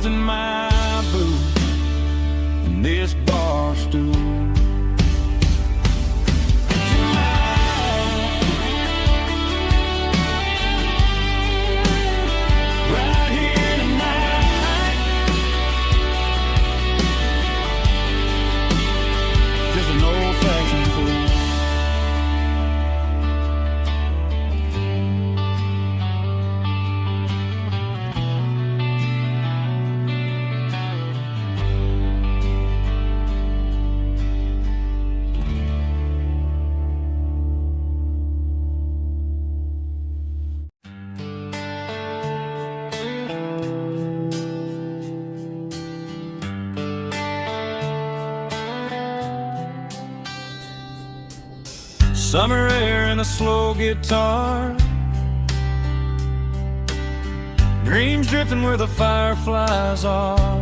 dozed in my booth in this bar stool. Right here tonight, just an old-fashioned fool. Summer air and a slow guitar, dreams drifting where the fireflies are.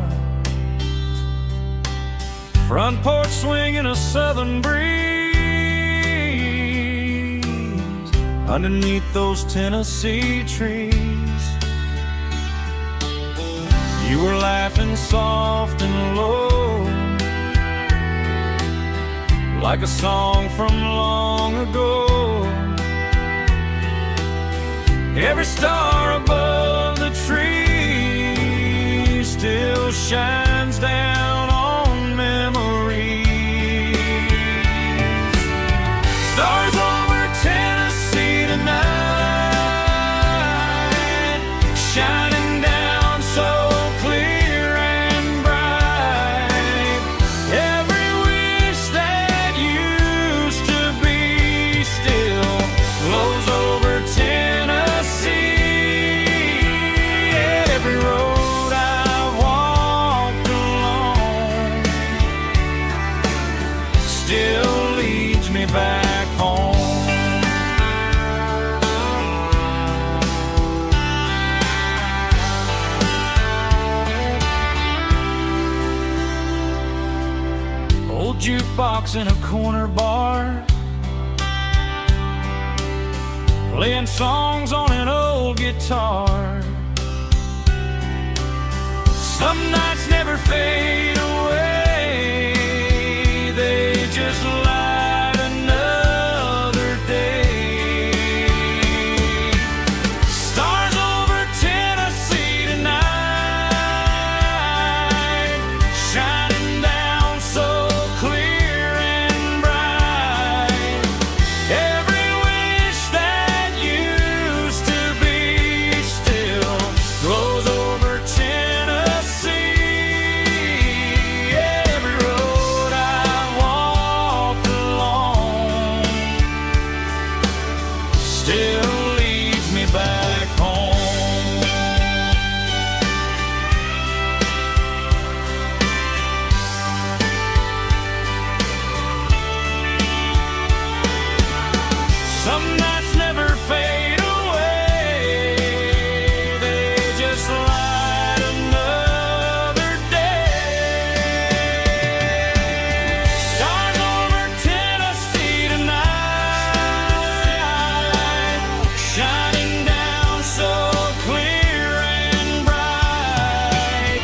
Front porch swinging a southern breeze underneath those Tennessee trees. You were laughing soft and low, like a song from long ago. Every star above the tree still shines down on memories. Stars over Tennessee tonight, shining down so clear and bright. Every wish that used to be still flows over Tennessee. Every road I've walked along still leads me back home. Old jukebox in a corner bar, playing songs on an old guitar. Some nights never fade away, they just light another day. Stars over Tennessee tonight, shining down so clear and bright. Every wish that used to be still glows over Tennessee. Every road I walked along still leads me back home. Some nights never fade away, they just light another day. Stars over Tennessee tonight, shining down so clear and bright.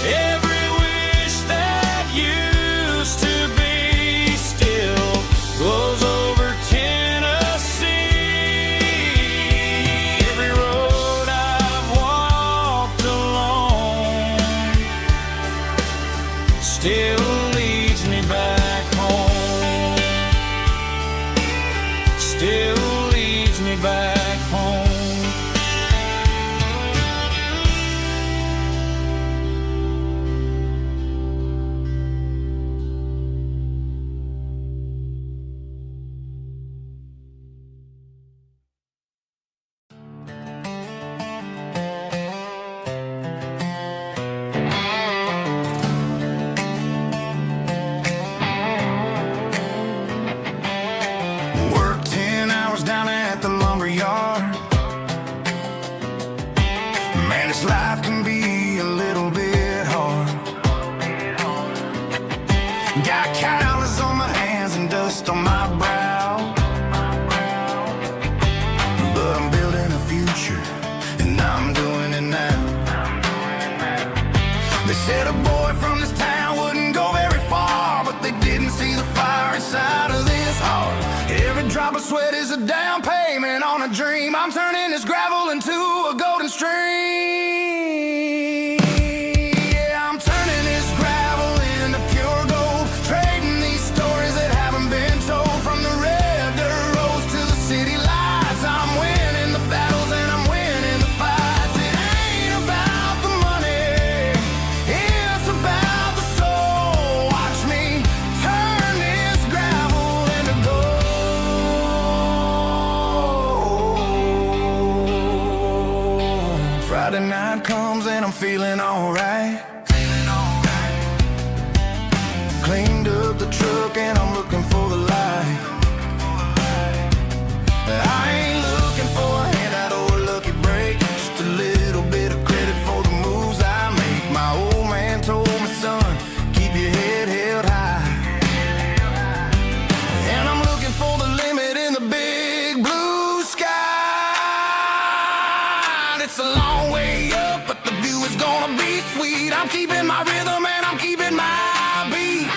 Every wish that used to be still glows over Tennessee. Every road I've walked along still leads me back home. Still leads me back home. They said a boy from this town wouldn't go very far, but they didn't see the fire inside of this heart. Every drop of sweat is a down payment on a dream. I'm turning this gravel into a golden stream. Yeah, I'm turning this gravel into pure gold, trading these stories that haven't been told. From the red dirt roads to the city lights, I'm winning the battles and I'm winning the fights. It ain't about the money, it's about the soul. Watch me turn this gravel into gold. Friday night comes and I'm feeling alright. Cleaned up the truck and I'm looking for the light. I ain't looking for a handout or a lucky break, just a little bit of credit for the moves I make. My old man told me, son, keep your head held high. And I'm looking for the limit in the big blue sky. It's a long way up, but the view is gonna be sweet. I'm keeping my rhythm and I'm keeping my beat.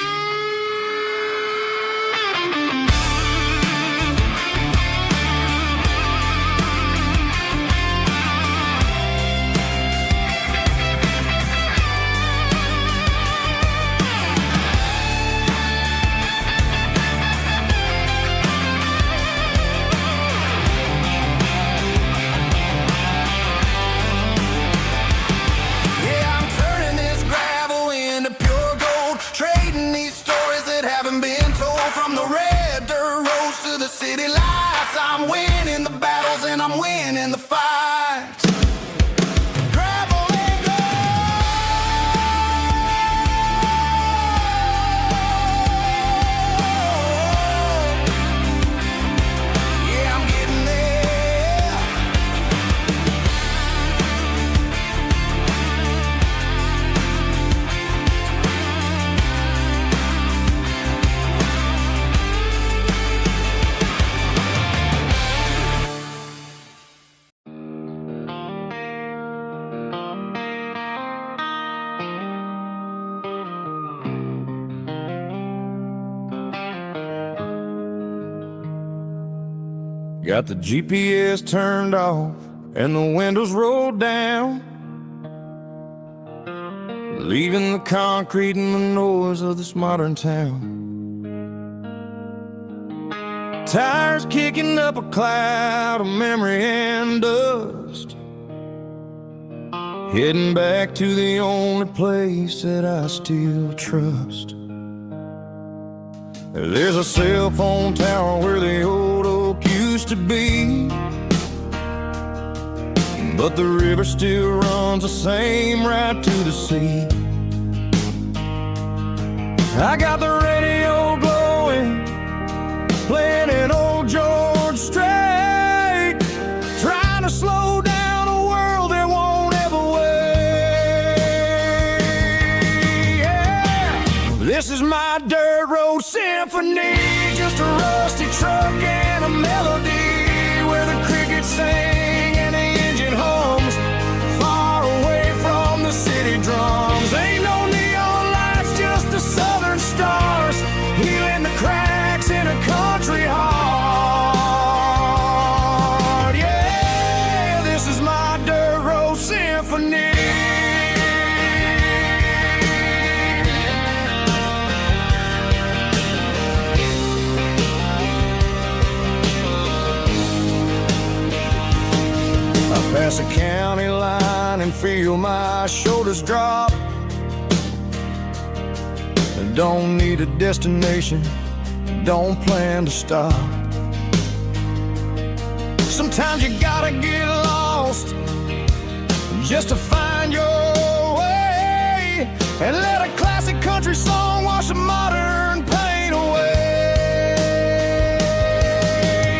From the red dirt roads to the city lights, I'm winning the battles and I'm winning the fights. Gravel and gold. Yeah, I'm getting there. Got the GPS turned off and the windows rolled down, leaving the concrete and the noise of this modern town. Tires kicking up a cloud of memory and dust, heading back to the only place that I still trust. There's a cell phone tower where the old oak used to be, but the river still runs the same right to the sea. I got the radio glowing, playing an old George Strait, trying to slow down a world that won't ever wait. Yeah. This is my dirt road symphony, just a rusty truck and a melody where the crickets sing and the engine hums, far away from the city drums. Ain't no neon lights, just the southern stars, healing the cracks in a country heart. Yeah, this is my dirt road symphony. Pass a county line and feel my shoulders drop. Don't need a destination, don't plan to stop. Sometimes you gotta get lost just to find your way, and let a classic country song wash a modern pain away.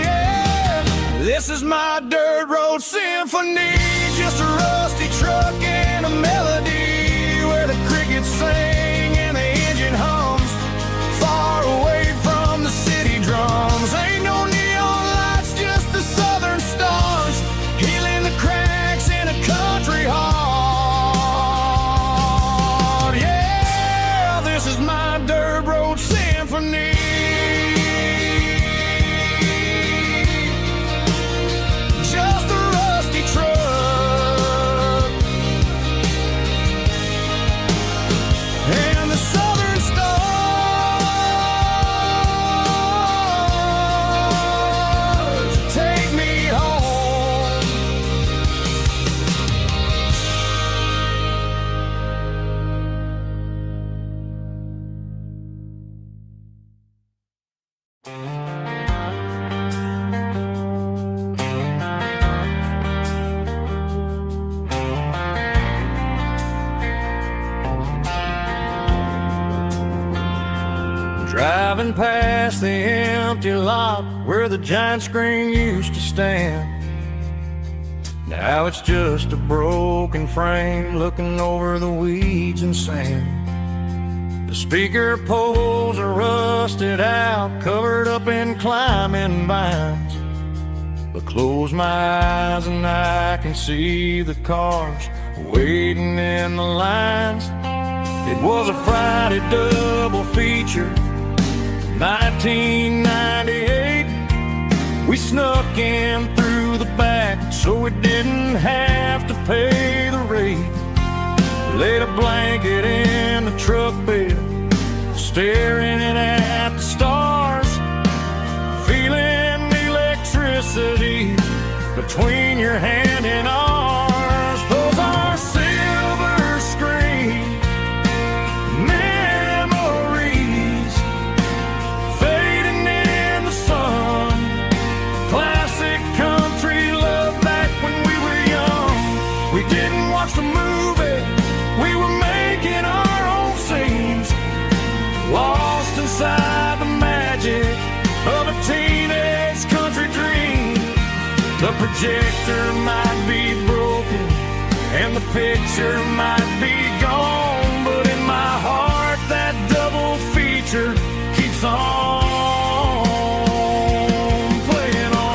Yeah. This is my dirt road symphony, just a rusty truck and a melody where the crickets sing and the engine hums, far away from the city drums. Ain't no neon lights, just the southern stars, healing the cracks in a country heart. Driving past the empty lot where the giant screen used to stand. Now it's just a broken frame looking over the weeds and sand. The speaker poles are rusted out, covered up in climbing vines. But close my eyes and I can see the cars waiting in the lines. It was a Friday double feature, 1998. We snuck in through the back so we didn't have to pay the rate. Laid a blanket in the truck bed, staring at the stars, feeling the electricity between your hand and ours. Those are silver screen memories fading in the sun. Classic country love back when we were young. We didn't watch the movie, we were making our own scenes, lost inside the magic of a teenage country dream. The projector might be broken and the picture might be gone, but in my heart that double feature keeps on playing on.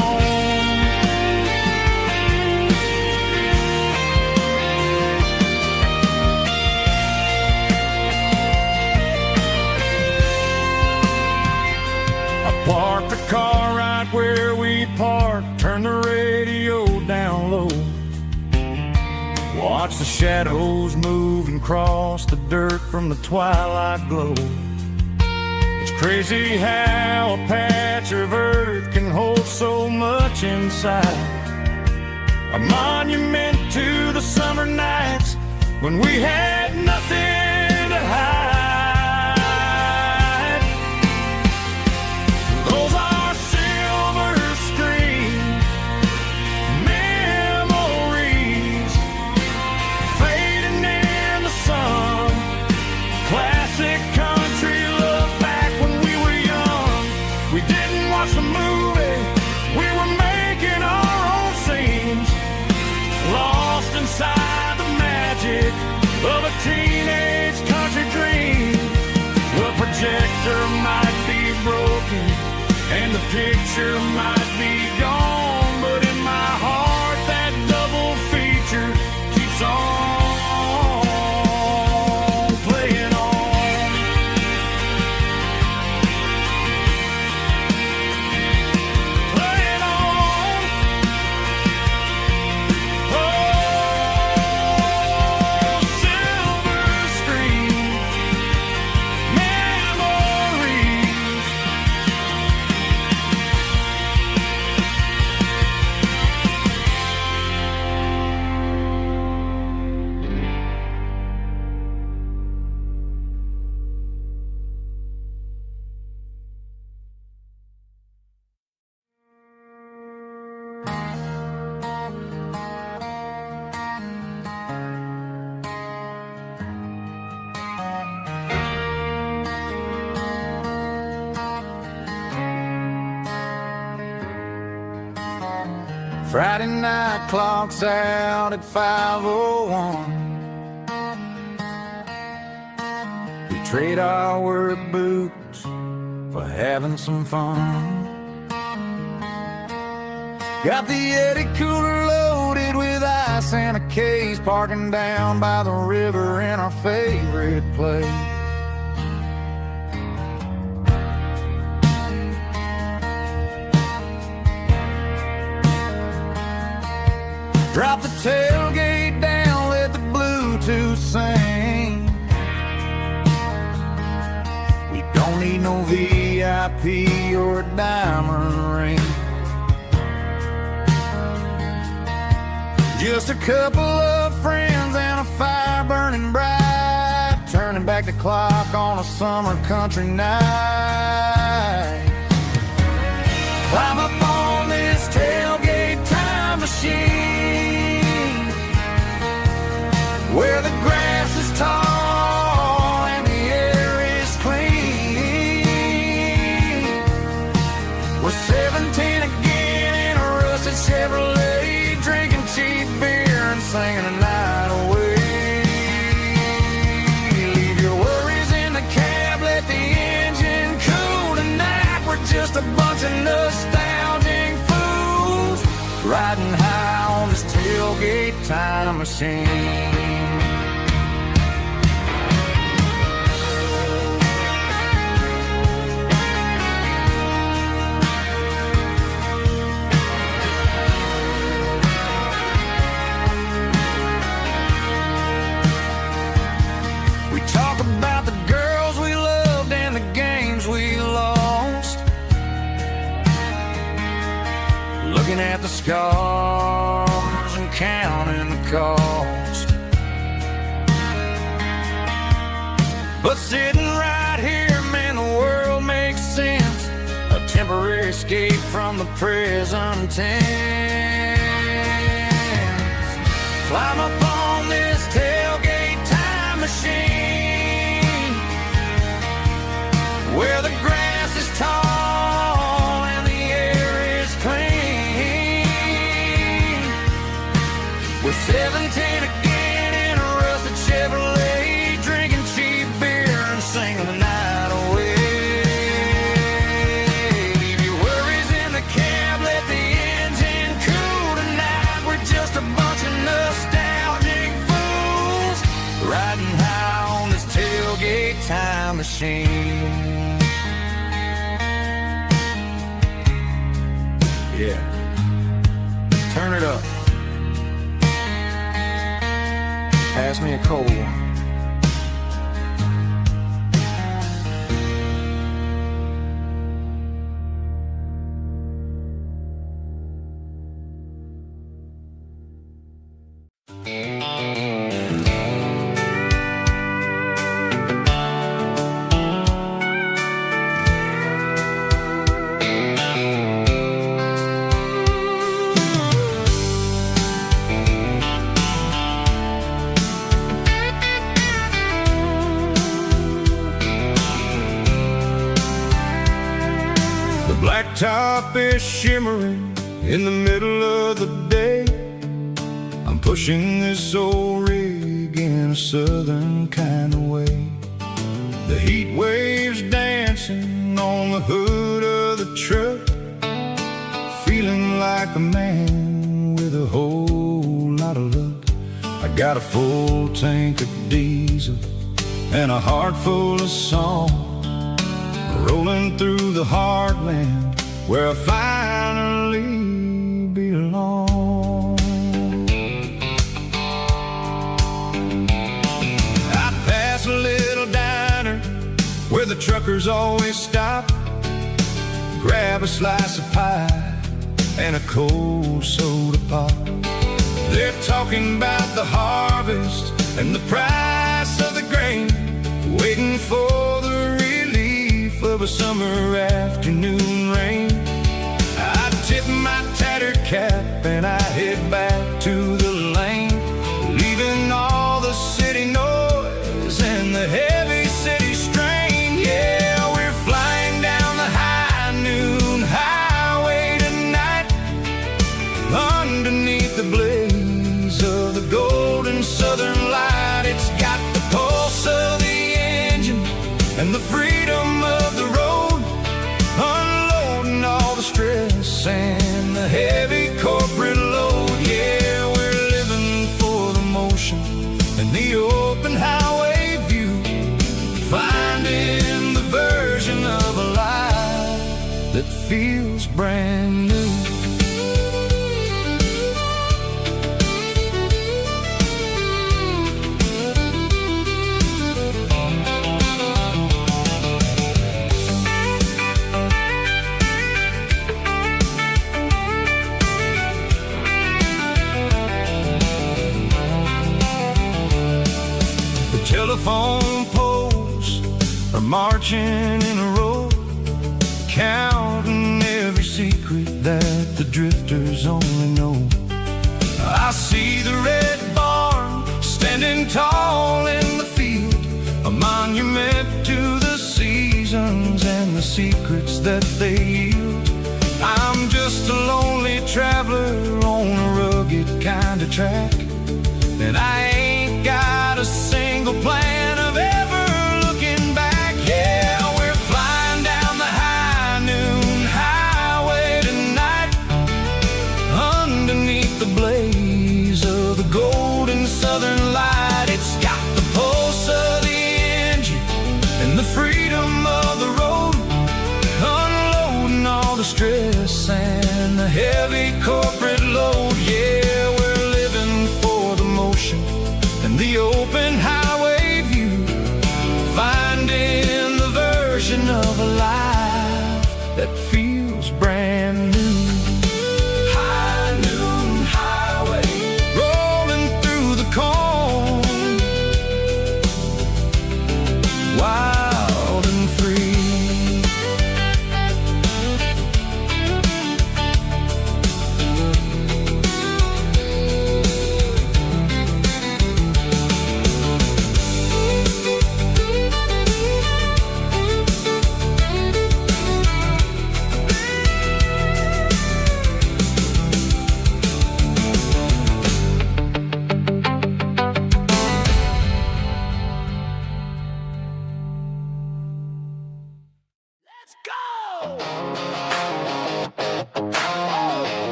I parked the car right where we parked, turned the radio down low, watch the shadows move and cross the dirt from the twilight glow. It's crazy how a patch of earth can hold so much inside. A monument to the summer nights when we had nothing to hide. Those are silver screen memories fading in the sun. Classic country love back when we were young. We didn't watch the movie, we were making our own scenes, lost inside the magic of a teenage country dream. The projector might be broken and the picture might be gone, but in my heart that double feature keeps on playing on. Playing on. Oh, silver screen memories. Friday night clocks out at 5:01. We trade our work boots for having some fun. Got the Yeti cooler loaded with ice and a case, parking down by the river in our favorite place. Drop the tailgate down, let the Bluetooth sing. We don't need no VIP or a diamond ring. Just a couple of friends and a fire burning bright, turning back the clock on a summer country night. Climb up on this tailgate time machine, where the grass is tall and the air is clean. tailgate time machine. We talk about the girls we loved and the games we lost, looking at the scars and counting the cost. But sitting right here, man, the world makes sense. A temporary escape from the present tense. Climb up on this tailgate time machine, where the grass is tall and the air is clean. With 17 again in a rusted Chevrolet, drinking cheap beer and singing the night away. Leave your worries in the cab, let the engine cool tonight. We're just a bunch of nostalgic fools riding high on this tailgate time machine. Yeah, turn it up. Pass me a cold one. Blacktop is shimmering in the middle of the day. I'm pushing this old rig in a southern kind of way. The heat waves dancing on the hood of the truck, feeling like a man with a whole lot of luck. I got a full tank of diesel and a heart full of song, rolling through the heartland where I finally belong. I pass a little diner where the truckers always stop, grab a slice of pie and a cold soda pop. They're talking about the harvest and the price of the grain, waiting for the relief of a summer afternoon rain. I tip my tattered cap and I head back to the lane, leaving all the city noise and the heavy city strain. Yeah, we're flying down the high noon highway tonight, underneath the blaze of the golden southern light. It's got the pulse of the engine and the freedom of the road, unloading all the stress and the heavy corporate load. Yeah, we're living for the motion and the open highway view, finding the version of a life that feels brand new. Telephone poles are marching in a row, counting every secret that the drifters only know. I see the red barn standing tall in the field, a monument to the seasons and the secrets that they yield. I'm just a lonely traveler on a rugged kind of track, and I ain't got a single plan of ever looking back. Yeah, we're flying down the high noon highway tonight, underneath the blaze of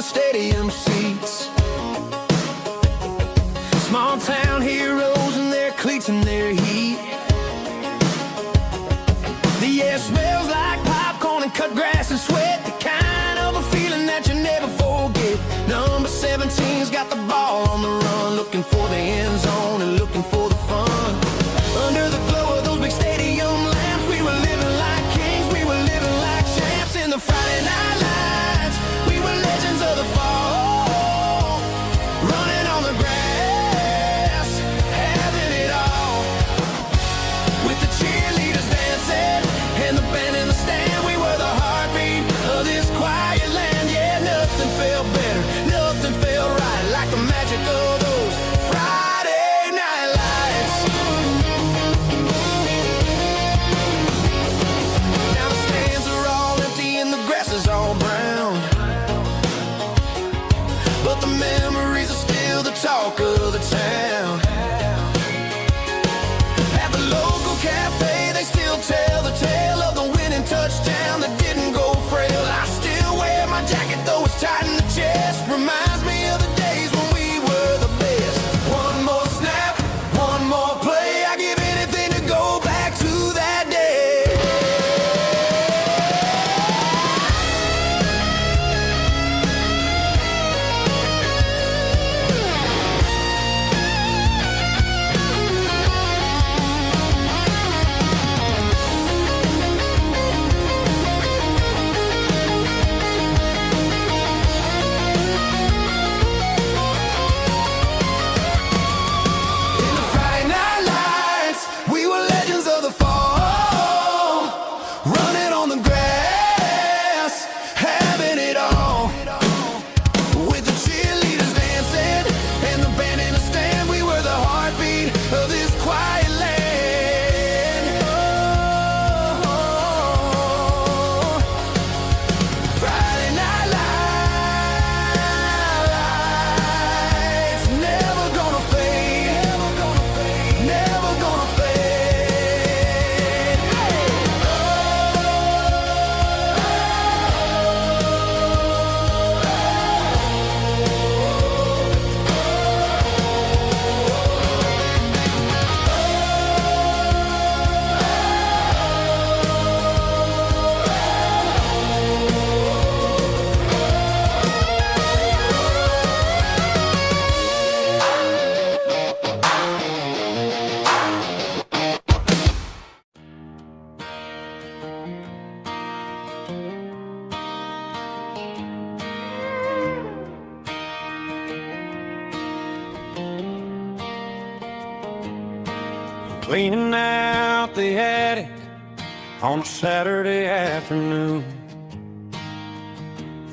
the stadium seats. Small town heroes in their cleats and their heat. The air smells like popcorn and cut grass and sweat, the kind of a feeling that you never forget. Number 17's got the ball on the run, looking for the end zone and looking for the fun. Under the glow of those big stadium lamps, we were living like kings, we were living like champs. In the Friday night lights, we were legends of the fall, running on the grass, having it all. With the cheerleaders dancing and the band in the stand, we were the heartbeat of this quiet land. Yeah, nothing felt better, nothing felt right like the magic of those Friday night lights. Now the stands are all empty and the grass is all brown, but the memories are still the talk of the town. At the local cafe, they still tell the tale of the winning touchdown that didn't go frail. I still wear my jacket though it's tight in the chest, reminds me of the days when we were the best. One more snap, one more play, I give anything to go back to that day. In the Friday night lights, we were legends of the fall, running on the grass, having it all. With the cheerleaders dancing and the band in the stand, we were the heartbeat of this quiet land. Oh, Friday night lights, never gonna fade, never gonna fade, never gonna fade. Cleaning out the attic on a Saturday afternoon,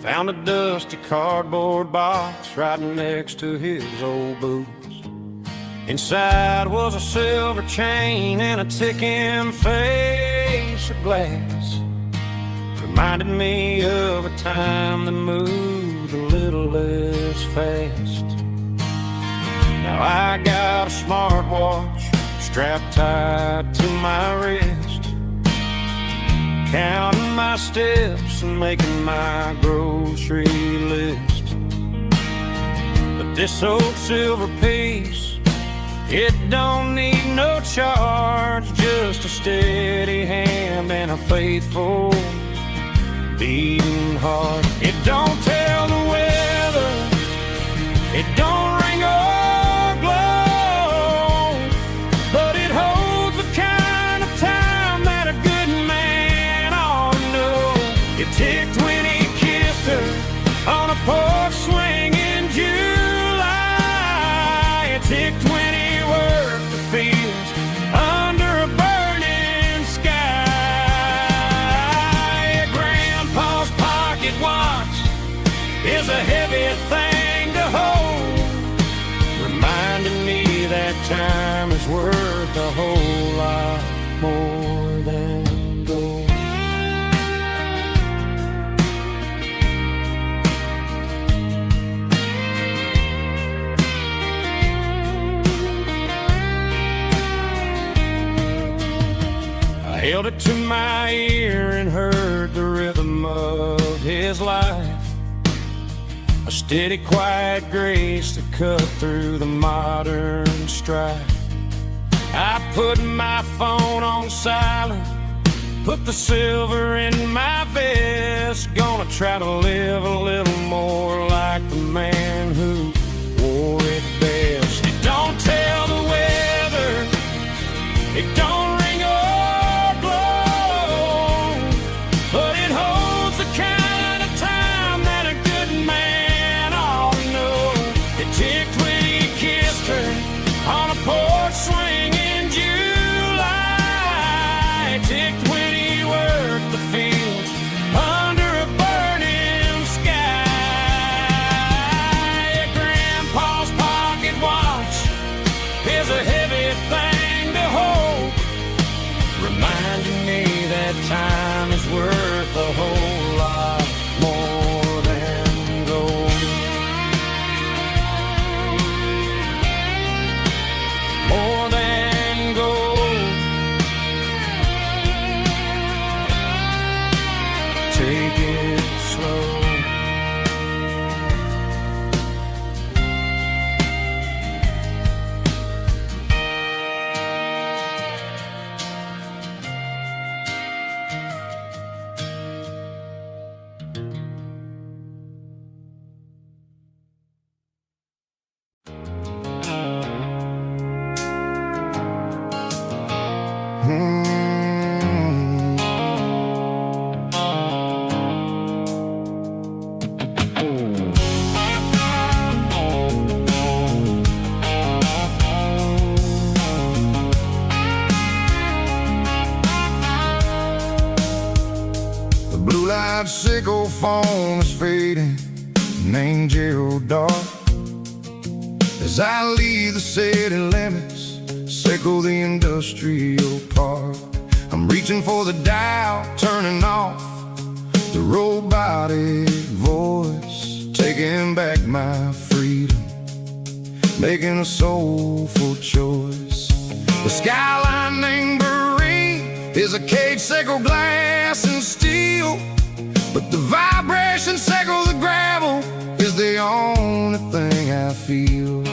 found a dusty cardboard box right next to his old boots. Inside was a silver chain and a ticking face of glass. Reminded me of a time that moved a little less fast. Now I got a smartwatch strapped tight to my wrist, counting my steps and making my grocery list. But this old silver piece, it don't need no charge, just a steady hand and a faithful beating heart. It don't tell the weather, it don't ring or glow, but it holds the kind of time that a good man ought to know. It ticked when he kissed her on a porch swing in July. It ticked when he worked the fields under a burning sky. Grandpa's pocket watch is a heavy thing to hold, reminding me that time is worth a whole lot more than gold. I held it to my ear and heard the rhythm of his life. a steady, quiet grace to cut through the modern strife. I put my phone on silent, put the silver in my vest. Gonna try to live a little more like the man who wore it best. It don't tell the weather, it don't ring or blow, but it holds the kind of time that a good man ought to know. It ticked when he kissed her on a porch swing in July. It ticked when he worked the fields under a burning sky. Yeah, Grandpa's pocket watch is a heavy thing to hold, reminding me that time is worth a whole lot more than gold. More than gold. Take it slow. The blue-light sickle foam is fading, named Gerald dark. As I leave the city limits, sickle the industrial park. I'm reaching for the dial, turning off the robotic voice, taking back my freedom, making a soulful choice. The skyline named Marine is a cage sickle, glass and steel, but the vibration sickle, the gravel, is the only thing I feel.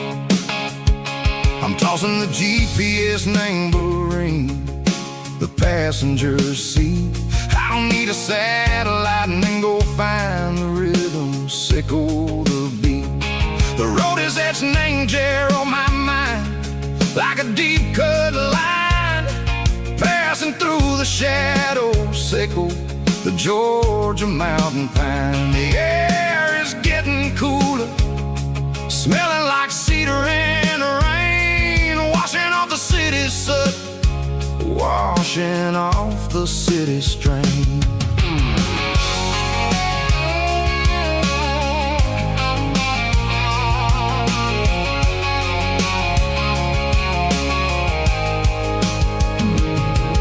I'm tossing the GPS named Marine, the passenger seat. I don't need a satellite and then go find the rhythm, sickle the beat. The road is etched named Gerald, my mind, like a deep cut line, passing through the shadows, sickle the Georgia mountain pine. The air is getting cooler, smelling like cedar in the rain, washing off the city soot, washing off the city strain.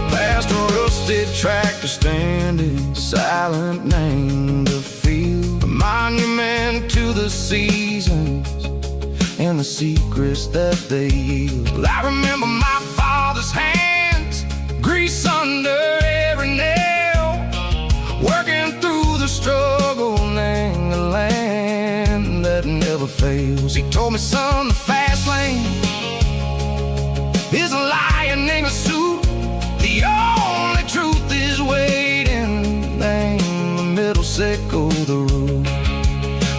Past a rusted tractor standing silent, named the field, a monument to the seasons and the secrets that they yield. I remember my father's hands, grease under every nail, working through the struggle, named the land that never fails. He told me, son, the fast lane is a lion in a suit. The only truth is waiting, name the middle, sickle the root.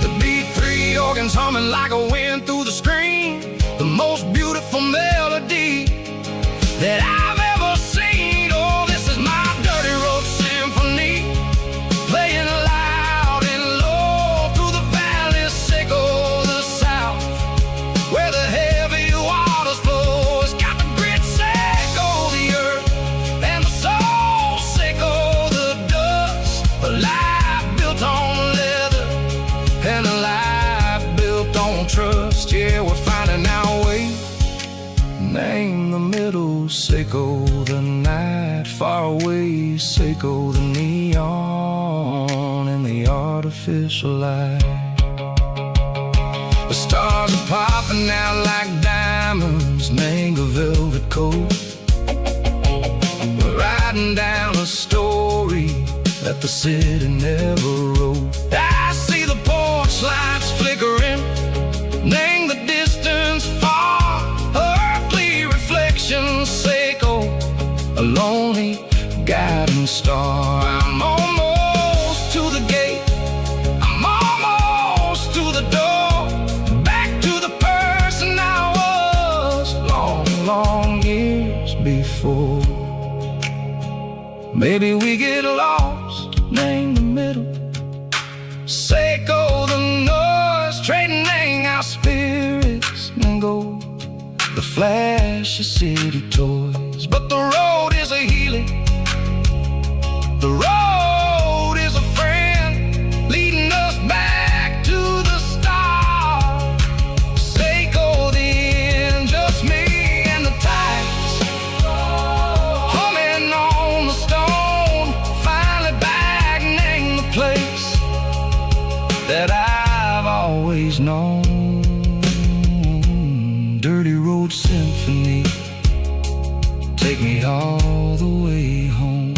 The B3 organs humming like a wind through the screen, the most beautiful melody that I've ever seen. Oh, this is my dirty road symphony, playing loud and low through the valley, sickle the south, where the heavy waters flow. It's got the grit, sickle the earth, and the soul, sickle the dust. A life built on leather and a life built on trust. Yeah, we're finding our way, name the middle, sickle the night, far away, sickle the neon and the artificial light. The stars are popping out like diamonds, mango velvet coat. We're riding down a story that the city never wrote. I see the porch lights flicker shooting star. I'm almost to the gate, I'm almost to the door, back to the person I was long, long years before. Maybe we get lost in the middle, Seiko the noise, trading our spirits and gold, the flash of city toys. But the road is a healing, the road is a friend, leading us back to the start. Seiko the end, just me and the tides, humming on the stone, finally back in the place that I've always known. Dirty Road Symphony, take me all the way home.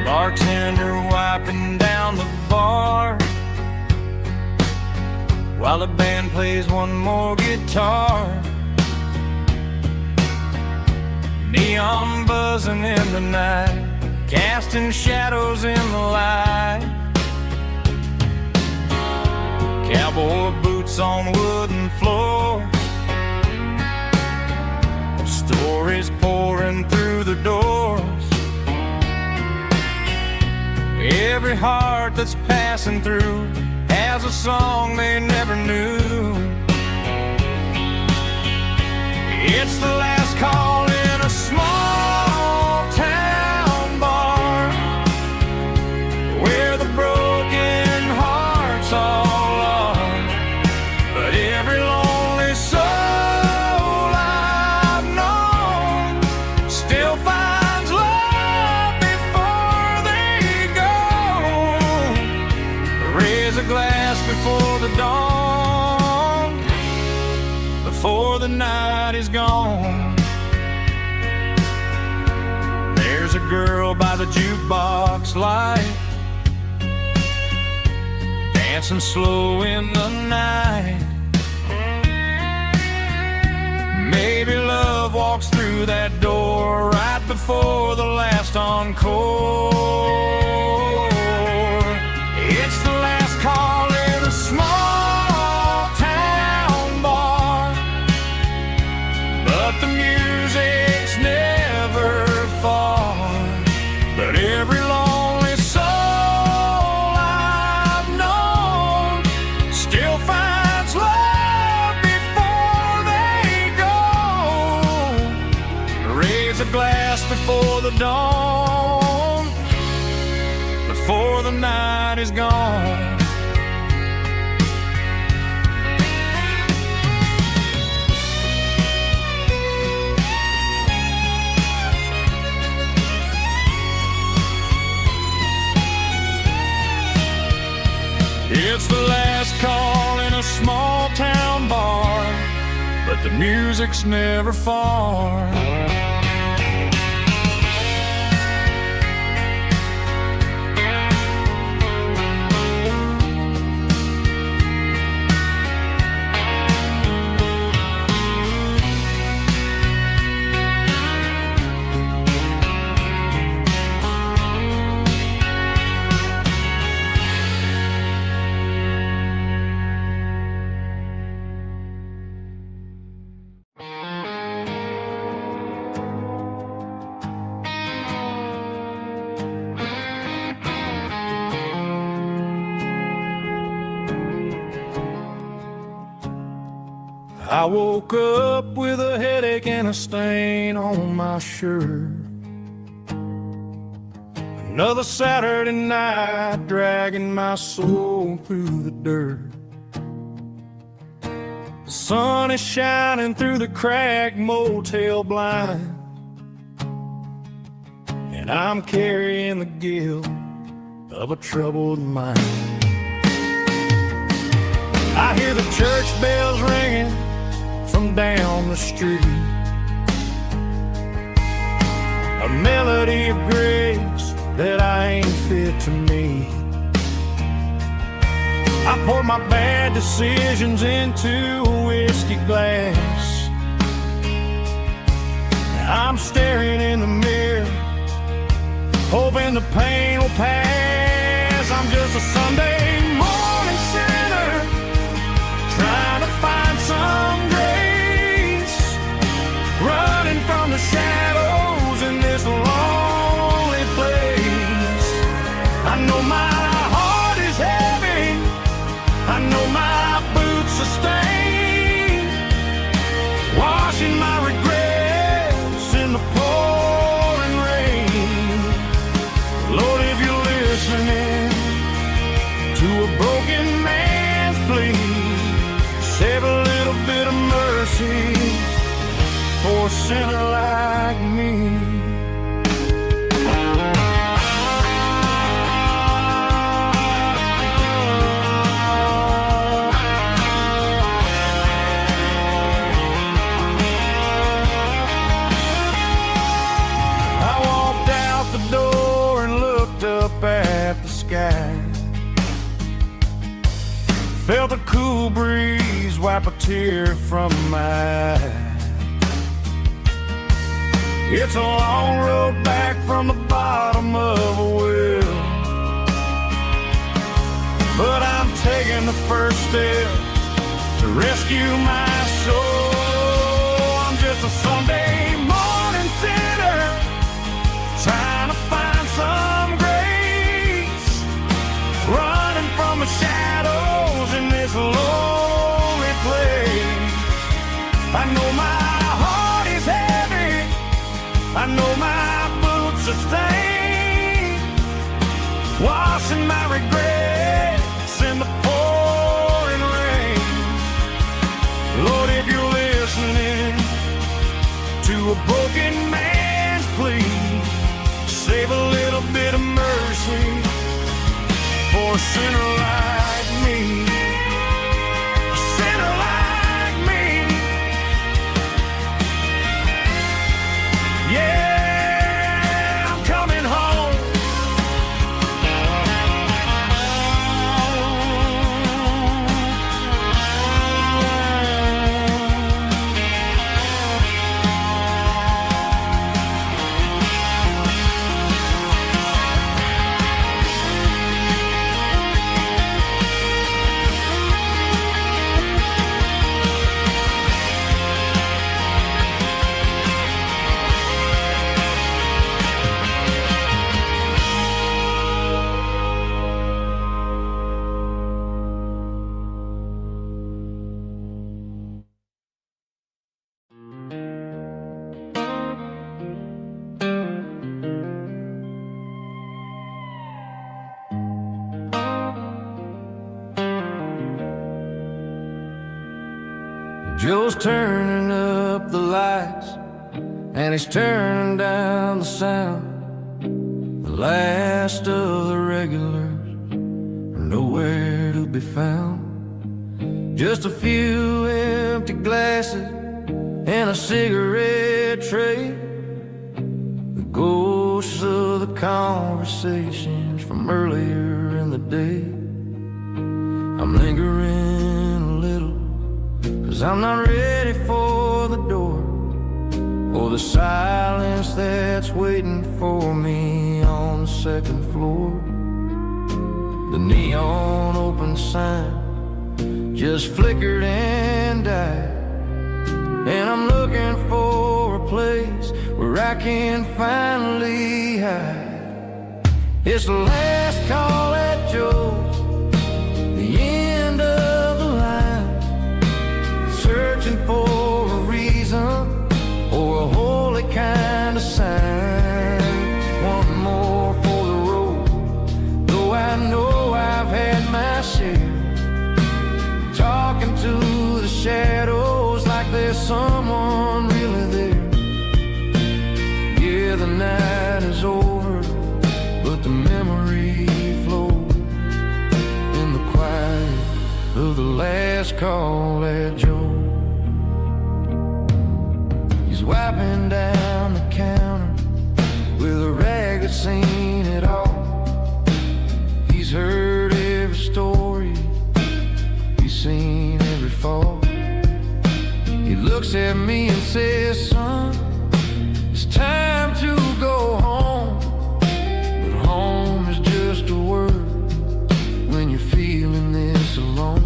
Bartender wiping down the bar while the band plays one more guitar. Neon buzzing in the night, casting shadows in the light. Cowboy boots on wooden floor, stories pouring through the doors. Every heart that's passing through has a song they never knew. It's the last call in a small town bar where the broken hearts all are. But every lonely soul I've known still finds love before they go. Raise a glass before the dawn, before the night is gone. There's a girl by the jukebox light, dancing slow in the night. Maybe love walks through that door right before the last encore. It's the last call in a small town bar, but the music's never far. But every lonely soul I've known still finds love before they go. Raise a glass before the dawn, before the night is gone. It's the last call in a small town bar, but the music's never far. I woke up with a headache and a stain on my shirt. Another Saturday night dragging my soul through the dirt. The sun is shining through the cracked motel blind, and I'm carrying the guilt of a troubled mind. I hear the church bells ringing from down the street, a melody of grace that I ain't fit to meet. I pour my bad decisions into a whiskey glass. I'm staring in the mirror, hoping the pain will pass. I'm just a Sunday morning sinner, trying to find some grace, running from the shadows in this lonely place. I know my heart is heavy, I know my boots are stained, washing my regrets in the pouring rain. Lord, if you're listening to a broken man's plea, save a little bit of mercy for a sinner like me. I walked out the door and looked up at the sky, felt a cool breeze wipe a tear from my eye. It's a long road back from the bottom of a well, but I'm taking the first step to rescue my soul. I'm just a Sunday morning sinner, trying to find some grace, running from the shadows in this lonely place. I know my heart is heavy, I know my boots are stained, washing my regrets in the pouring rain. Lord, if you're listening to a broken man's plea, save a little bit of mercy for a sinner like me. A sinner like me. Yeah, I'm coming home. Joe's turning up the lights, and he's turning down the sound. The last of the regulars are nowhere to be found. Just a few empty glasses and a cigarette tray, the ghosts of the conversations from earlier in the day. I'm lingering a little, 'cause I'm not ready for the door, or the silence that's waiting for me on the second floor. The neon open sign just flickered and died, and I'm looking for a place where I can finally hide. It's the last call at Joe's, the end of the line, searching for last call at Joe. He's wiping down the counter with a rag that's seen it all. He's heard every story, he's seen every fall. He looks at me and says, son, it's time to go home. But home is just a word when you're feeling this alone.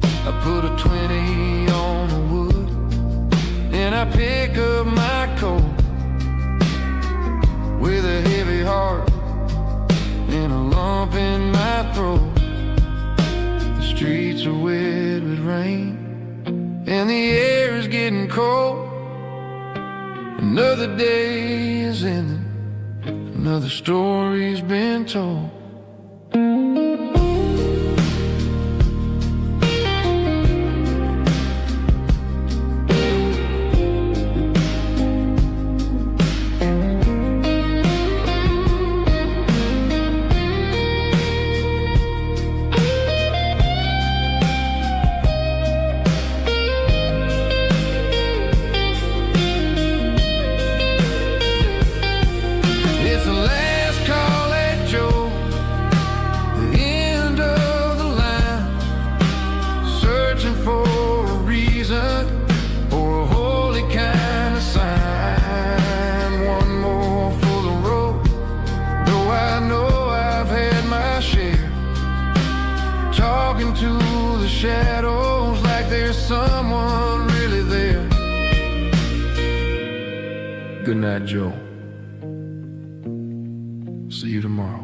I put a 20 on the wood, and I pick up my coat with a heavy heart and a lump in my throat. The streets are wet with rain and the air is getting cold. Another day is ending, another story's been told. To the shadows like there's someone really there. Good night, Joe. See you tomorrow.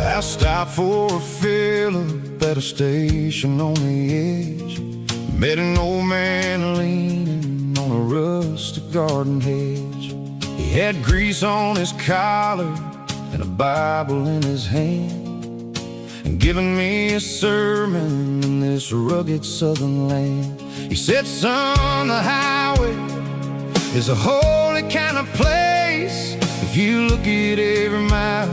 I stopped for a fill-up at a station on the edge. Met an old man leaning on a rustic garden hedge. He had grease on his collar and a Bible in his hand, and giving me a sermon in this rugged southern land. He said, son, the highway is a holy kind of place if you look at every mile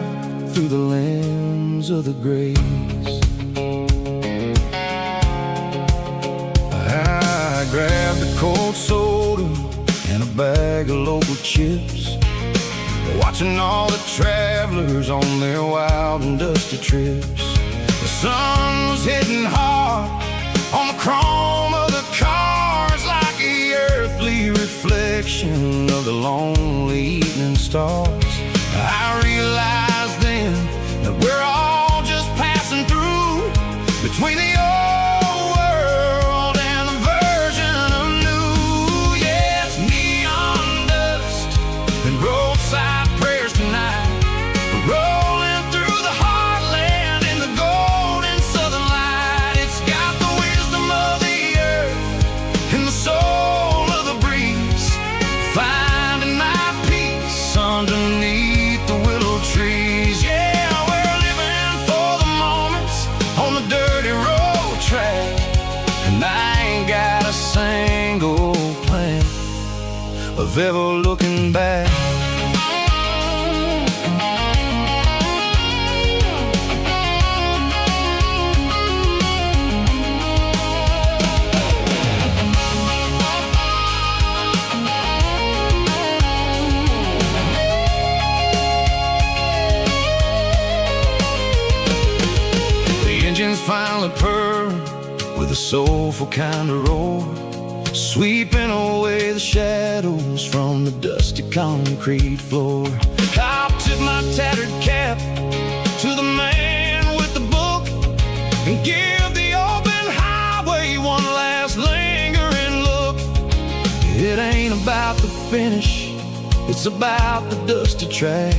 through the lens of the grace. I grabbed a cold soda and a bag of local chips, watching all the travelers on their wild and dusty trips. The sun was hitting hard on the chrome of the cars, like the earthly reflection of the lonely evening stars. I realized then that we're all just passing through between the old world and the version of new. Yes, neon dust and roadside prayers tonight, rolling through the heartland in the golden southern light. It's got the wisdom of the earth and the soul of the breeze, finding my peace underneath the willow trees. Yeah, we're living for the moments on the dirty road track, and I ain't got a single plan of ever looking back. Engines finally purr with a soulful kind of roar, sweeping away the shadows from the dusty concrete floor. I'll tip my tattered cap to the man with the book and give the open highway one last lingering look. It ain't about the finish, it's about the dusty track.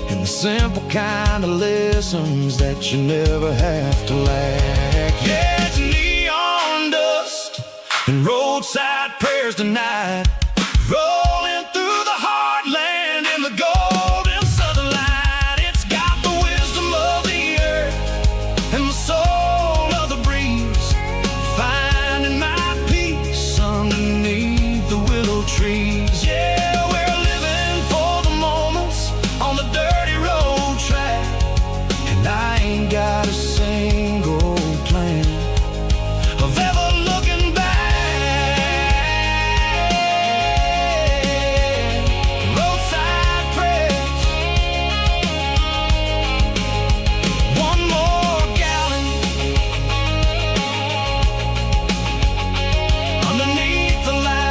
and the simple kind of lessons that you never have to lack. Yeah, it's neon dust and roadside prayers tonight, rolling through the heartland in the golden southern light. It's got the wisdom of the earth and the soul of the breeze, finding my peace underneath the willow trees. Yeah, we're living for the moments on the dirty road track, and I ain't got a single plan of ever looking back. Roadside prayers, one more gallon underneath the light.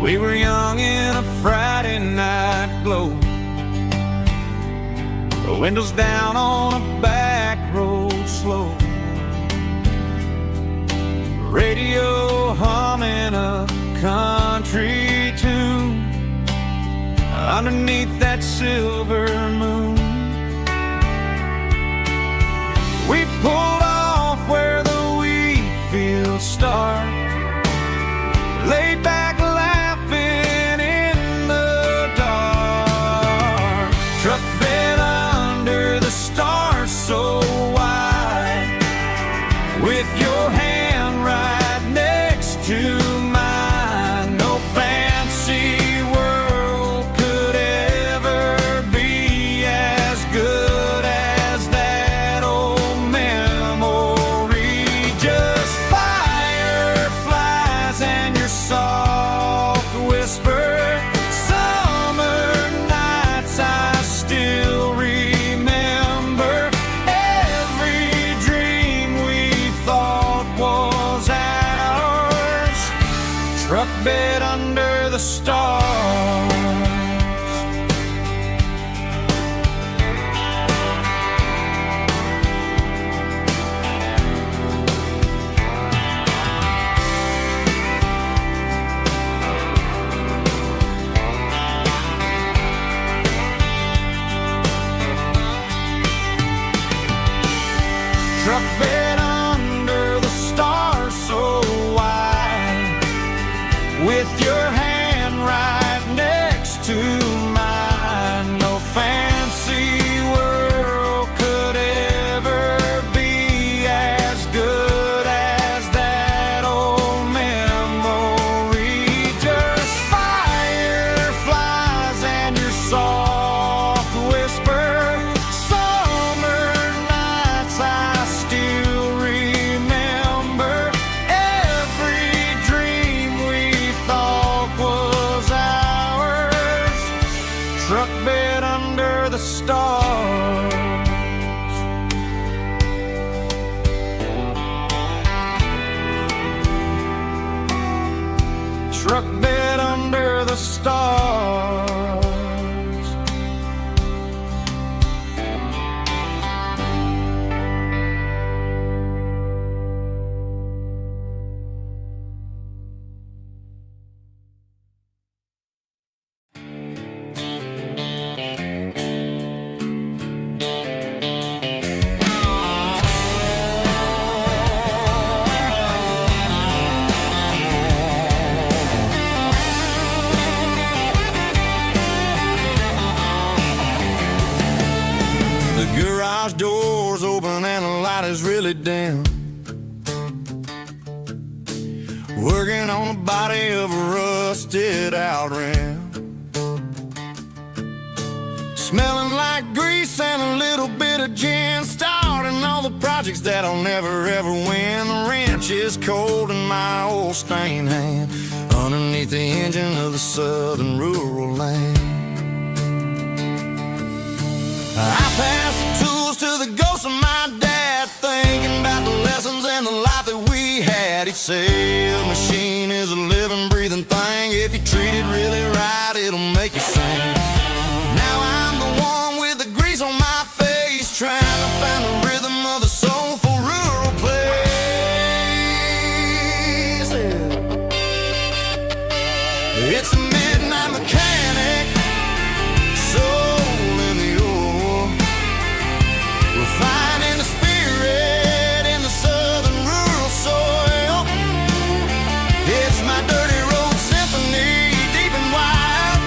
We were young in a Friday night glow, the windows down on a back road slow, radio humming a country tune underneath that silver moon. We pulled off where the wheat fields start, laid back laughing in the dark, truck bed under the stars so wide, with your hand right next to mine. No fancy world could ever be as good as that old memory. Just fireflies and your soft whisper. Summer nights I still remember. Every dream we thought was ours, truck bed under the stars. Truck bed under the stars so wide, with your hand right next to mine. No fancy world could ever be as good as that old memory. Just fireflies and your soft whisper. Summer nights I still remember. Every dream we thought was ours, truck bed under the stars. Truck bed under the stars. The garage door's open and the light is really dim. working on the body of a rusted out rim. Smelling like grease and a little bit of gin, starting all the projects that I'll never ever win. The wrench is cold in my old stained hand, underneath the engine of the southern rural land. I pass the tools to the ghost of my dad, thinking about the lessons and the life that we had. He'd say a machine is a living, breathing thing. If you treat it really right, it'll make you sing. Now I'm the one with the grease on my face, trying to find the rhythm of the soulful rural place. It's a midnight mechanic, soul in the ore, refining the spirit in the southern rural soil. It's my dirty road symphony, deep and wide,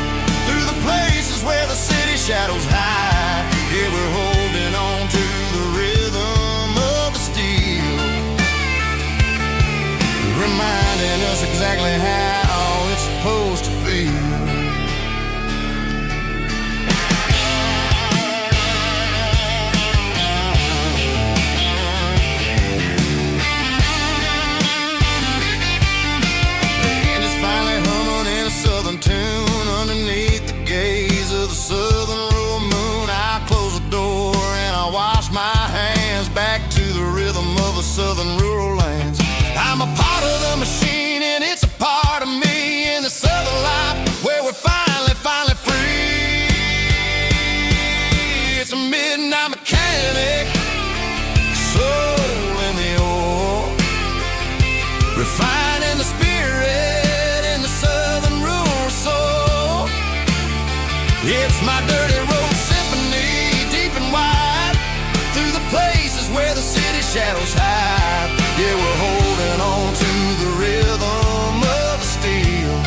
through the places where the city shadows hide. Yeah, we're holding on to the rhythm of the steel, reminding us exactly how it's supposed to feel. Southern tune underneath the gaze of the southern rural moon. I close the door and I wash my hands, back to the rhythm of the southern rural lands. I'm a part of the machine and it's a part of me, in the southern life where we're finally free. It's a midnight mechanic, soul in the ore, refining the spirit. It's my dirty road symphony, deep and wide, through the places where the city shadows hide. Yeah, we're holding on to the rhythm of the steel,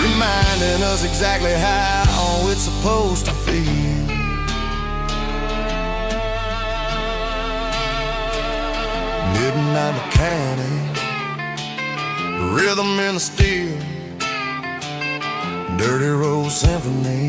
reminding us exactly how it's supposed to feel. Midnight mechanic, rhythm in the steel, dirty road symphony.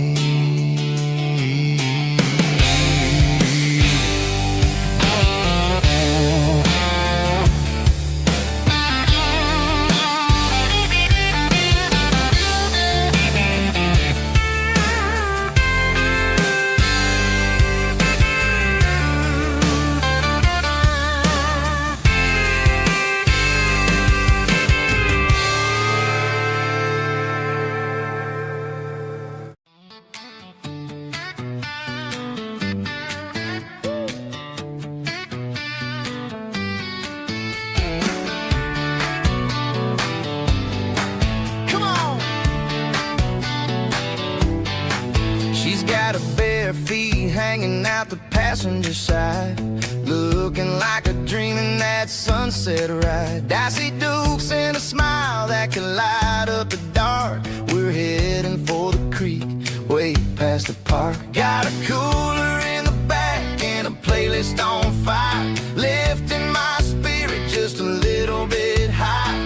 Feet hanging out the passenger side, looking like a dream in that sunset ride. Dicey dukes and a smile that can light up the dark. We're heading for the creek, way past the park. Got a cooler in the back and a playlist on fire, lifting my spirit just a little bit high.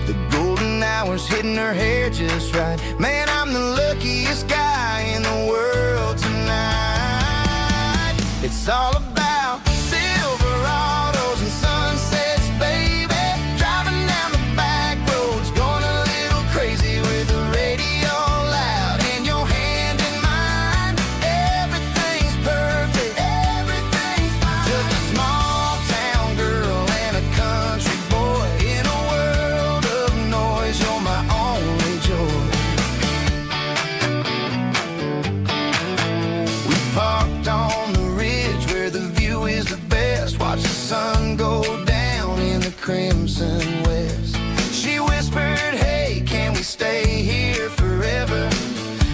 The golden hour's hitting her hair just right. Man, I'm the luckiest guy in the world tonight. It's all about silver autos and sunsets, baby. Driving down the back roads, going a little crazy with the radio loud, and your hand in mine. Everything's perfect, everything's fine. Just a small town girl and a country boy in a world of noise. You're my only joy. We parked on the ridge where the view is the best. Watch the sun go down in the crimson west. She whispered, hey, can we stay here forever?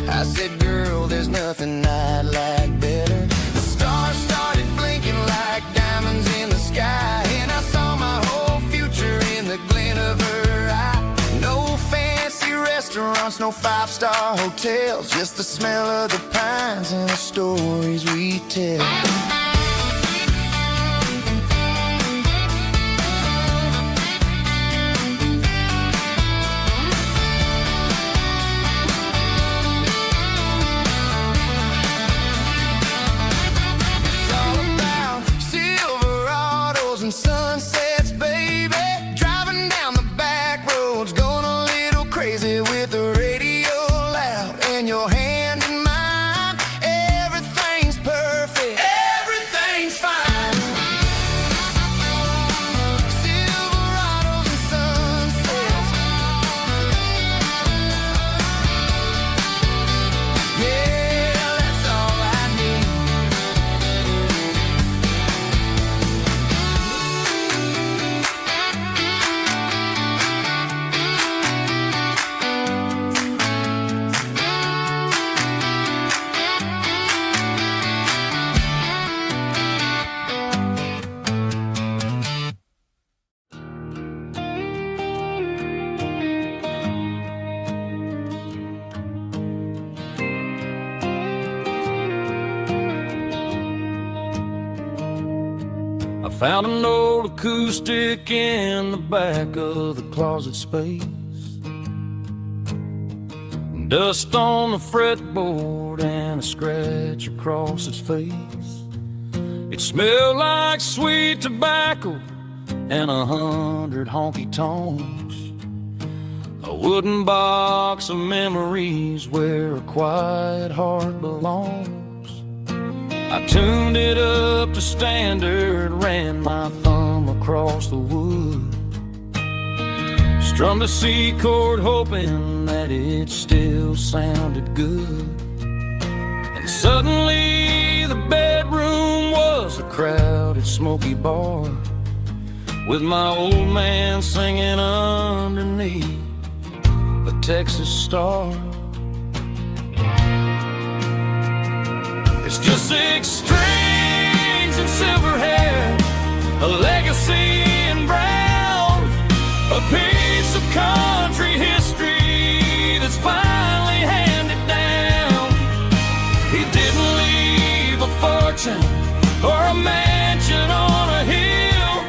I said, girl, there's nothing I'd like better. The stars started blinking like diamonds in the sky, and I saw my whole future in the glint of her eye. No fancy restaurants, no five-star hotels, just the smell of the pines and the stories we tell. hand in mine. Everything's perfect, everything's fine. Silverados and sunsets, yeah, that's all I need. I found an old acoustic in the back of the closet space. Dust on the fretboard and a scratch across its face. It smelled like sweet tobacco and 100 honky-tonks. A wooden box of memories where a quiet heart belongs. I tuned it up to standard, ran my thumb across the wood, strummed a C chord hoping that it still sounded good. And suddenly the bedroom was a crowded smoky bar, with my old man singing underneath the Texas star. It's just 6 strings and silver hair, a legacy in brown, a piece of country history that's finally handed down. He didn't leave a fortune or a mansion on a hill,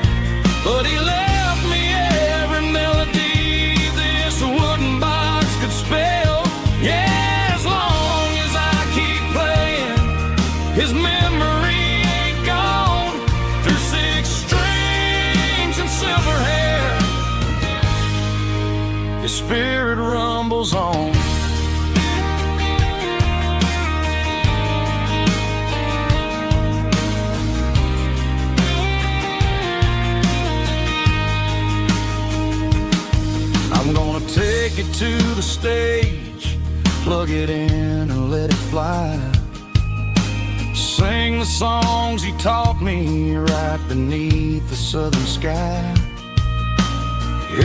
but he left me every melody this wooden box could spell. Yeah, as long as I keep playing, his memory ain't gone. Through 6 strings and silver hair, his spirit rumbles on. I'm gonna take it to the stage, plug it in and let it fly. Sing the songs he taught me right beneath the southern sky.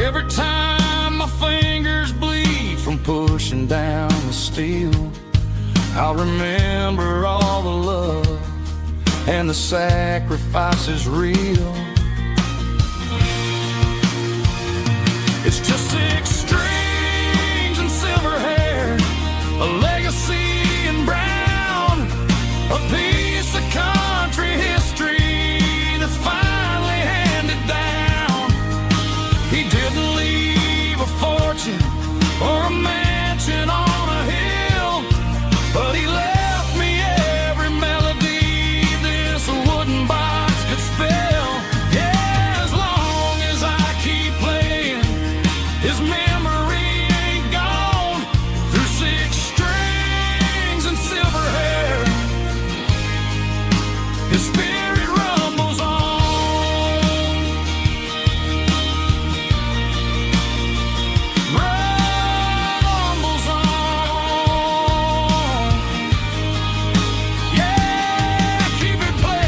Every time my fingers bleed from pushing down the steel, I'll remember all the love and the sacrifices real. It's just 6 strings and silver hair, a legacy in brown, a piece of country history that's finally handed down. He didn't leave a fortune or a mansion on a hill, but he left me every melody this wooden box could spell. Yeah, as long as I keep playing, his memory ain't gone. Through 6 strings and silver hair, his spirit rumbles on. Rumbles on. Yeah, keep it playing.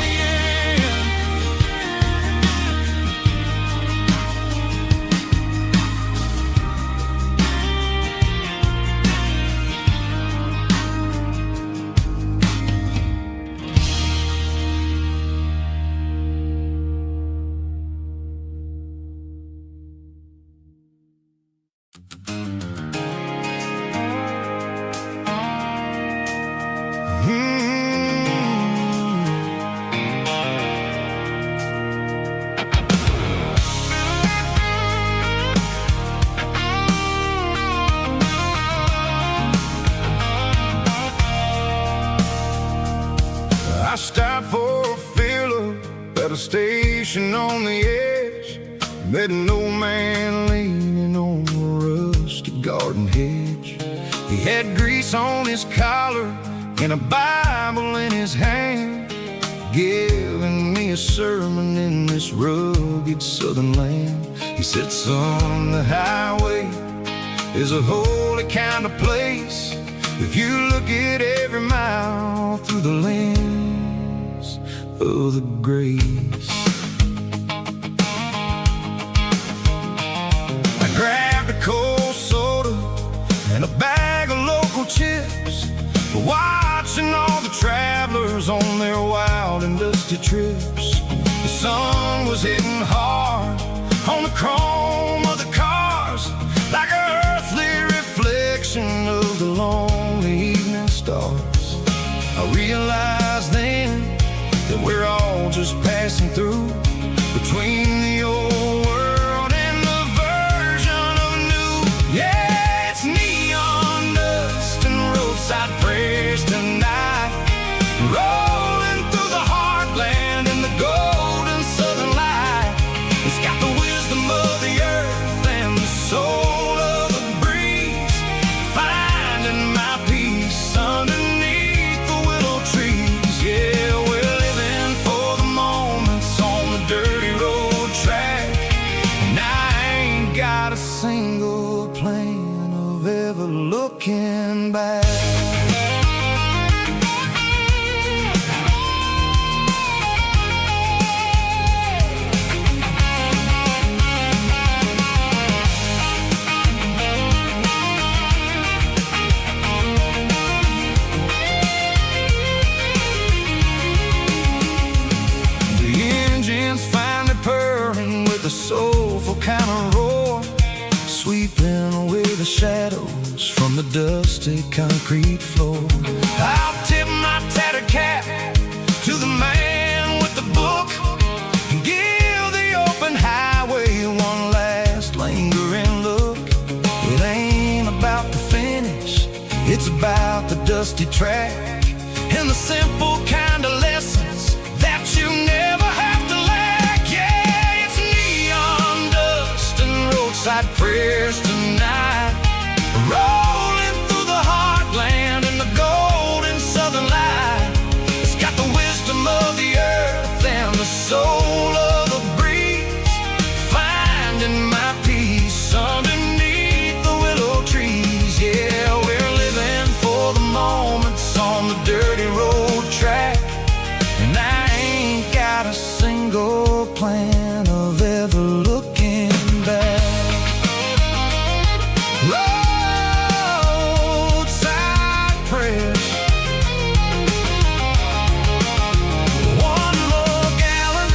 I stopped for a fill-up at a station on the edge. Met an old man leaning on a rusty garden hedge. He had grease lace on his collar and a Bible in his hand, giving me a sermon in this rugged southern land. He said, son, the highway is a holy kind of place if you look at every mile through the lens of the grace. I grabbed a cold soda and a bag of local chips, watching all the travelers on their wild and dusty trips. The sun was hitting hard on the chrome of the cars, like an earthly reflection of the lonely evening stars. I realized then that we're all just passing through between the old world and the version of new. Yeah, it's neon dust and roadside prayers tonight, rolling through the heartland in the golden southern light. It's got the wisdom of the earth and the soul of the breeze, finding my peace underneath the willow trees. Yeah, we're living for the moments on the dirty road track, and I ain't got a single plan of ever looking back. Finally purring with a soulful kind of roar, sweeping away the shadows from the dusty concrete floor. I'll tip my tattered cap to the man with the book and give the open highway one last lingering look. It ain't about the finish, it's about the dusty track and the simple kind of lessons that you never have to lack. Yeah, it's neon dust and roadside prayers tonight, rolling through the heartland in the golden southern light. It's got the wisdom of the earth and the soul of the breeze, finding my peace underneath the willow trees. Yeah, we're living for the moments on the dirty road track, and I ain't got a single plan of ever looking back. Roadside prayers, one more gallon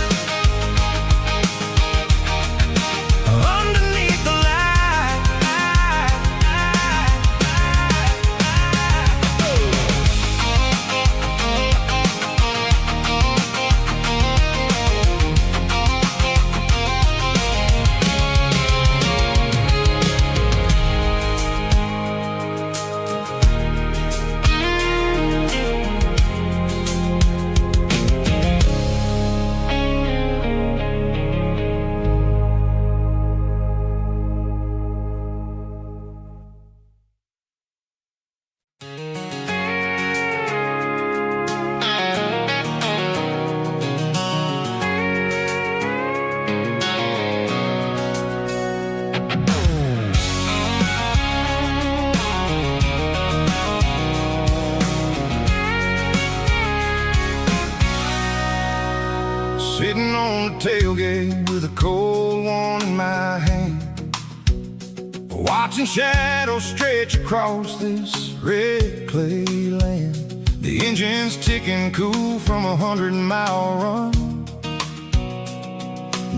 underneath the light. Sitting on the tailgate with a cold one in my hand, watching shadows stretch across this red clay land. The engine's ticking cool from 100-mile run,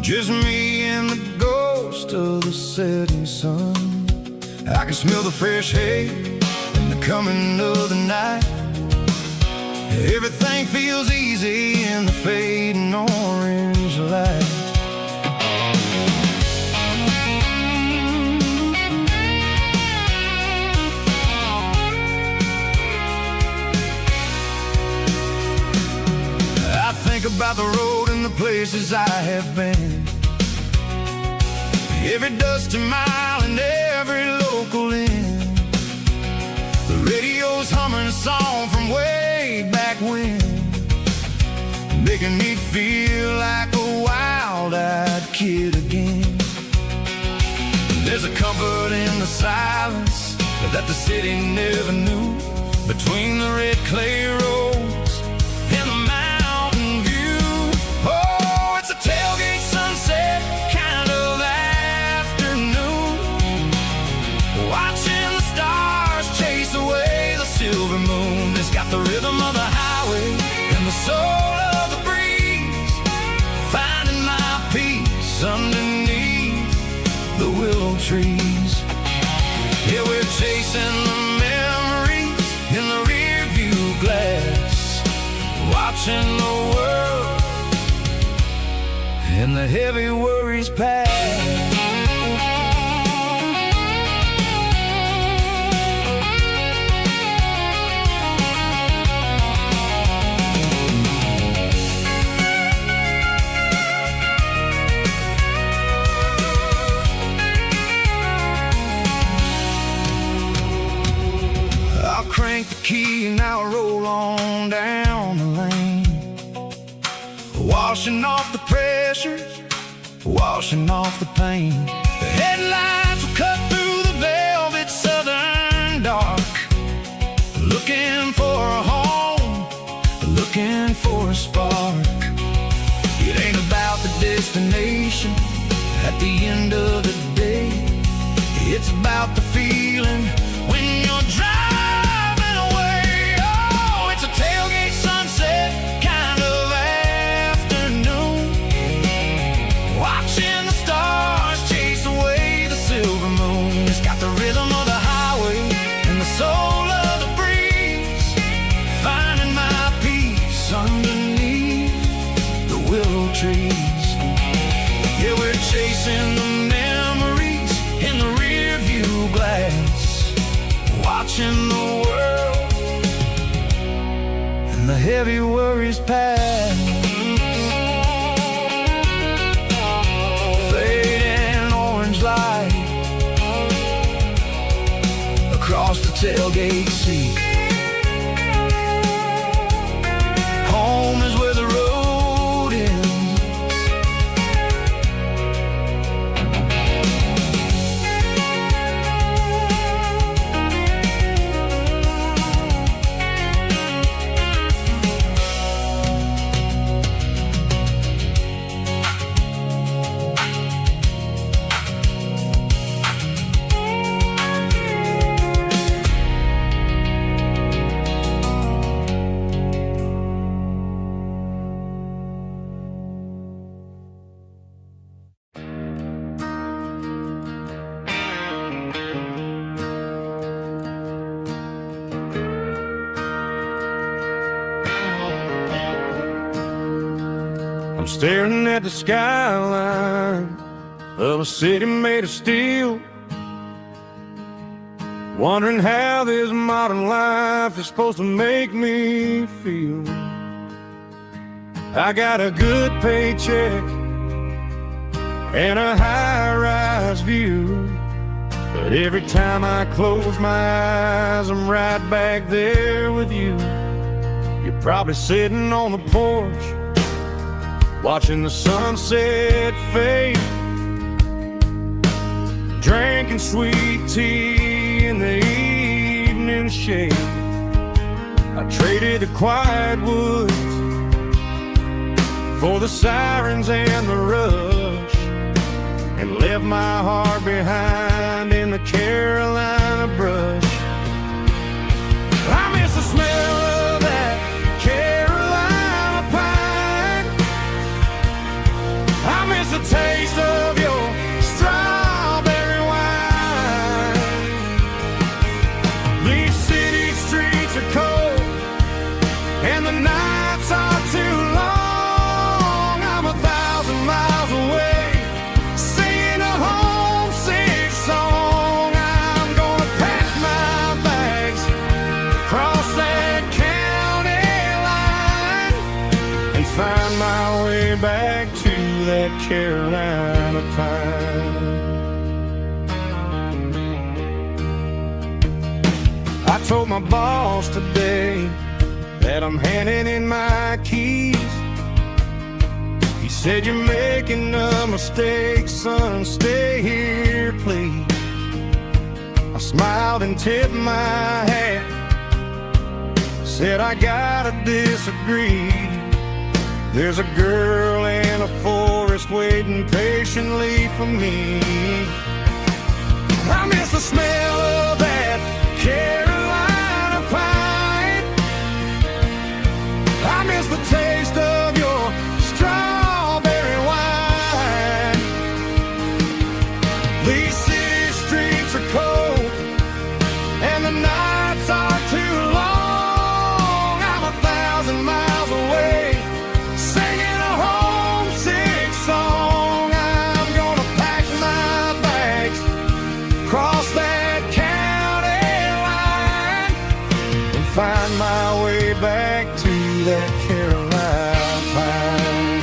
just me and the ghost of the setting sun. I can smell the fresh hay and the coming of the night. Everything feels easy in the fading orange light. I think about the road and the places I have been, every dusty mile and every local inn. The radio radios humming a song from way back when, making me feel like a wild-eyed kid again. There's a comfort in the silence that the city never knew, between the red clay roads and the mountain view. Oh, it's a tailgate sunset kind of afternoon, watching the stars chase away the silver moon. It's got the rhythm of the highway and the soul of the breeze, finding my peace underneath the willow trees. Yeah, we're chasing the memories in the rear view glass, watching the world and the heavy worries pass. Crank the key and now I roll on down the lane, washing off the pressure, washing off the pain. The headlights will cut through the velvet southern dark, looking for a home, looking for a spark. It ain't about the destination at the end of the day, it's about the feeling when you're driving. Tailgate sunset kind of afternoon, watching the stars chase away the silver moon. It's got the rhythm of the highway and the soul of the breeze, finding my peace underneath the willow trees. Yeah, we're chasing the memories in the rear view glass, watching the world the heavy worries pass. Fading orange light across the tailgate seat. Home is where the road ends. I'm staring at the skyline of a city made of steel, wondering how this modern life is supposed to make me feel. I got a good paycheck and a high-rise view, but every time I close my eyes, I'm right back there with you. You're probably sitting on the porch, watching the sunset fade, drinking sweet tea in the evening shade. I traded the quiet woods for the sirens and the rush, and left my heart behind in the Carolina brush. I miss the smell of that Carolina pine, I miss the taste of your strawberry wine. These city streets are cold and the nights are too long. I'm 1,000 miles away, singing a homesick song. I'm gonna pack my bags, cross that county line, and find my way back to that Carolina pine. I told my boss today that I'm handing in my keys. He said, "You're making a mistake, son, stay here, please." I smiled and tipped my hat, said, "I gotta disagree. There's a girl in a forest waiting patiently for me. I miss the smell of that Carolina pine. I miss the taste of your strawberry wine. These city streets are cold and the nights are too long. I'm 1,000 miles away singing a homesick song. I'm gonna pack my bags, cross that county line, and find my way back to that Carolina pine.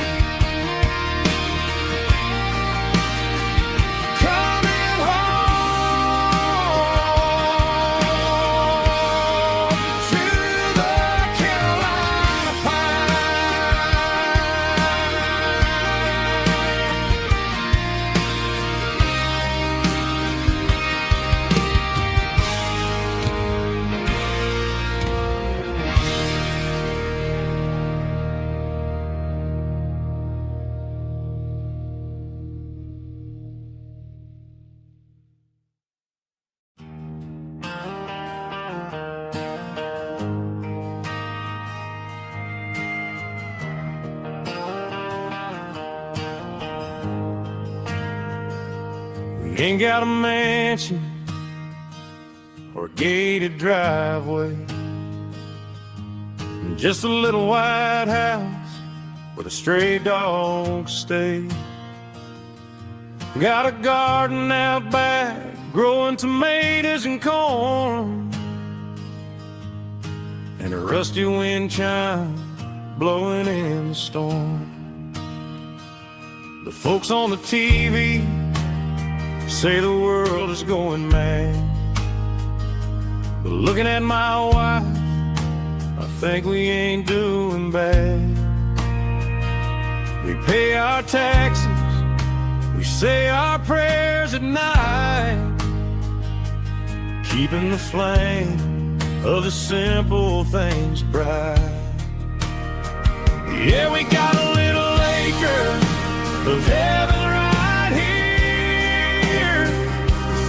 Coming home to the Carolina Ain't got a mansion or a gated driveway, just a little white house where the stray dogs stay. Got a garden out back growing tomatoes and corn, and a rusty wind chime blowing in the storm. The folks on the TV say the world is going mad, but looking at my wife, I think we ain't doing bad. We pay our taxes, we say our prayers at night, keeping the flame of the simple things bright. Yeah, we got a little acre of heaven right here,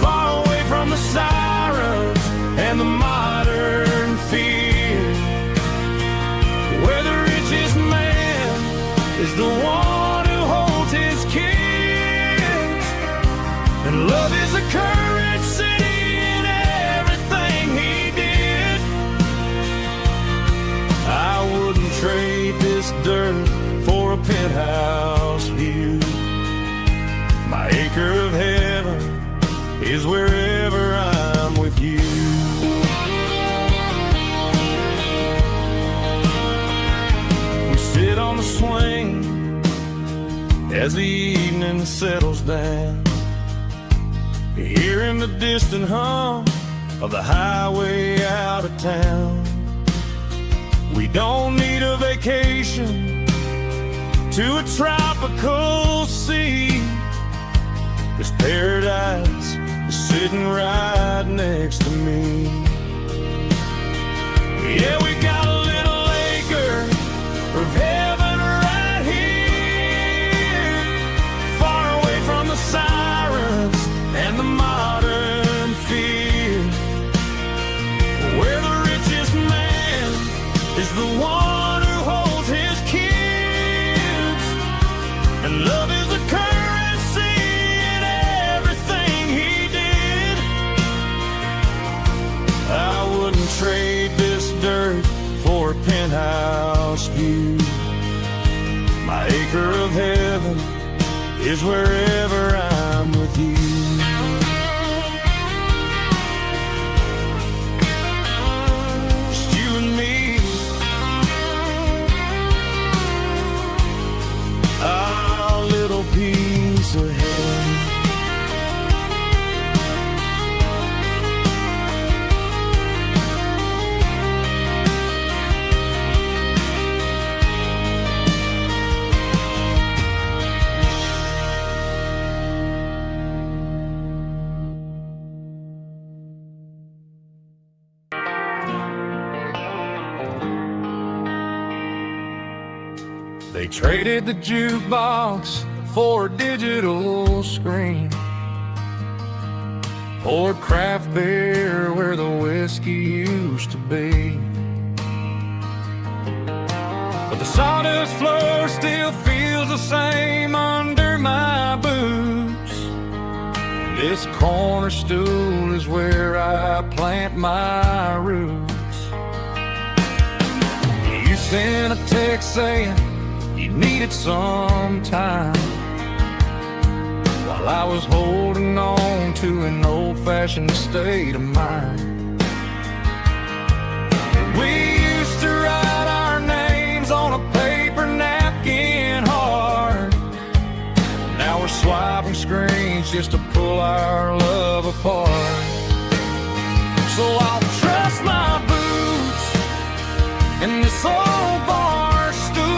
far away from the sirens and the modern fear, where the richest man is the one who holds his kids, and love is a currency in everything he did. I wouldn't trade this dirt for a penthouse view. My acre of heaven is wherever I'm with you. We sit on the swing as the evening settles down, hearing the distant hum of the highway out of town. We don't need a vacation to a tropical sea, 'cause paradise is sitting right next to me. Yeah, we got a little acre of heaven right here, far away from the sirens and the modern fear, where the richest man is the one who holds his kids, and love is a currency in everything he did. I wouldn't trade this dirt for a penthouse view. My acre of heaven is wherever I'm with you. Just you and me, our little piece of heaven. They traded the jukebox for a digital screen, poured craft beer where the whiskey used to be. But the sawdust floor still feels the same under my boots. This corner stool is where I plant my roots. You sent a text saying you needed some time, while I was holding on to an old-fashioned state of mind. We used to write our names on a paper napkin hard. Now we're swiping screens just to pull our love apart. So I'll trust my boots in this old bar stool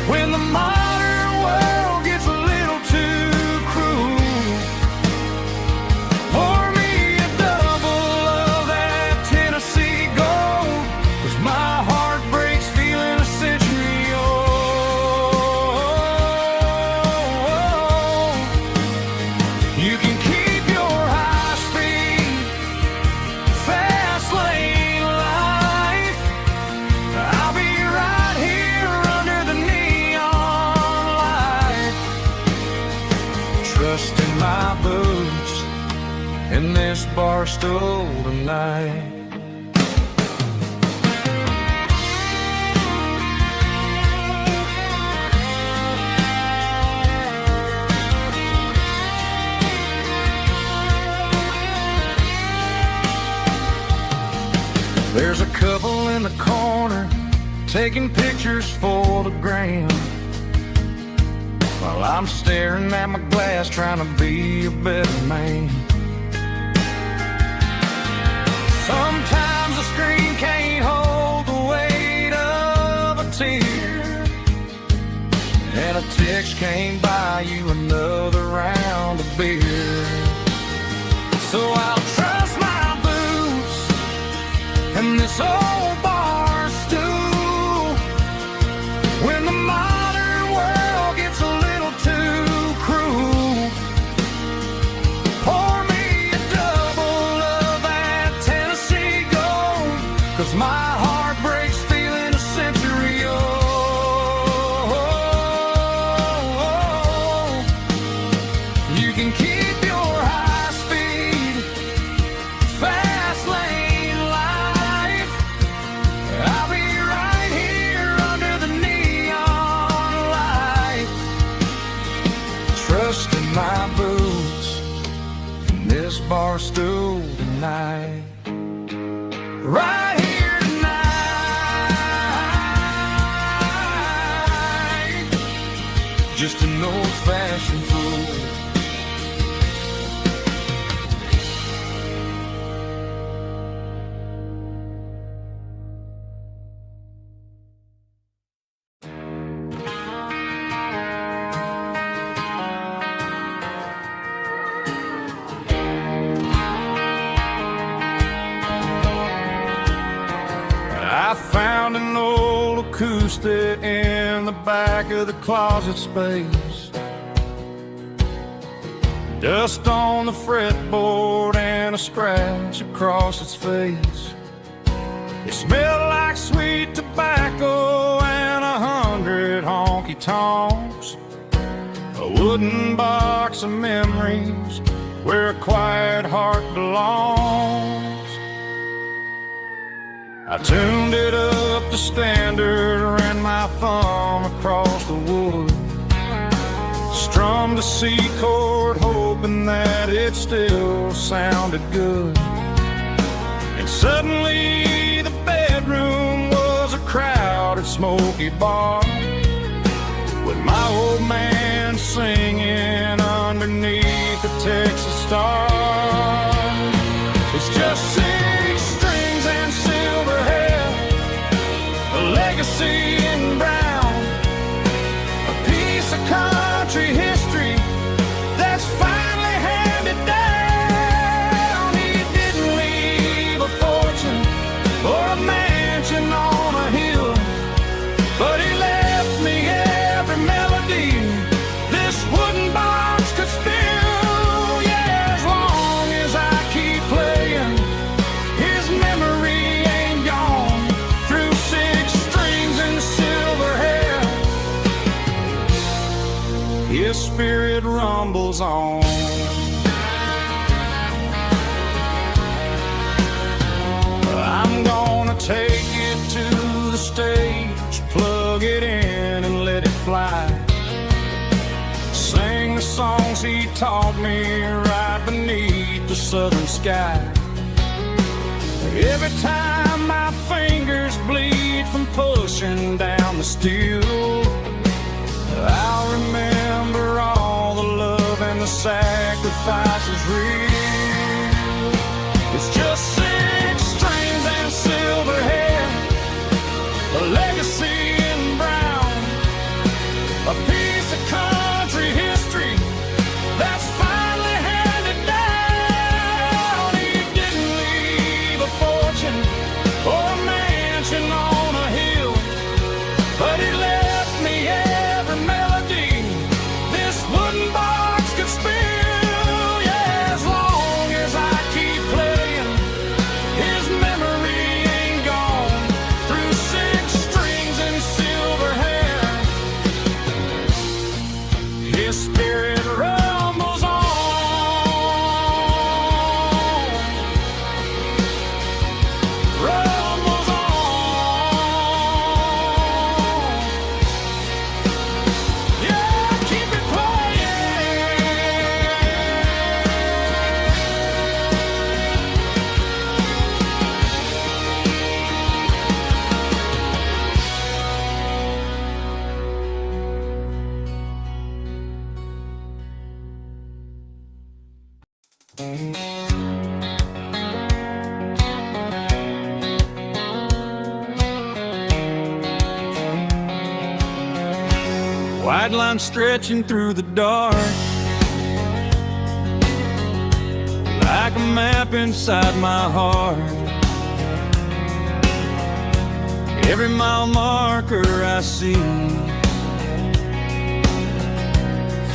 when the modern world gets a little too cruel. Pour me a double of that Tennessee Gold, 'cause my heart breaks feeling a century old. You can keep your high-speed, fast lane life. I'll be right here under the neon light, trusting my boots in this bar stool tonight. There's a couple in the corner taking pictures for the gram, while I'm staring at my glass trying to be a better man. Sometimes the screen can't hold the weight of a tear, and a text can't buy you another round of beer. So I'll trust my boots and this old bar stool when the modern world gets a little too cruel. Pour me a double of that Tennessee Gold, 'cause my heart breaks feeling a century old. You can keep your high speed, fast lane life. I'll be right here under the neon light, trusting my boots in this bar stool tonight. Right here tonight, just an old-fashioned fool. I found an old acoustic in the back of the closet space. Dust on the fretboard and a scratch across its face. It smelled like sweet tobacco and 100 honky-tonks. A wooden box of memories where a quiet heart belongs. I tuned it up to standard, ran my thumb across the wood, strummed a C chord hoping that it still sounded good. And suddenly the bedroom was a crowded smoky bar, with my old man singing underneath the Texas star. It's just 6 strings and silver hair, a legacy in brown, a piece of country history that's finally handed down. He didn't leave a fortune or a mansion on a hill, but he spirit rumbles on. I'm gonna take it to the stage, plug it in and let it fly. Sing the songs he taught me right beneath the southern sky. Every time my fingers bleed from pushing down the steel, I'll remember all the love and the sacrifices real. It's just 6 strings and silver hair, a legacy in brown, a piece of country history that's finally handed down. He didn't leave a fortune or a mansion on a hill, but he left me every melody this wooden box could spill. Yeah, as long as I keep playing, his memory ain't gone. Through 6 strings and silver hair, his spirit rumbles on. Rumbles on. Yeah, keep it white line stretching through the dark, like a map inside my heart. Every mile marker I see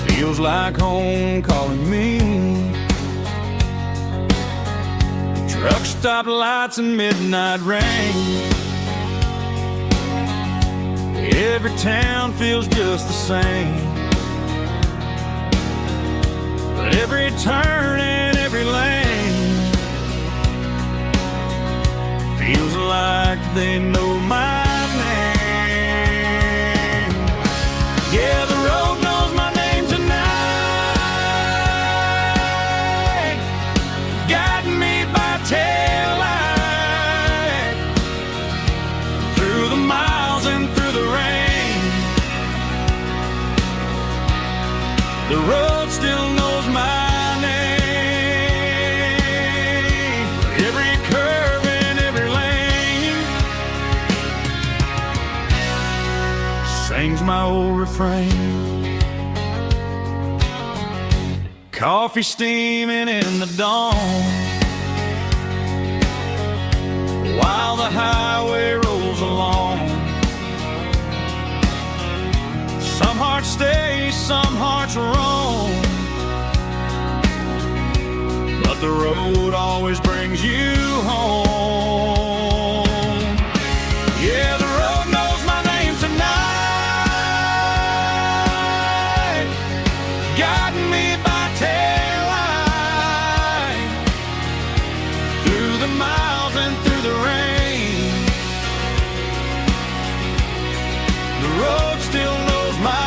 feels like home calling me. Truck stop lights and midnight rain, every town feels just the same. But every turn and every lane feels like they know my name. Yeah, the road knows my name tonight, guiding me by taillight through the miles and through the rain. The road still knows my name. Every curve and every lane sings my old refrain. Coffee steaming in the dawn, while the highway rolls along. Some hearts stay, some hearts roam, but the road always brings you home. Yeah, the road knows my name tonight, guiding me by taillight through the miles and through the rain. The road still knows my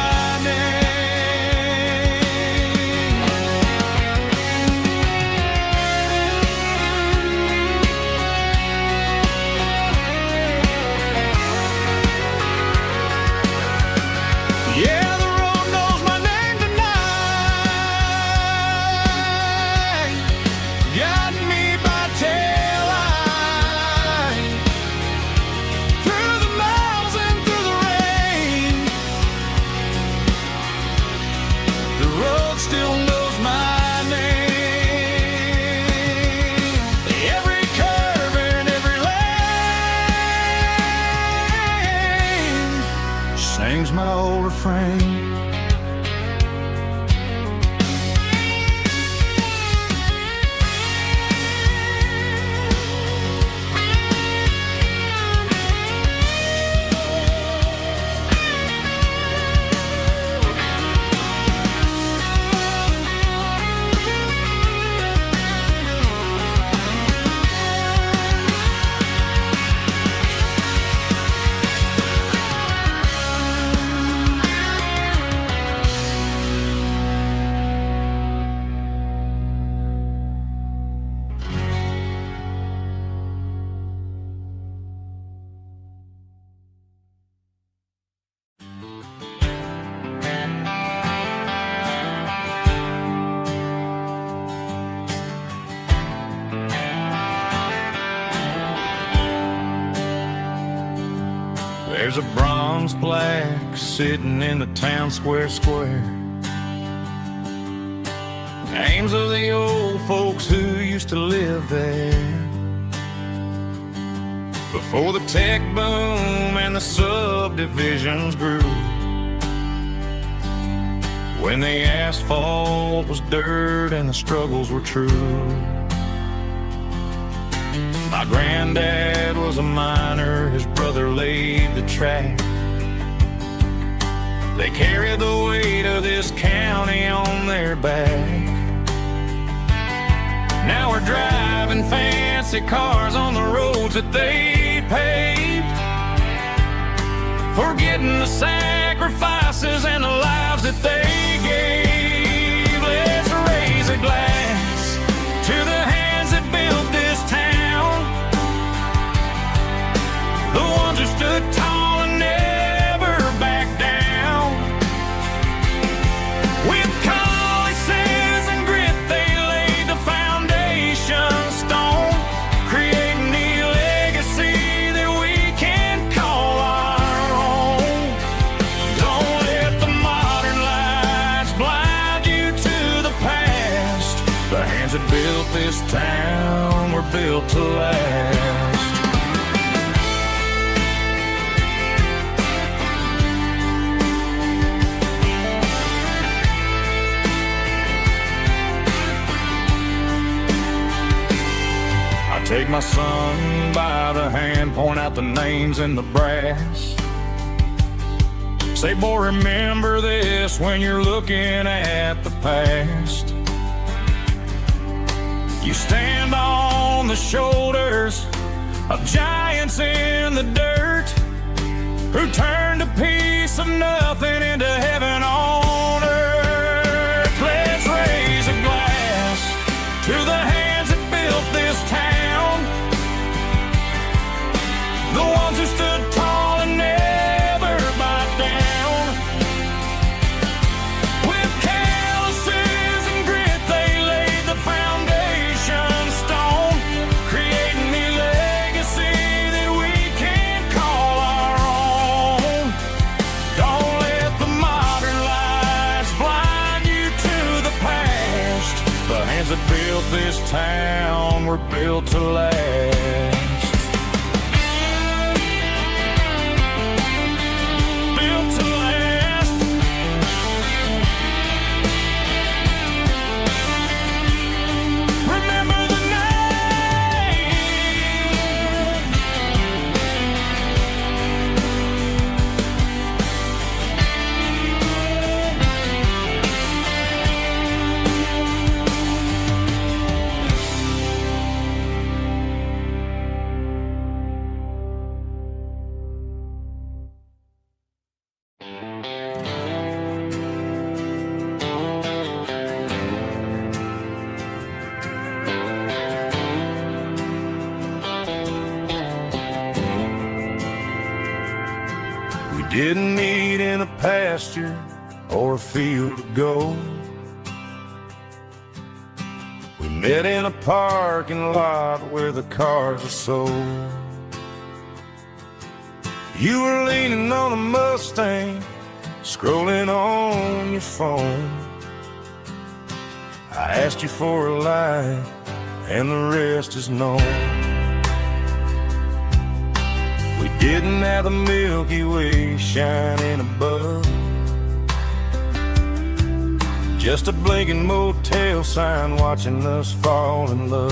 name. Yeah, the road knows my name tonight, guiding me by taillight through the miles and through the rain. The road still knows my name. Every curve and every lane sings my old refrain. There's a bronze plaque sitting in the town square. Names of the old folks who used to live there before the tech boom and the subdivisions grew, when the asphalt was dirt and the struggles were true. My granddad was a miner, his brother laid the track. They carried the weight of this county on their back. Now we're driving fancy cars on the roads that they paved, forgetting the sacrifices and the lives that they gave. Let's raise a glass to the hands that built this town, the ones who stood tall and never backed down. With calluses and grit they laid the foundation stone, creating the legacy that we can call our own. Don't let the modern lights blind you to the past. The hands that built this town were built to last. Take my son by the hand, point out the names in the brass. Say, boy, remember this when you're looking at the past. You stand on the shoulders of giants in the dirt, who turned a piece of nothing into heaven on earth. Let's raise a glass to the hands that built this town, the ones who stood tall and never bowed down. With calluses and grit they laid the foundation stone, creating the legacy that we can call our own. Don't let the modern lights blind you to the past. The hands that built this town were built to last. Didn't meet in a pasture or a field of gold. We met in a parking lot where the cars are sold. You were leaning on a Mustang, scrolling on your phone. I asked you for a light, and the rest is known. We didn't have the Milky Way shining above, just a blinking motel sign watching us fall in love.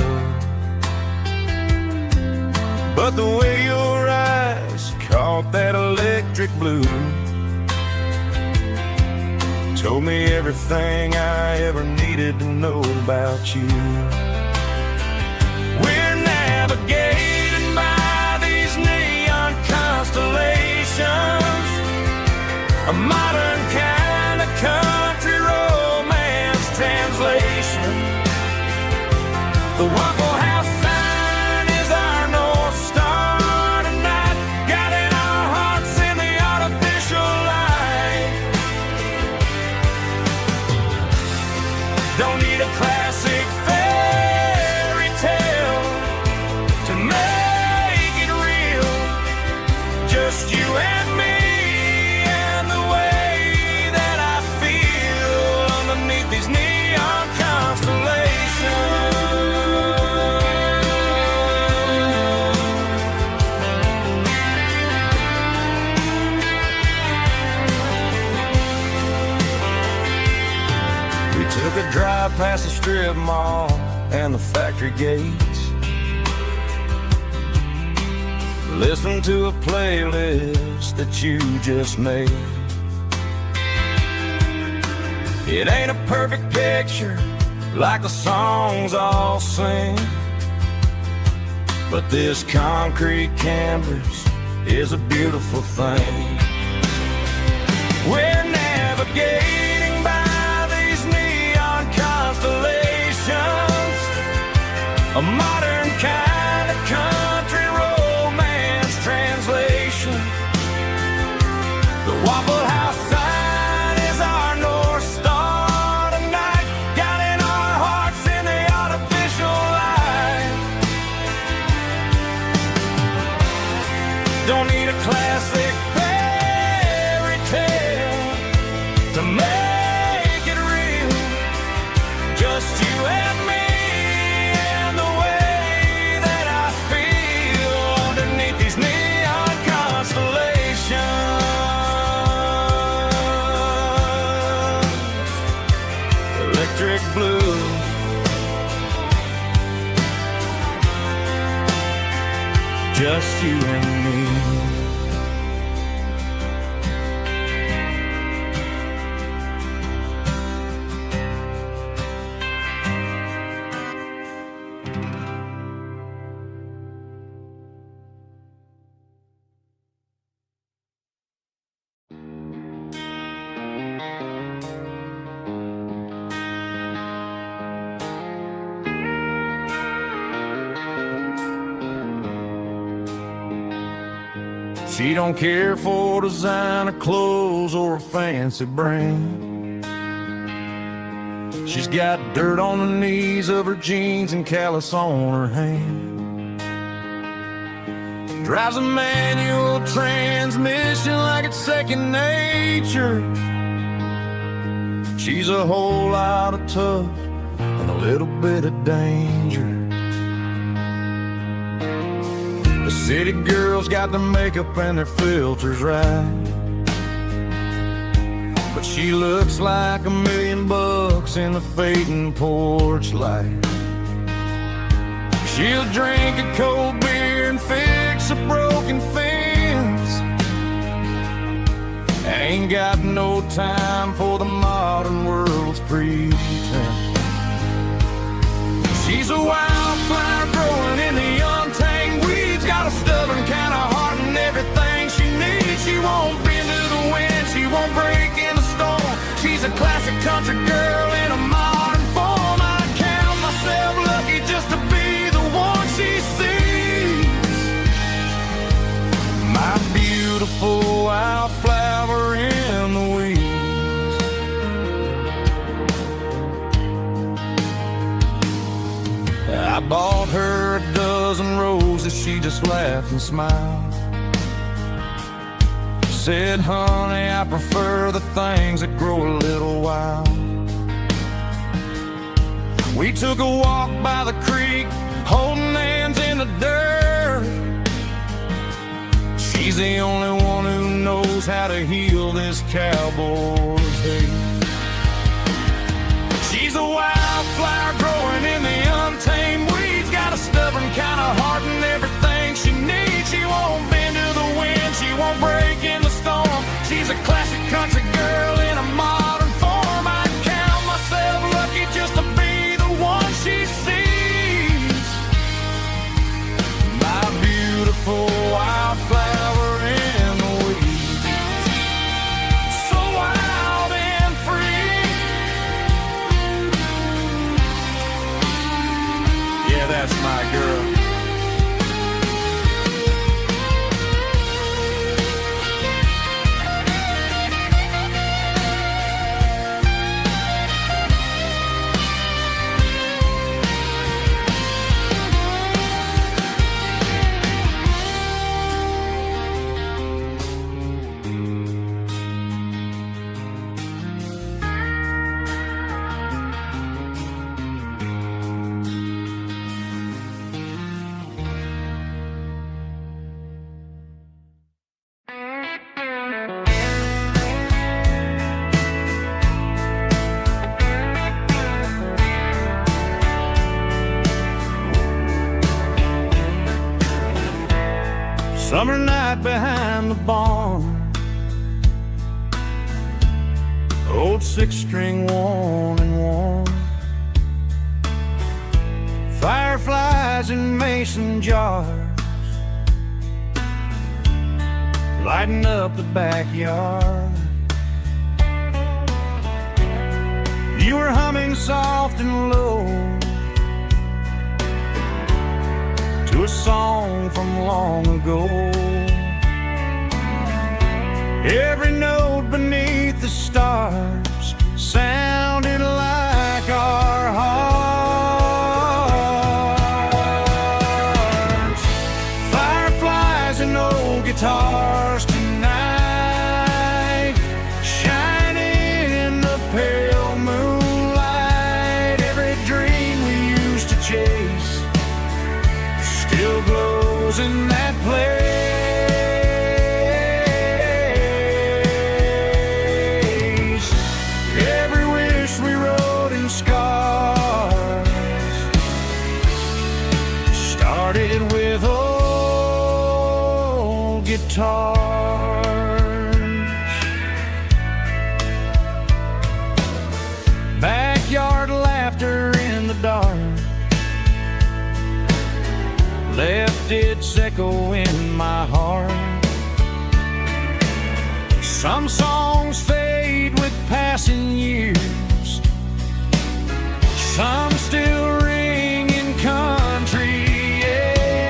But the way your eyes caught that electric blue told me everything I ever needed to know about you. We're navigating by these neon constellations, a modern kind of country romance translation. The Waffle House sign is our North Star tonight, guiding our hearts in the artificial light. Don't need a classic fairy tale to make it real, just you and past the strip mall and the factory gates. Listen to a playlist that you just made. It ain't a perfect picture like the songs all sing, but this concrete canvas is a beautiful thing. We're navigating by these neon constellations, a modern kind of country romance translation. The Waffle House sign is our North Star tonight, guiding our hearts in the artificial light. Don't need a classic fairy tale to make it real, just you and me and the way that I feel underneath these neon constellations. Electric blue, just you and me. She don't care for designer clothes or a fancy brand. She's got dirt on the knees of her jeans and callus on her hand. Drives a manual transmission like it's second nature. She's a whole lot of tough and a little bit of danger. The city girls got their makeup and their filters right, but she looks like $1 million in the fading porch light. She'll drink a cold beer and fix a broken fence. Ain't got no time for the modern world's pretense. She's a wildflower growing in the untamed weeds, got a stubborn kind of heart and everything she needs. She won't bend to the wind, she won't break in the storm. She's a classic country girl in a modern form. I count myself lucky just to be the one she sees. My beautiful wildflower in the weeds. I bought her a dozen roses, she just laughed and smiled. Said, honey, I prefer the things that grow a little wild. We took a walk by the creek, holding hands in the dirt. She's the only one who knows how to heal this cowboy's hate. She's a wildflower growing in the untamed weeds, got a stubborn kind of heart and everything she needs. She won't bend to the wind, she won't break in the storm. She's a classic country girl in a modern form. I count myself lucky just to be the one she sees. My beautiful wildflower in the weeds, so wild and free. Yeah, that's my girl. Summer night behind the barn, old six-string worn and worn. Fireflies in mason jars, lighting up the backyard. You were humming soft and low to a song from long ago. Every note beneath the stars sounded like our hearts. Fireflies and old guitars tonight, shining in the pale moonlight. Every dream we used to chase still glows in that place. Every wish we wrote in scars started with old guitars. Backyard laughter in the dark left its echo in my heart. Some songs fade with passing years, some still ring in country air.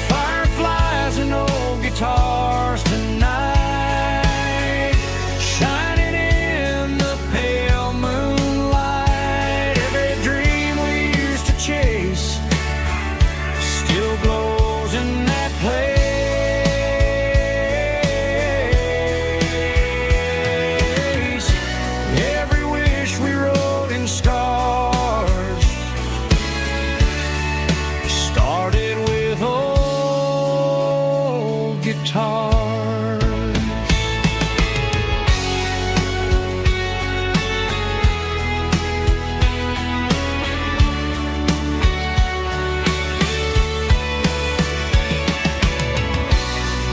Fireflies and old guitars tonight, shining in the pale moonlight. Every dream we used to chase still glows in that place. Every wish we wrote in scars started with old guitars.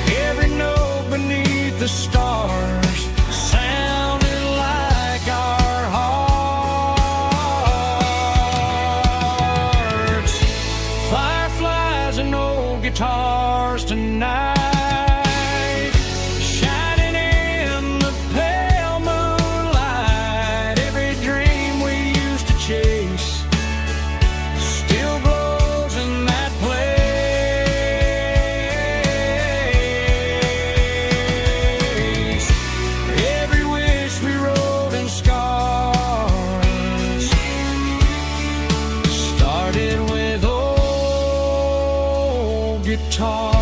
Every note beneath the stars sounded like our hearts. Fireflies and old guitars tonight, shining in the pale moonlight. Every dream we used to chase still glows in that place. Every wish we wrote in scars started with old guitars.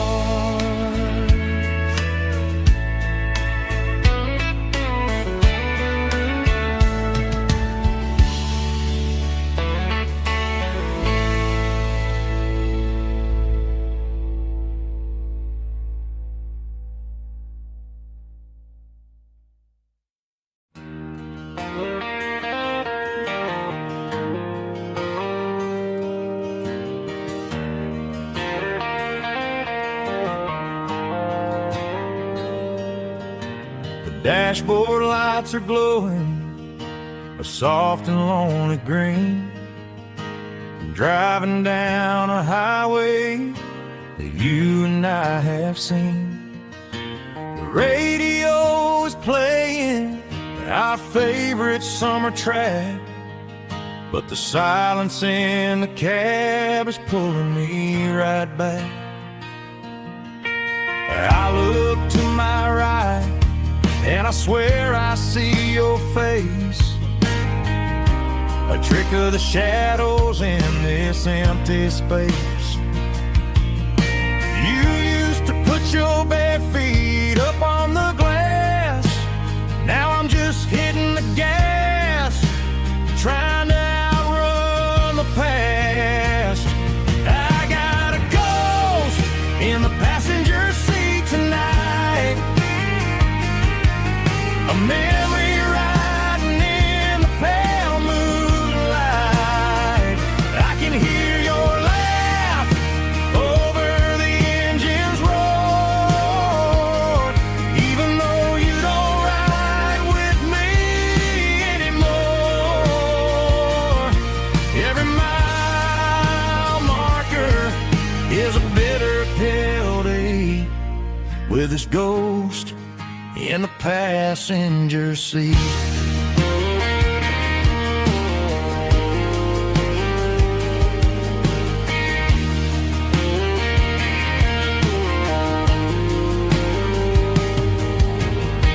The dashboard lights are glowing a soft and lonely green. I'm driving down a highway that you and I have seen. The radio is playing our favorite summer track, but the silence in the cab is pulling me right back. I look to my right and I swear I see your face, a trick of the shadows in this empty space. You used to put your bare feet up on the glass. Now I'm just hitting the gas, trying to outrun the past. I got a ghost in the passenger seat tonight, a memory riding in the pale moonlight. I can hear your laugh over the engine with his ghost in the passenger seat.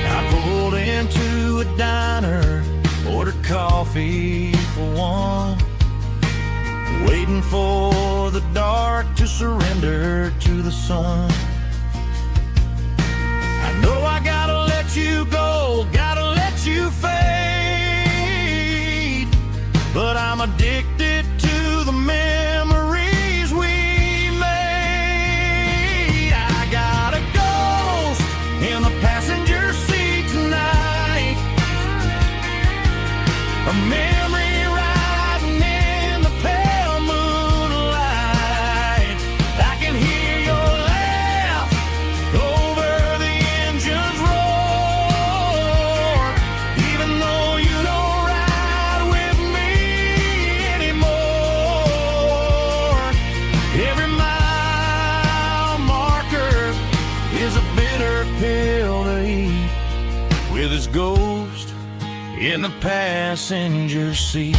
I pulled into a diner, ordered coffee for one, waiting for the dark to surrender to the sun. I know I gotta let you go, gotta let you fade, but I'm addicted to the memories we made. I got a ghost in the passenger seat tonight, a memory riding in the pale moonlight. I can hear your laugh over the engine's roar, even though you don't ride with me anymore. Every mile marker is a bitter pill to eat, with his ghost in the passenger seat.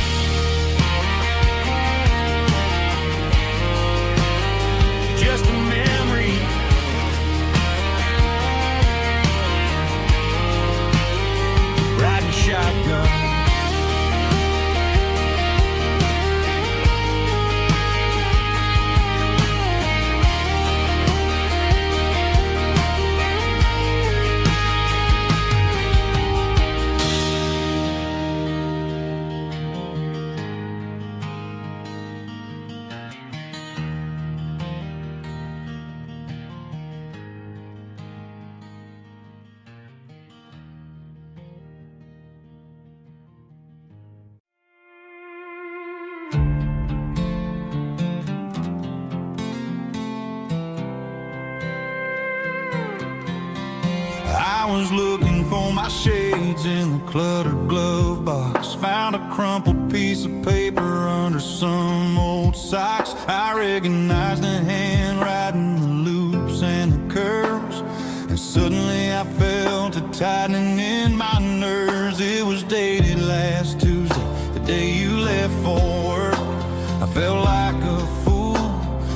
Just a memory, riding shotgun. I was looking for my shades in the cluttered glove box, found a crumpled piece of paper under some old socks. I recognized the handwriting, the loops and the curves, and suddenly I felt a tightening in my nerves. It was dated last Tuesday, the day you left for work. I felt like a fool,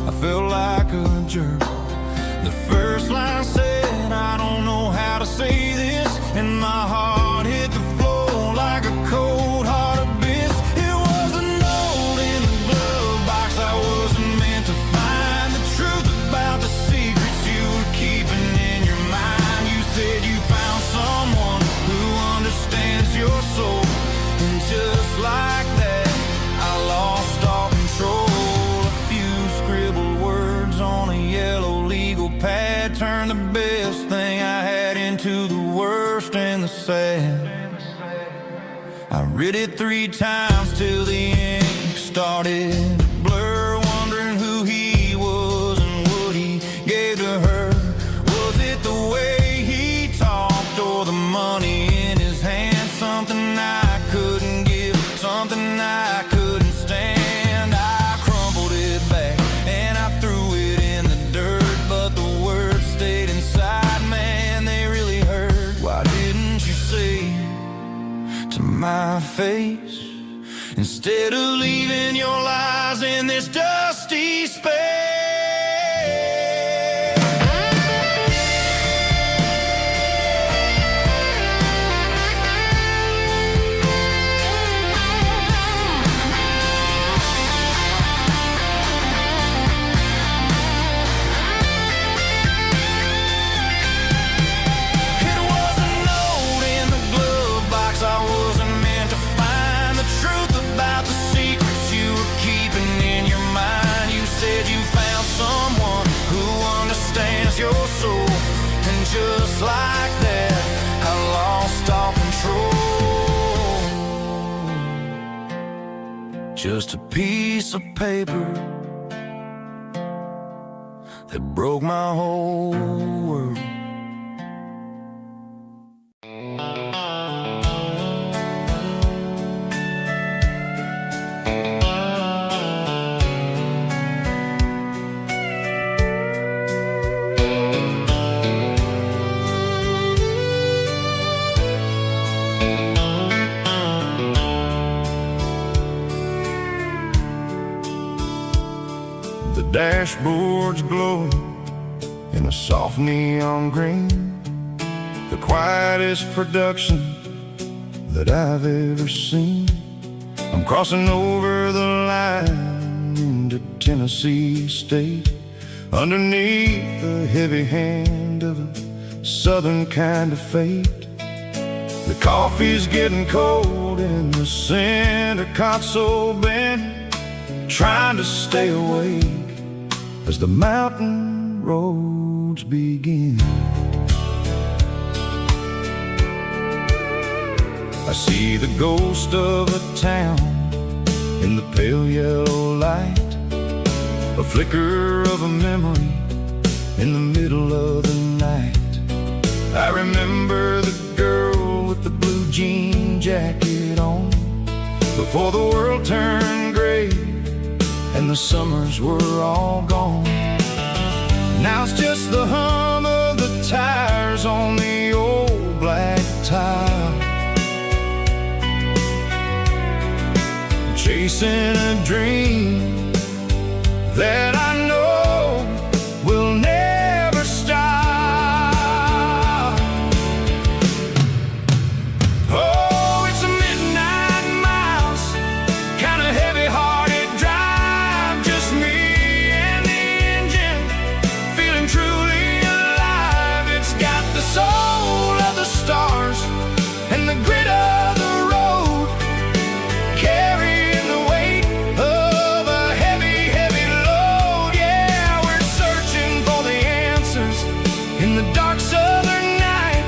I felt like a jerk. The first line said, I don't know how to say this, and my heart hit the floor like a cold heart abyss. It was a note in the glove box I wasn't meant to find, the truth about the secrets you were keeping in your mind. You said you found someone who understands your soul, and just like that I lost all control. A few scribbled words on a yellow legal pad turned the best thing I had into the worst and the sad. I read it 3 times till the ink started to blur, wondering who he was and what he gave to her. Was it the way he talked or the money in his hand? Something I couldn't give, something I couldn't stand. I crumpled it back and I threw it in the dirt, but the words stayed inside, man, they really hurt. Why didn't you say to my face, instead of leaving your lies in this dusty space? It was a note in the glove box I wasn't meant to find, the truth about the secrets you were keeping in your mind. You said you found someone who understands your soul, and just like that I lost all control. Just a piece of paper that broke my whole world. dashboard's glowing in a soft neon green, the quietest production that I've ever seen. I'm crossing over the line into Tennessee State, underneath the heavy hand of a southern kind of fate. The coffee's getting cold in the center console bin, trying to stay awake as the mountain roads begin. I see the ghost of a town in the pale yellow light, a flicker of a memory in the middle of the night. I remember the girl with the blue jean jacket on, before the world turned gray and the summers were all gone. Now it's just the hum of the tires on the old black tile, chasing a dream that I know will never stop. Oh, it's a midnight miles, kind of heavy-hearted drive, just me and the engine, feeling truly alive. It's got the soul of the stars and the grit of the road, carrying the weight of a heavy, heavy load. Yeah, we're searching for the answers in the dark southern night,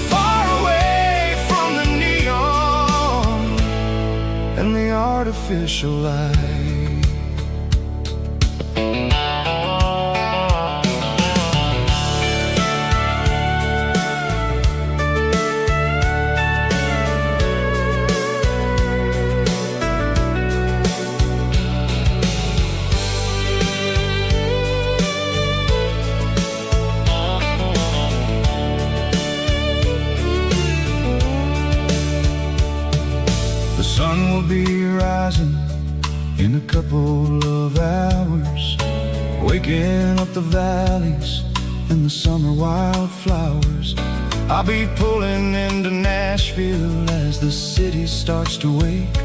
far away from the neon and the artificial light. The sun will be rising in a couple of hours, waking up the valleys and the summer wildflowers. I'll be pulling into Nashville as the city starts to wake,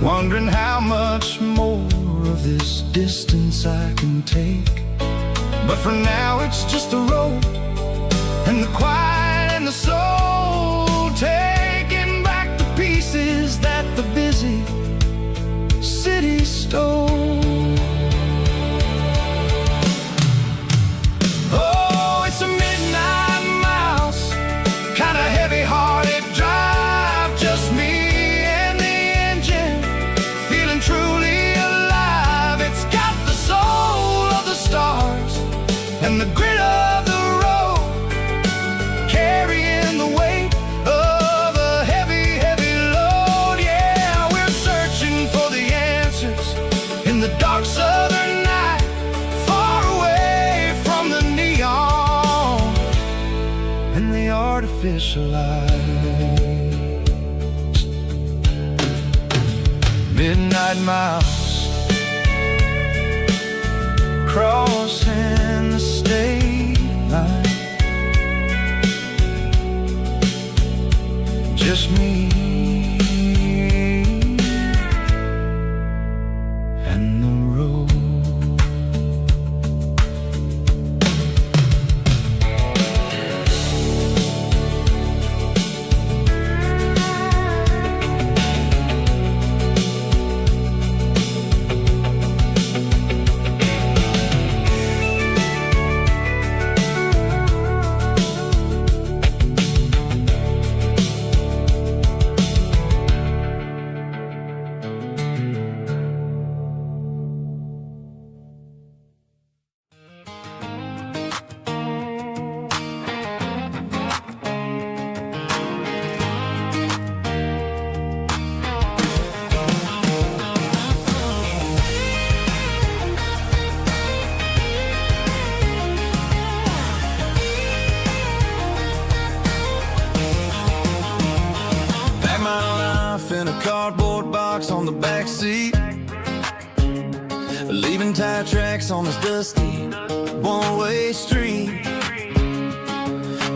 wondering how much more of this distance I can take. But for now it's just the road and the quiet and the soul, taking back the pieces that the busy city stole. Oh, it's a midnight miles, kind of heavy-hearted drive, just me and the engine, feeling truly alive. It's got the soul of the stars and the grit of the road, carrying the weight of a heavy, heavy load. Yeah, we're searching for the answers in the dark southern night, far away from the neon and the artificial lights. Midnight miles, crossing the state line, just me and the road. in a cardboard box on the back seat, leaving tire tracks on this dusty one-way street.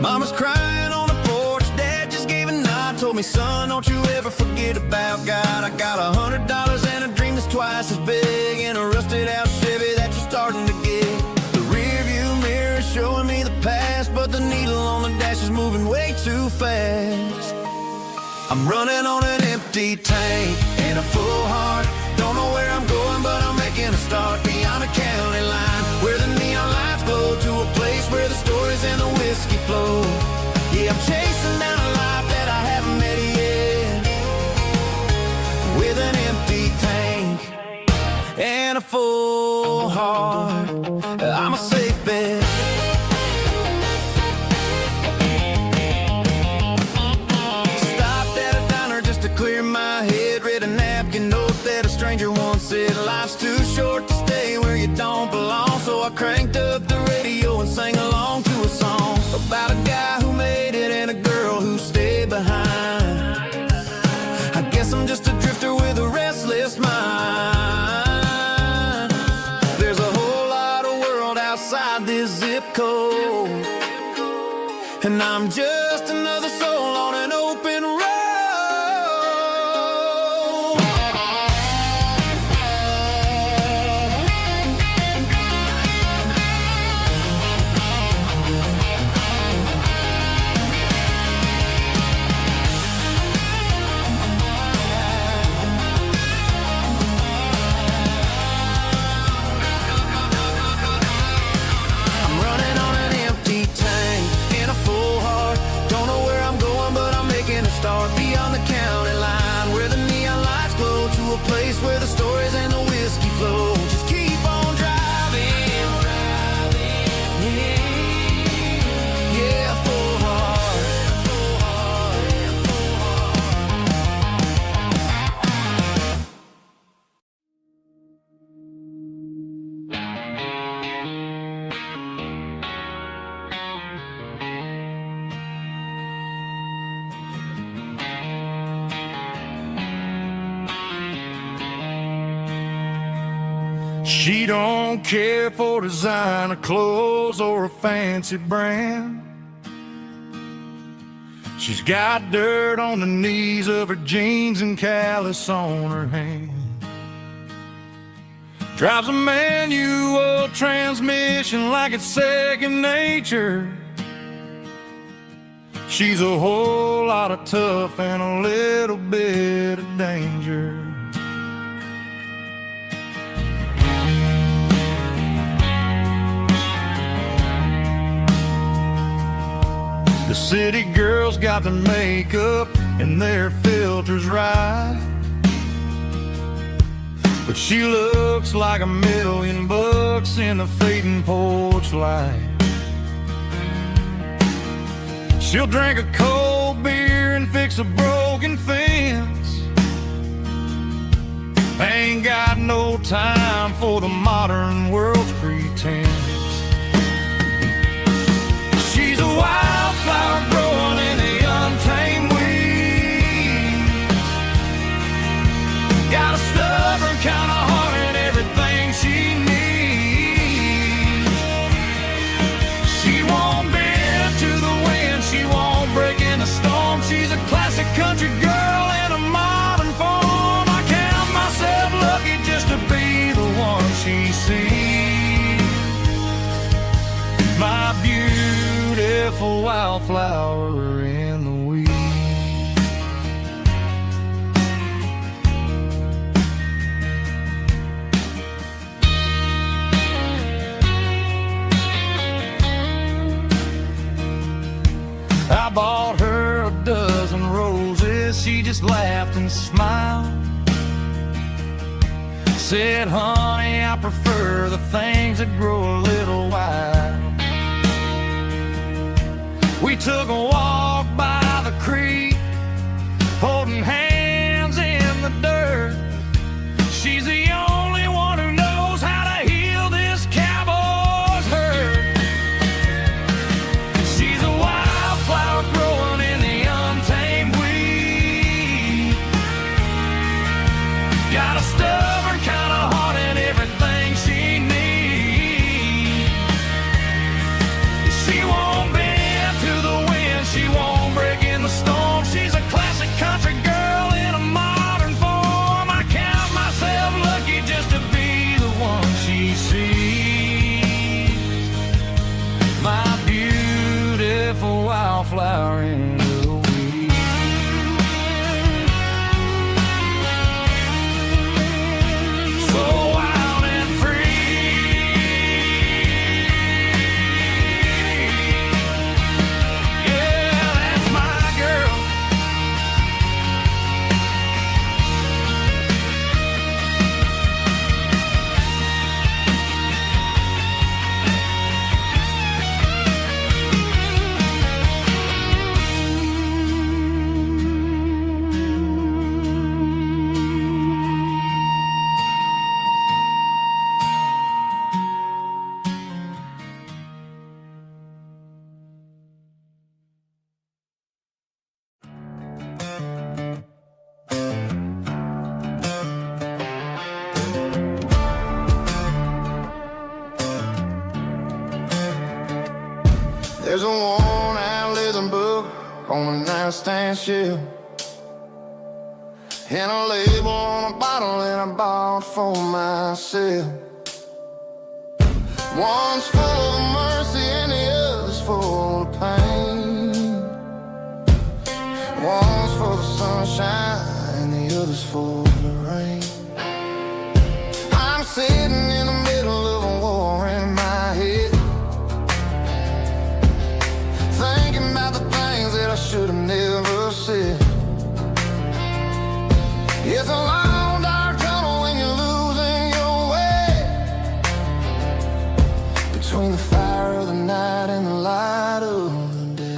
Mama's crying on the porch, Dad just gave a nod, told me, son, don't you ever forget about God. I got $100 and a dream that's twice as big, and a rusted out Chevy that you're starting to get. The rear view mirror is showing me the past, but the needle on the dash is moving way too fast. I'm running on an empty tank and a full heart. Don't know where I'm going, but I'm making a start beyond a county line, where the neon lights glow, to a place where the stories and the whiskey flow. Yeah, I'm chasing down a life that I haven't met yet, with an empty tank and a full heart. I'm a safe bet. Clear my head, read a napkin note that a stranger once said, life's too short to stay where you don't belong. So I cranked up the radio and sang along to a song about a guy who made it and a girl who stayed behind. I guess I'm just a drifter with a restless mind. There's a whole lot of world outside this zip code, and I'm just another soul on an open road. Start beyond the county line, where the neon lights glow, to a place where the stories and the whiskey flow. Just keep on driving, yeah, full heart, full heart, full She don't care for designer clothes or a fancy brand. She's got dirt on the knees of her jeans and callus on her hand. Drives a manual transmission like it's second nature. She's a whole lot of tough and a little bit of danger. The city girls got their makeup and their filters right, but she looks like $1,000,000 in the fading porch light. She'll drink a cold beer and fix a broken fence. Ain't got no time for the modern world's pretense. She's a wildflower growing in the untamed weeds. Got a stubborn kind of heart and everything she needs. She won't bend to the wind, she won't break in the storm. She's a classic country girl in a modern form. I count myself lucky just to be the one she sees. My beautiful wildflower in the weeds. I bought her a dozen roses, she just laughed and smiled. Said, honey, I prefer the things that grow a little wild. We took a walk by the creek, holding hands in the dirt. She's the only one who knows how to heal this cowboy's hurt. She's a wildflower growing in the untamed weed. Got a stubborn kind of heart and everything she wildflower into the weed. So wild and free. Yeah, that's my girl. There's a worn-out leather book on the nightstand shelf, and a label on a bottle that I bought for myself. One's full of mercy and the other's full of pain. One's for the sunshine and the other's for the rain. I'm sitting in the middle of a war in my head, thinking about the things that I should have never said. It's a long dark tunnel when you're losing your way, between the fire of the night and the light of the day.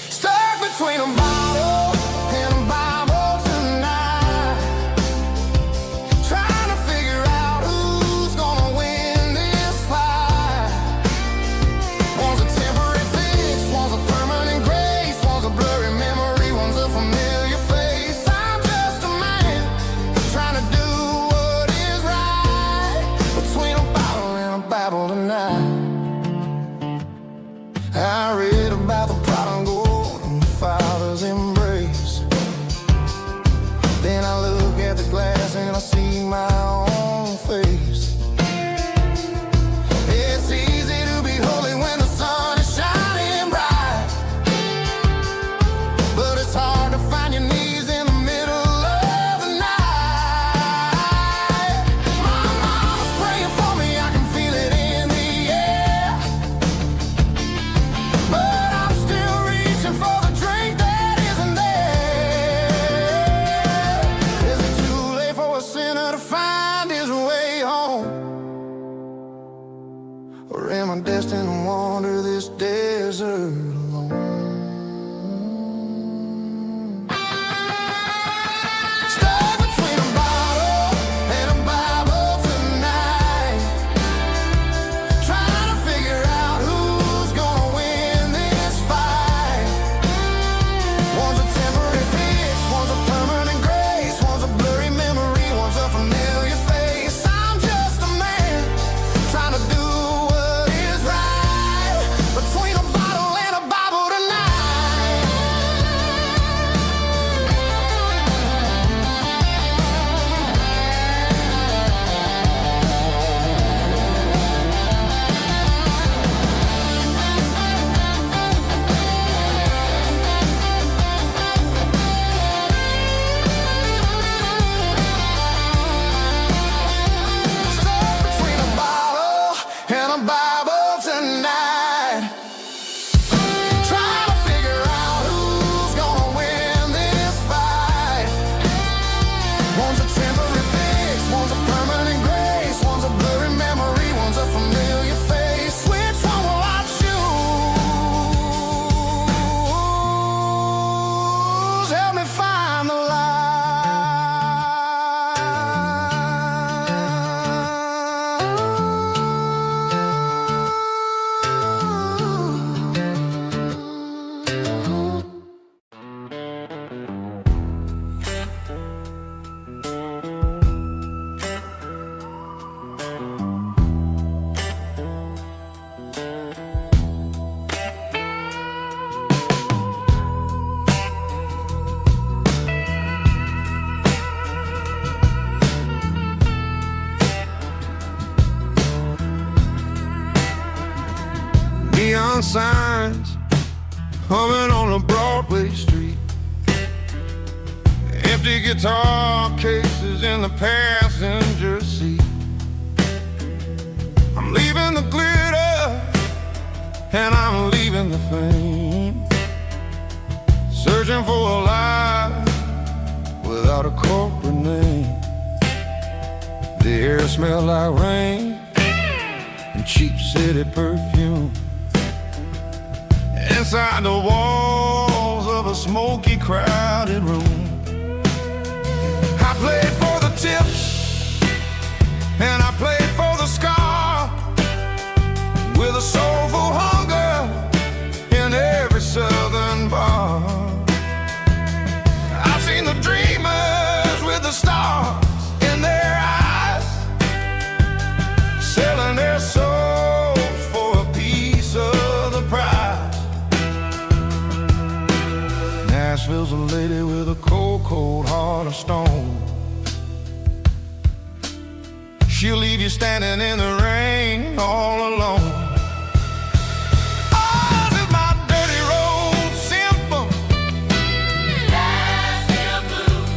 Stuck between a bottle and a Bible tonight, trying to figure out who's gonna win this fight. One's a temporary fix, one's a permanent grace, one's a blurry memory, one's a familiar face. I'm just a man trying to do what is right, between a bottle and a Bible tonight. I read about the prodigal and the father's embrace. Then I look at the glass and I see my own face. It's easy to be holy when the sun is shining bright, but it's hard to find your knees in the middle of the night. My mom's praying for me, I can feel it in the air, but I'm still reaching for the drink that isn't there. Is it too late for a sinner to find his way home? Or am I destined to wander this desert alone? Stuck between a bottle and a Bible tonight, trying to figure out who's gonna win this fight. One's a temporary fix, one's a permanent grace, one's a blurry memory, one's a familiar face. I'm just a man trying to do what is right, between a bottle and a Bible tonight. Stuck between a bottle and a Bible tonight, trying to figure out who's gonna win this fight. One's a temporary fix, one's a permanent grace, one's a blurry memory, one's a familiar face. Which one will I choose? Help me find the light. Neon signs humming on a Broadway street. Empty guitar cases in the passenger seat. I'm leaving the glitter and I'm leaving the fame, searching for a life without a corporate name. The air smelled like rain and cheap city perfume. Inside the walls of a smoky, crowded room, I played for the tips and I played for the scar, with a soulful hunger in every southern bar. I've seen the dreamers with the stars in their eyes, selling their souls for a piece of the prize. Nashville's a lady with a cold, cold heart of stone. She'll leave you standing in the rain all alone. Oh, this is my dirty road symphony, Nashville blues,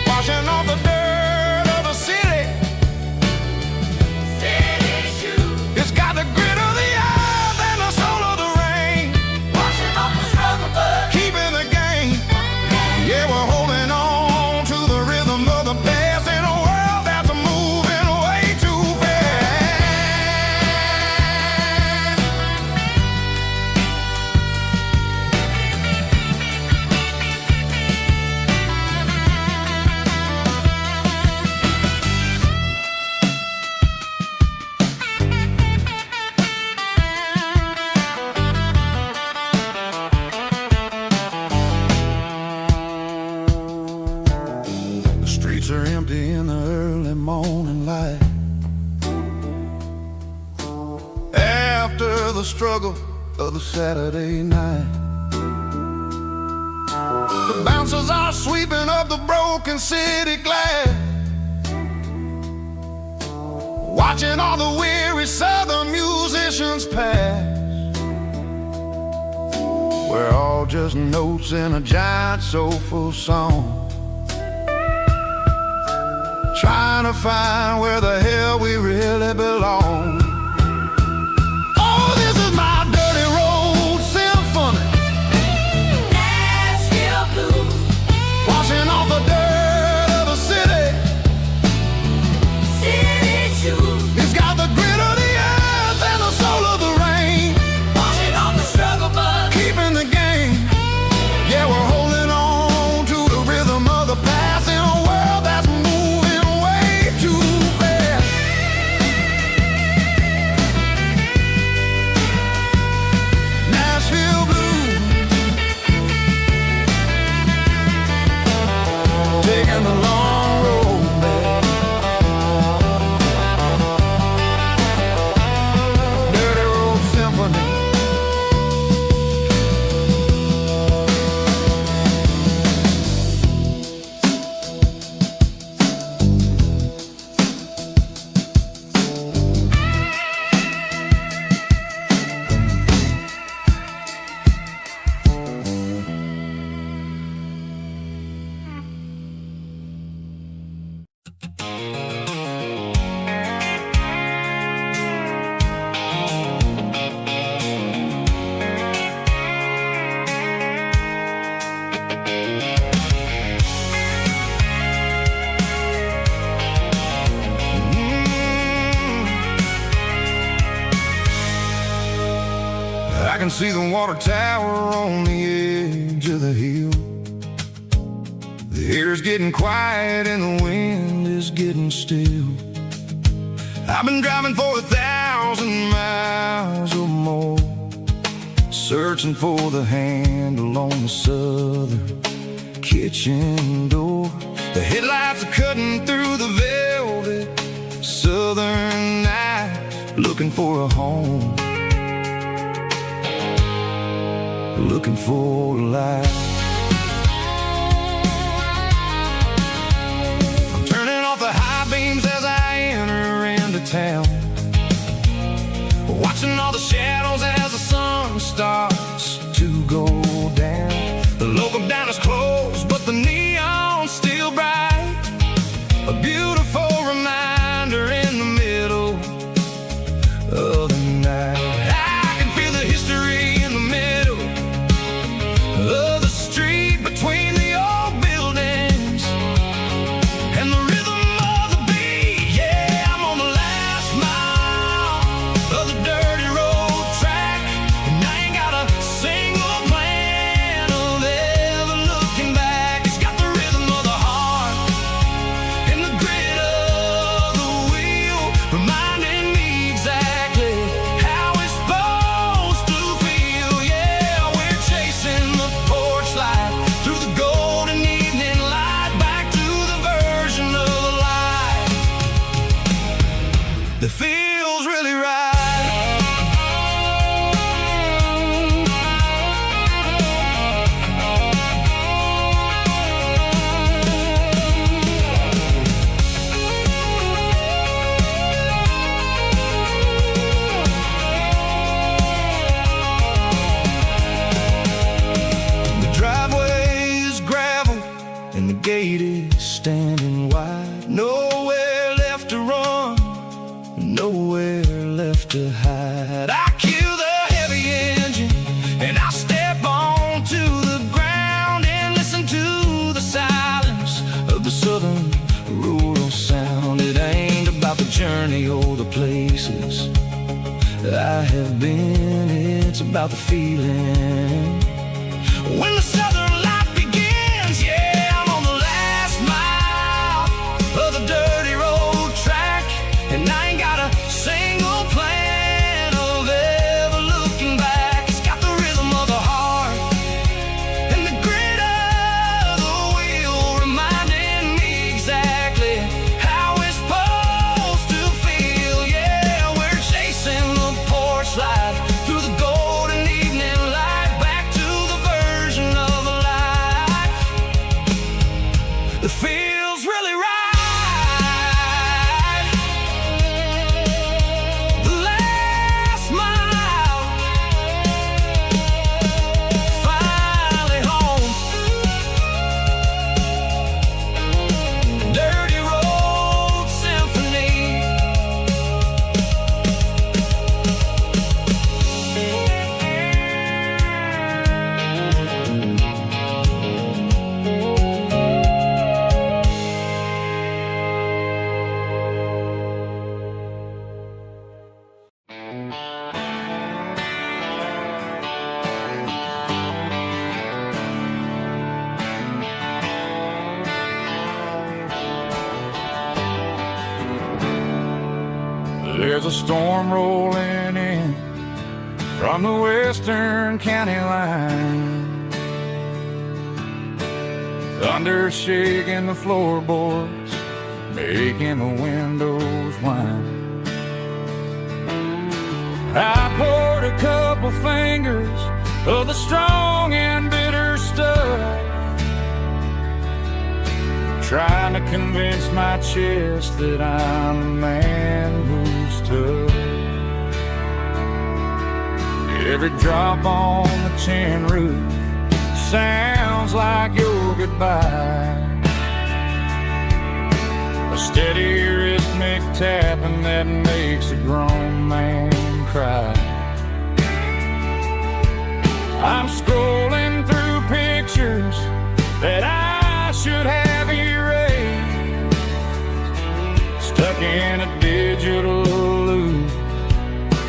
washing off the dirt of the city, city shoes. It's got the grit of the earth and the soul of the rain, washing off the struggle but keeping the game. Yeah, we're holding on to the rhythm of the past in a world that's moving way too fast. The streets are empty in the early morning light, after the struggle of the Saturday night. The bouncers are sweeping up the broken city glass, watching all the weary southern musicians pass. We're all just notes in a giant soulful song, trying to find where the hell we really belong. Oh, this is my dirty road symphony, Nashville blues, washing off the dirt of the city, city shoes. It's got the grit of the earth and the soul of the rain, washing off the struggle but keeping the game. Yeah, we're holding on to the rhythm of the past in a world that's moving way too fast. Nashville blues, taking the long road back. Dirty road symphony. I can see the water tower on the edge of the hill. The air's getting quiet and the wind is getting still. I've been driving for 1,000 miles or more, searching for the handle on the southern kitchen door. The headlights are cutting through the velvet southern night, looking for a home, looking for a life. I'm turning off the high beams as I enter into town, watching all the shadows as the sun starts to go I have been. It's about the feeling when the southern life begins. Yeah, I'm on the last mile of the dirty road track, and I ain't got a single plan of ever looking back. It's got the rhythm of the heart and the grit of the wheel, reminding me exactly how it's supposed to feel. Yeah, we're chasing the porch light through the golden evening light, back to the version of a life that feels really right. The last mile, finally home. Dirty road symphony. There's a storm rolling in from the western county line, thunder shaking the floorboards, making the windows whine. I poured a couple fingers of the strong and bitter stuff, trying to convince my chest that I'm a man who's tough. Every drop on the tin roof sounds like your goodbye, a steady rhythmic tapping that makes a grown man cry. I'm scrolling through pictures that I should have erased, stuck in a digital loop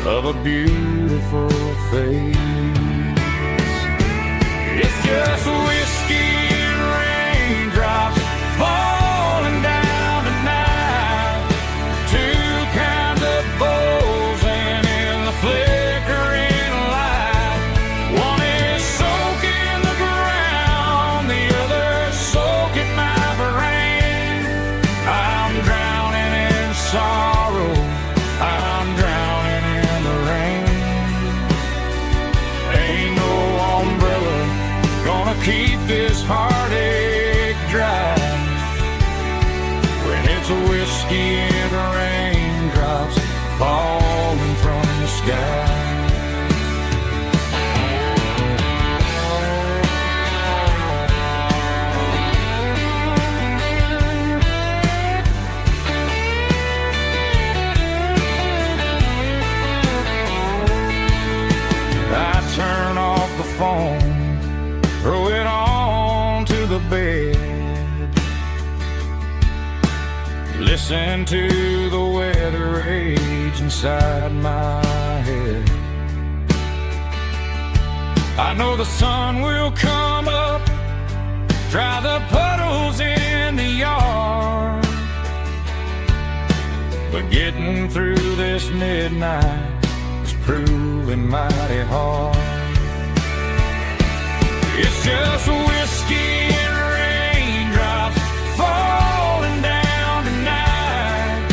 of a beautiful face. It's just whiskey and raindrops falling down tonight, two kinds of bowls and in the flickering light. One is soaking the ground, the other soaking my brain. I'm drowning in sorrow, I'm drowning in the rain. Ain't no umbrella gonna keep this heartache dry when it's a whiskey and raindrops falling from the sky. I turn off the phone, throw it on to the bed, listen to the weather rage inside my head. I know the sun will come up, dry the puddles in the yard, but getting through this midnight is proving mighty hard. It's just whiskey and raindrops falling down tonight,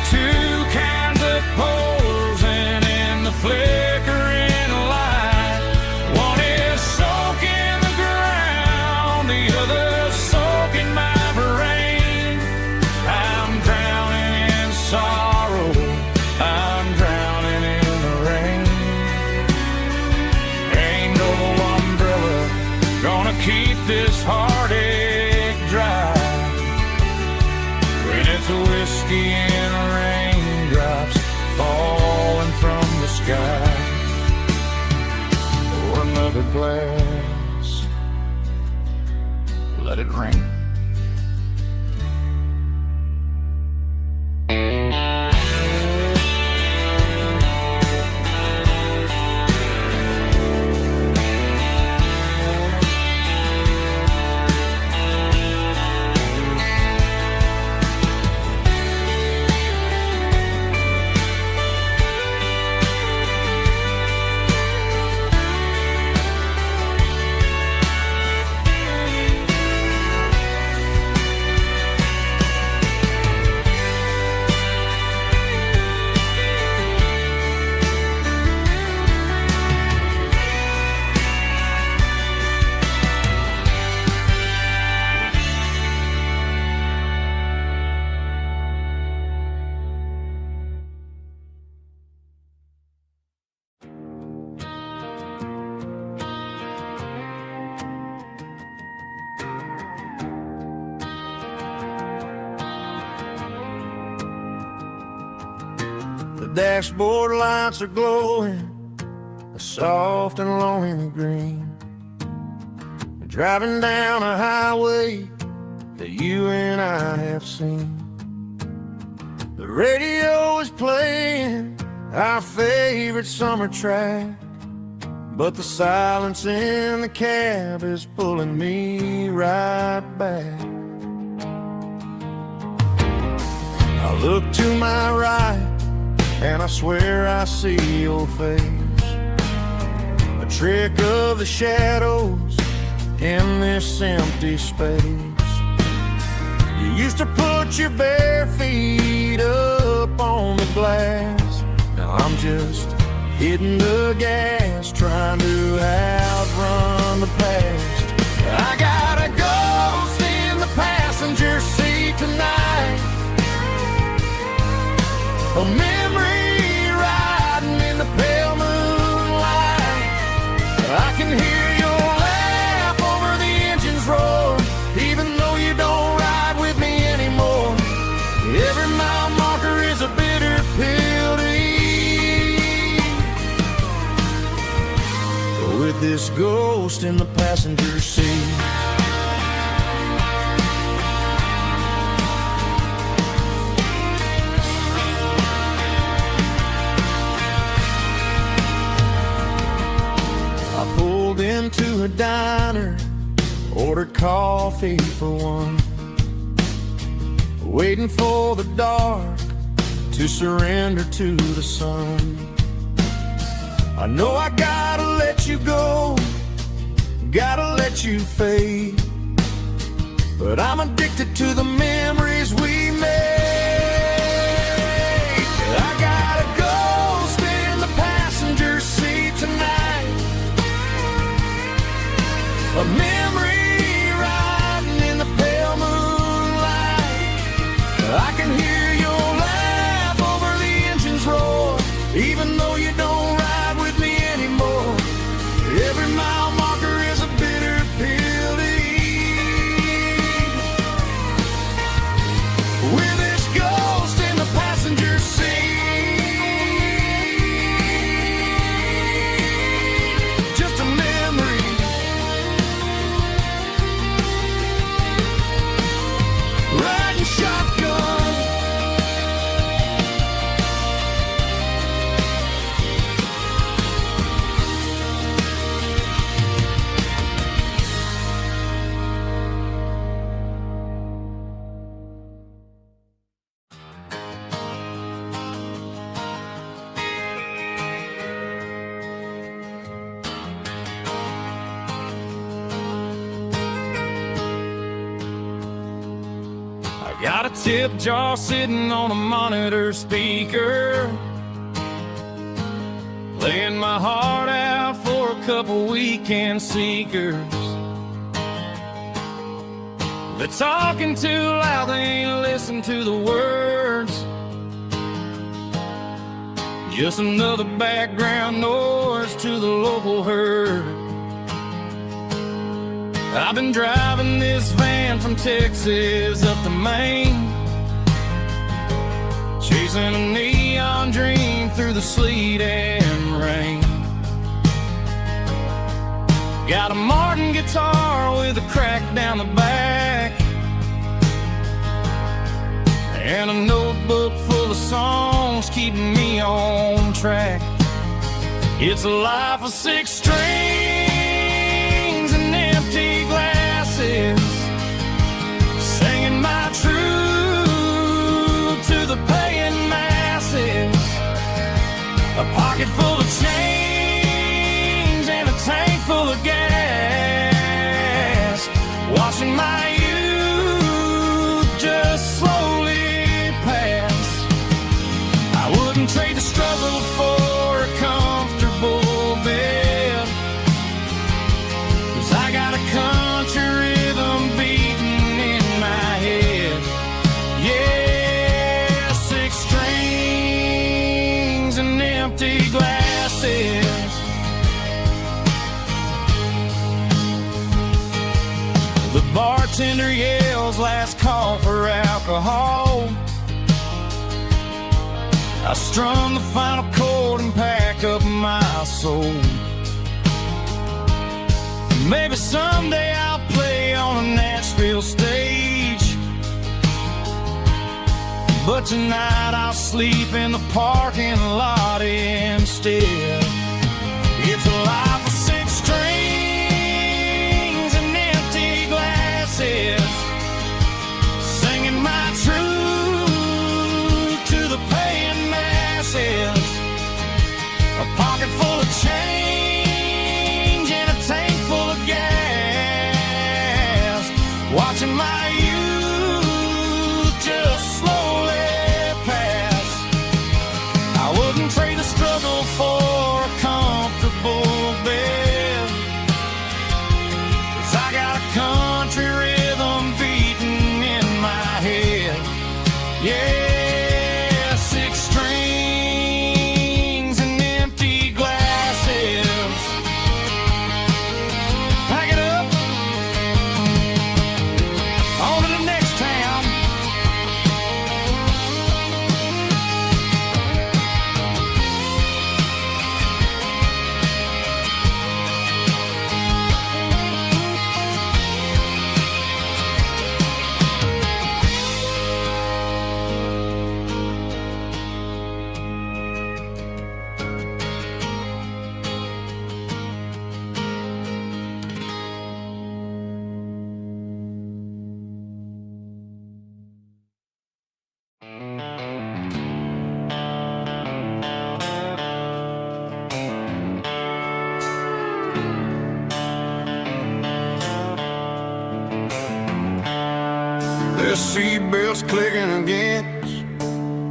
two kinds of posing in the flickering light. One is soaking the ground, the other soaking my brain. I'm drowning in sorrow, I'm drowning in the rain. Ain't no umbrella gonna keep this heartache dry when it's a whiskey and raindrops falling from the sky. Pour another glass, let it rain. dashboard lights are glowing a soft and lonely green. Driving down a highway that you and I have seen. The radio is playing our favorite summer track, but the silence in the cab is pulling me right back. I look to my right and I swear I see your face, a trick of the shadows in this empty space. You used to put your bare feet up on the glass. Now I'm just hitting the gas, trying to outrun the past. I got a ghost in the passenger seat tonight, a memory riding in the pale moonlight. I can hear your laugh over the engine's roar, even though you don't ride with me anymore. Every mile marker is a bitter pill to eat, with this ghost in the passenger seat. I pulled into a diner, ordered coffee for one, waiting for the dark to surrender to the sun. I know I gotta let you go, gotta let you fade, but I'm addicted to the memories we made. I got a ghost in the passenger seat tonight, a memory riding in the pale moonlight. I can hear your laugh over the engine's roar, even though you don't ride with me anymore. Every mile marker is a bitter pill to eat, with this ghost in the passenger seat. Just a memory, riding shotgun. Got a tip jar sitting on a monitor speaker, laying my heart out for a couple weekend seekers. They're talking too loud, they ain't listen to the words. Just another background noise to the local herd. I've been driving this van from Texas up to Maine, chasing a neon dream through the sleet and rain. Got a Martin guitar with a crack down the back, and a notebook full of songs keeping me on track. It's a life of 6 strings and empty glasses, singing my truth to the paying masses. A pocket full of change and a tank full of gas, watching my youth just slowly pass. I wouldn't trade the struggle for a comfortable bed, 'cause I got a country rhythm beating in my head. Yeah, 6 strings and empty glasses. The bartender yells last call for alcohol. I strum the final chord and pack up my soul. Maybe someday I'll play on a Nashville stage, but tonight I'll sleep in the parking lot instead. It's a life of 6 strings and empty glasses, singing my truth to the paying masses. A pocket full of change and a tank full of gas, watching my youth just slowly pass. I wouldn't trade the struggle for a comfortable bed, 'cause I got a country rhythm beating in my head. Yeah, 6 strings and empty glasses. Pack it up, on to the next town. The seatbelts clicking against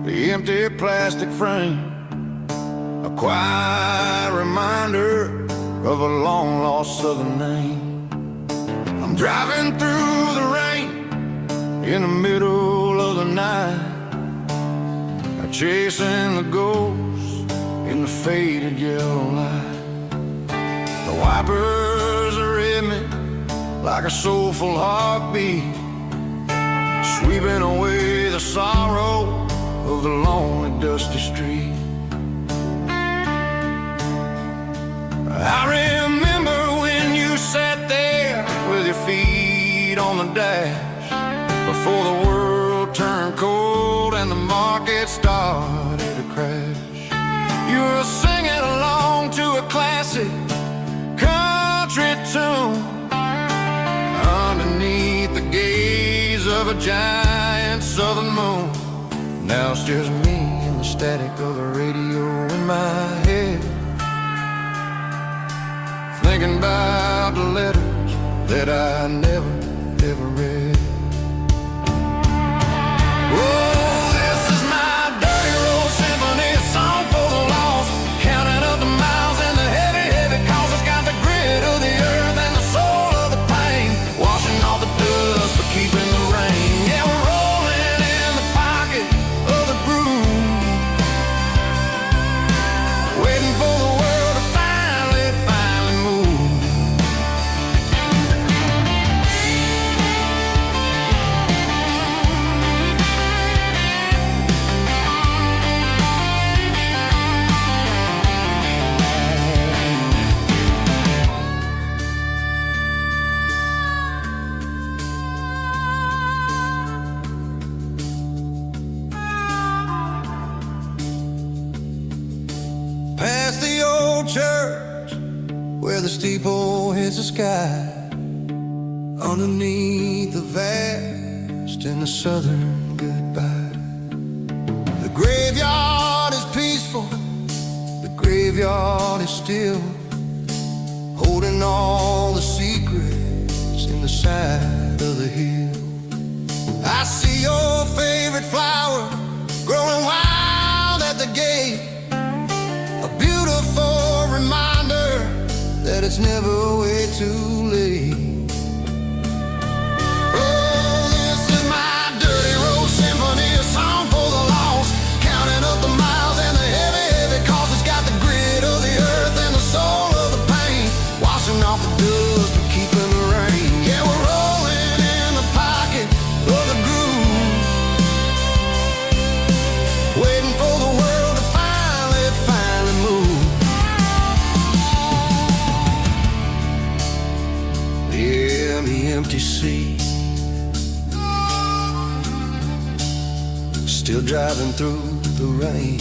the empty plastic frame, a quiet reminder of a long-lost southern name. I'm driving through the rain in the middle of the night, chasing the ghosts in the faded yellow light. The wipers are in me like a soulful heartbeat, sweeping away the sorrow of the lonely, dusty street. I remember when you sat there with your feet on the dash, before the world turned cold and the market started to crash. You were singing along to a classic country tune underneath the gaze of a giant southern moon. Now it's just me and the static of the radio in my head, thinking about the letters that I never, ever read. Oh, this is my dirty road symphony, a song for the lost, counting up the miles and the heavy, heavy calls. It's got the grit of the earth and the soul of the pain, washing off the dust but keeping the rain. Yeah, we're rolling in the pocket of the groove, waiting for the world to finally move. Past the old church where the steeple hits the sky, underneath the vast and the southern goodbye. The graveyard is peaceful, the graveyard is still, holding all the secrets in the side of the hill. I see your favorite flower growing wild at the gate, a beautiful reminder that it's never way too late. Oh, this is my dirty road symphony, a song for the lost, counting up the miles and the heavy, heavy calls. It's got the grit of the earth and the soul of the pain, washing off the dust but keeping the rain. Yeah, we're rolling in the pocket of the groove, waiting for the world and the empty sea. Still driving through the rain.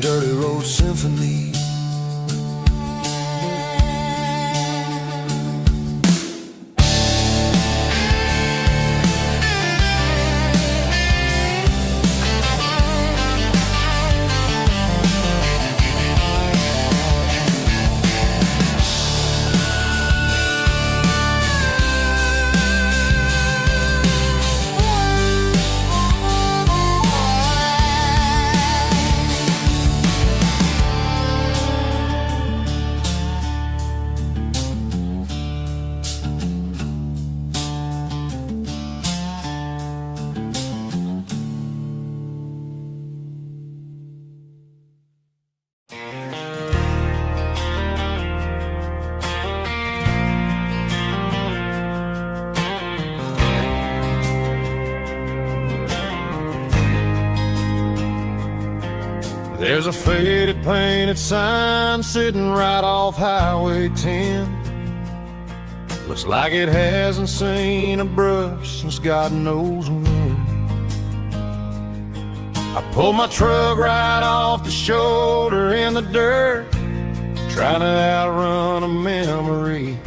Dirty road symphony. There's a faded painted sign sitting right off Highway 10. Looks like it hasn't seen a brush since God knows when. I pulled my truck right off the shoulder in the dirt, trying to outrun a memory,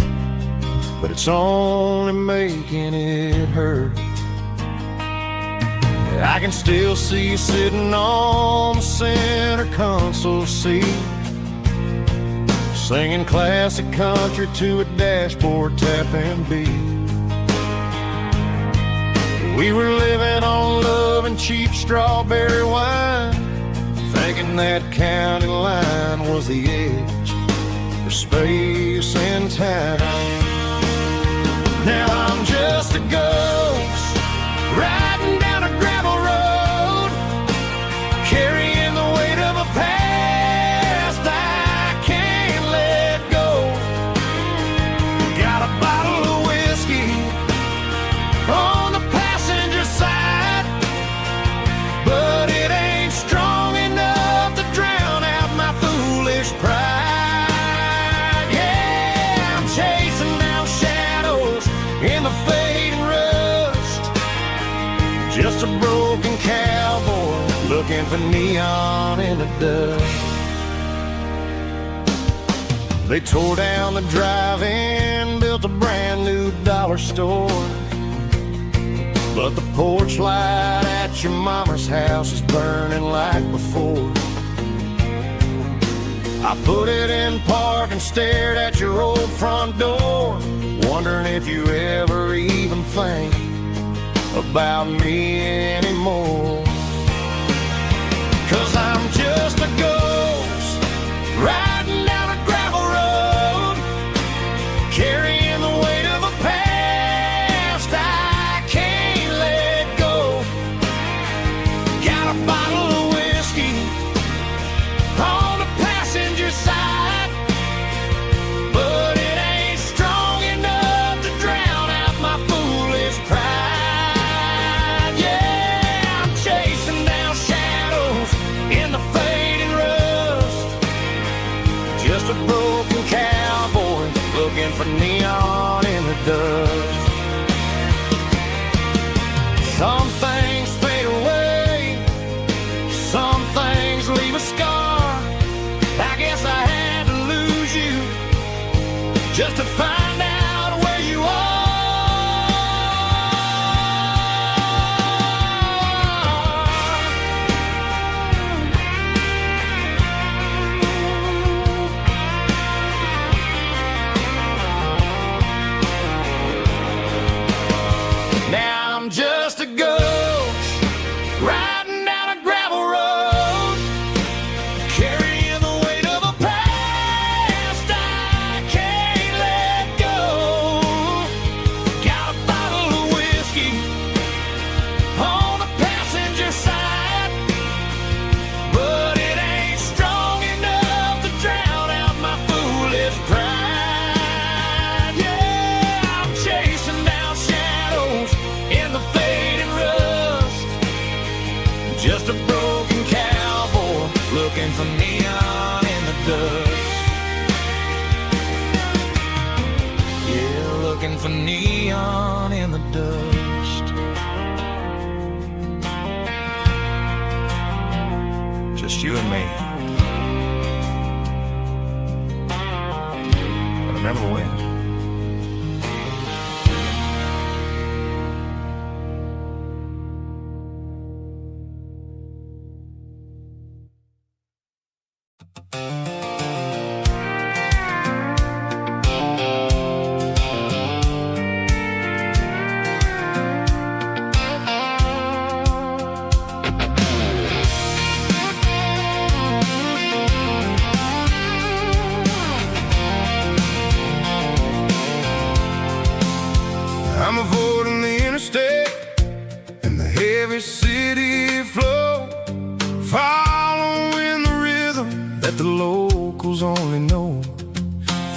but it's only making it hurt. I can still see you sitting on the center console seat, singing classic country to a dashboard tapping beat. We were living on love and cheap strawberry wine, thinking that county line was the edge for space and time. Now I'm just a ghost riding down a gravel road, carrying the weight of a past I can't let go. Got a bottle of whiskey on the passenger side, but it ain't strong enough to drown out my foolish pride. Yeah, I'm chasing down shadows in the fading rust, just a broken cowboy looking for neon in the dust. They tore down the drive-in, built a brand new dollar store, but the porch light at your mama's house is burning like before. I put it in park and stared at your old front door, wondering if you ever even think about me anymore. 'Cause I'm just a ghost riding down a gravel road, carrying the weight of a past I can't let go. Got a bottle of whiskey on the passenger side, but it ain't strong enough to drown out my foolish pride. Yeah, I'm chasing down shadows in the fading rust, just a broken cowboy looking for neon in the dust. Some things fade away, some things leave a scar. I guess I had to lose you just to find out where you are. Now I'm just a ghost riding down a gravel road, carrying the weight of a past I can't let go. room for neon in the dust. Just you and me. But remember when? I'm avoiding the interstate and the heavy city flow, following the rhythm that the locals only know.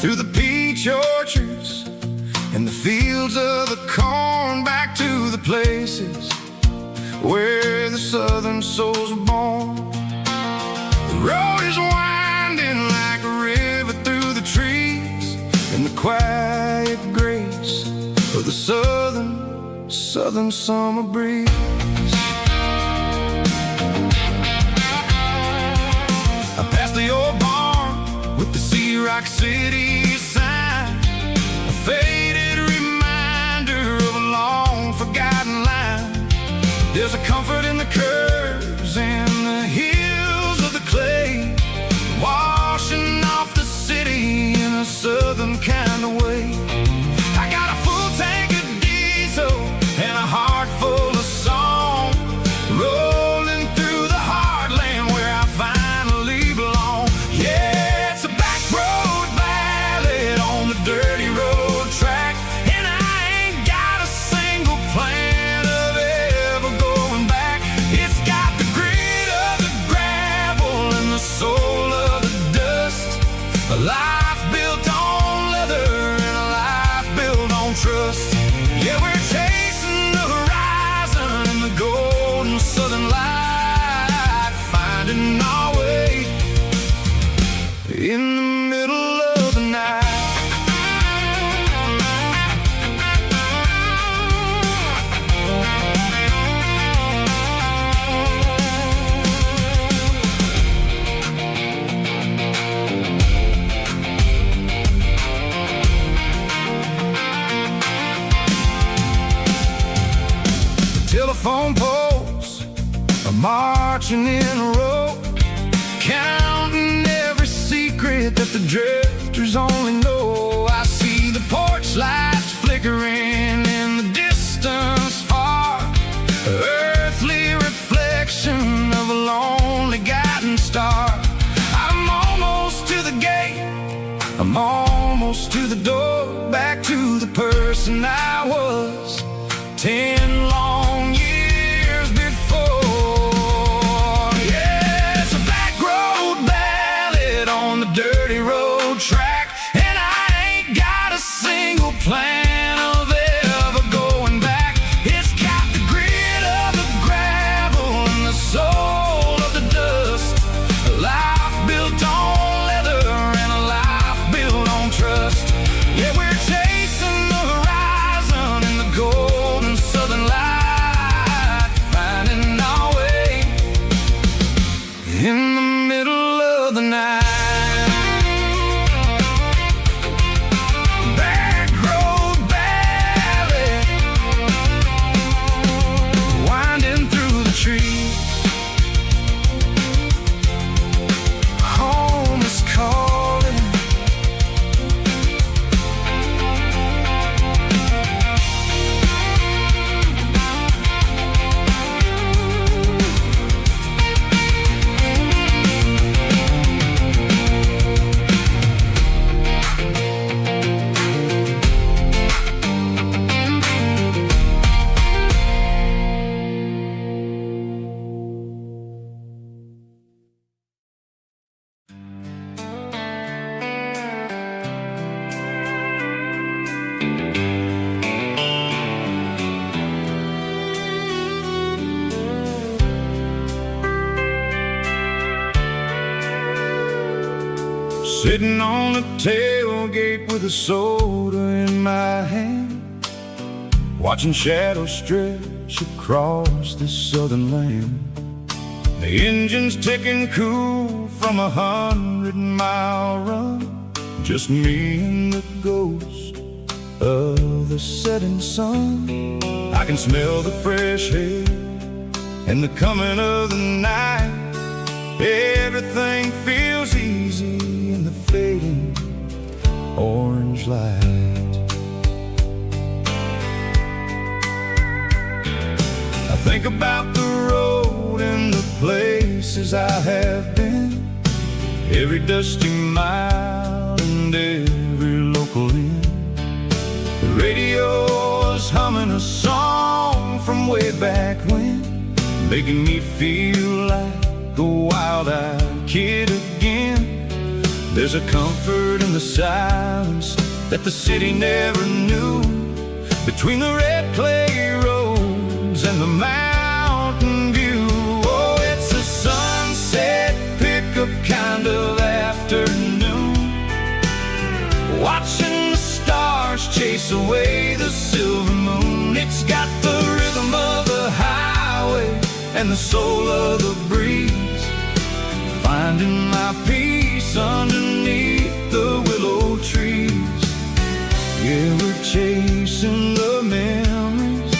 Through the peach orchards and the fields of the corn, back to the places where the southern souls were born. The road is winding like a river through the trees, and the quiet grace of the southern summer breeze. I passed the old barn with the Sea Rock City sign, a faded reminder of a long forgotten line. There's a comfort in the curves and the hills of the clay, washing off the city in a southern kind of way. I got a full tank of diesel and a heart full of song, rolling through the heartland where I finally belong. Yeah, it's a back road ballad on the dirty road track, and I ain't got a single plan of ever going back. It's got the grit of the gravel and the soul of the dust, a life built on leather and a life built on trust. Yeah, we're chasing the horizon in the golden southern light, finding our way in the middle of the night. Telephone poles are marching in a row, counting every secret that the drifters only know. I see the porch lights flickering in the distance far, earthly reflection of a lonely guiding star. I'm almost to the gate, I'm almost to the door, back to the person I was 10 long years before. Yeah, it's a back road ballad on the dirty road track, and I ain't got a single plan of ever going back. It's got the grit of the gravel and the soul of the dust, a life built on leather and a life built on trust. Yeah, we're chasing the horizon in the golden southern light, finding our way in the middle of the night. Sitting on the tailgate with a soda in my hand, watching shadows stretch across this southern land. The engine's ticking cool from 100-mile run, just me and the ghost of the setting sun. I can smell the fresh air and the coming of the night. Everything feels easy in the fading orange light. I think about the road and the places I have been, every dusty mile and every local inn. The radio is humming a song from way back when, making me feel like a wild-eyed kid again. There's a comfort in the silence that the city never knew, between the red clay roads and the mountain view. Oh, it's a sunset pickup kind of afternoon, watching the stars chase away the silver moon. It's got the rhythm of the highway and the soul of the breeze, finding my peace underneath the willow trees. Yeah, we're chasing the memories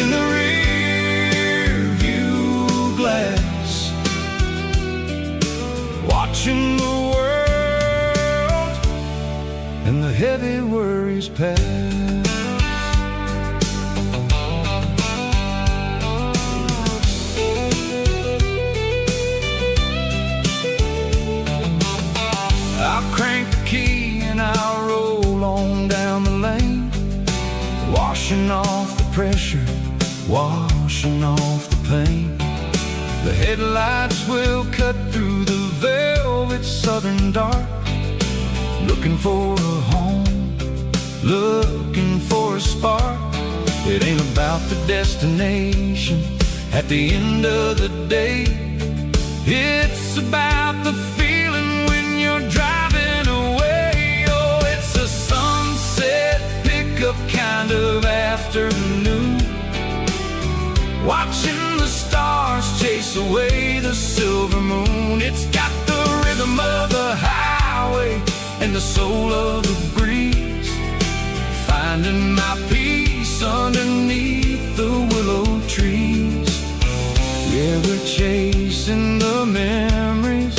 in the rear view glass, watching the world and the heavy worries pass. I'll crank the key and I'll roll on down the lane, washing off the pressure, washing off the pain. The headlights will cut through the velvet southern dark, looking for a home, looking for a spark. It ain't about the destination at the end of the day, it's about the feeling when you're driving away. Oh, it's a sunset pickup kind of afternoon, watching the stars chase away the silver moon. It's got the rhythm of the highway and the soul of the breeze, finding my peace underneath the willow trees. Yeah, we're chasing the memories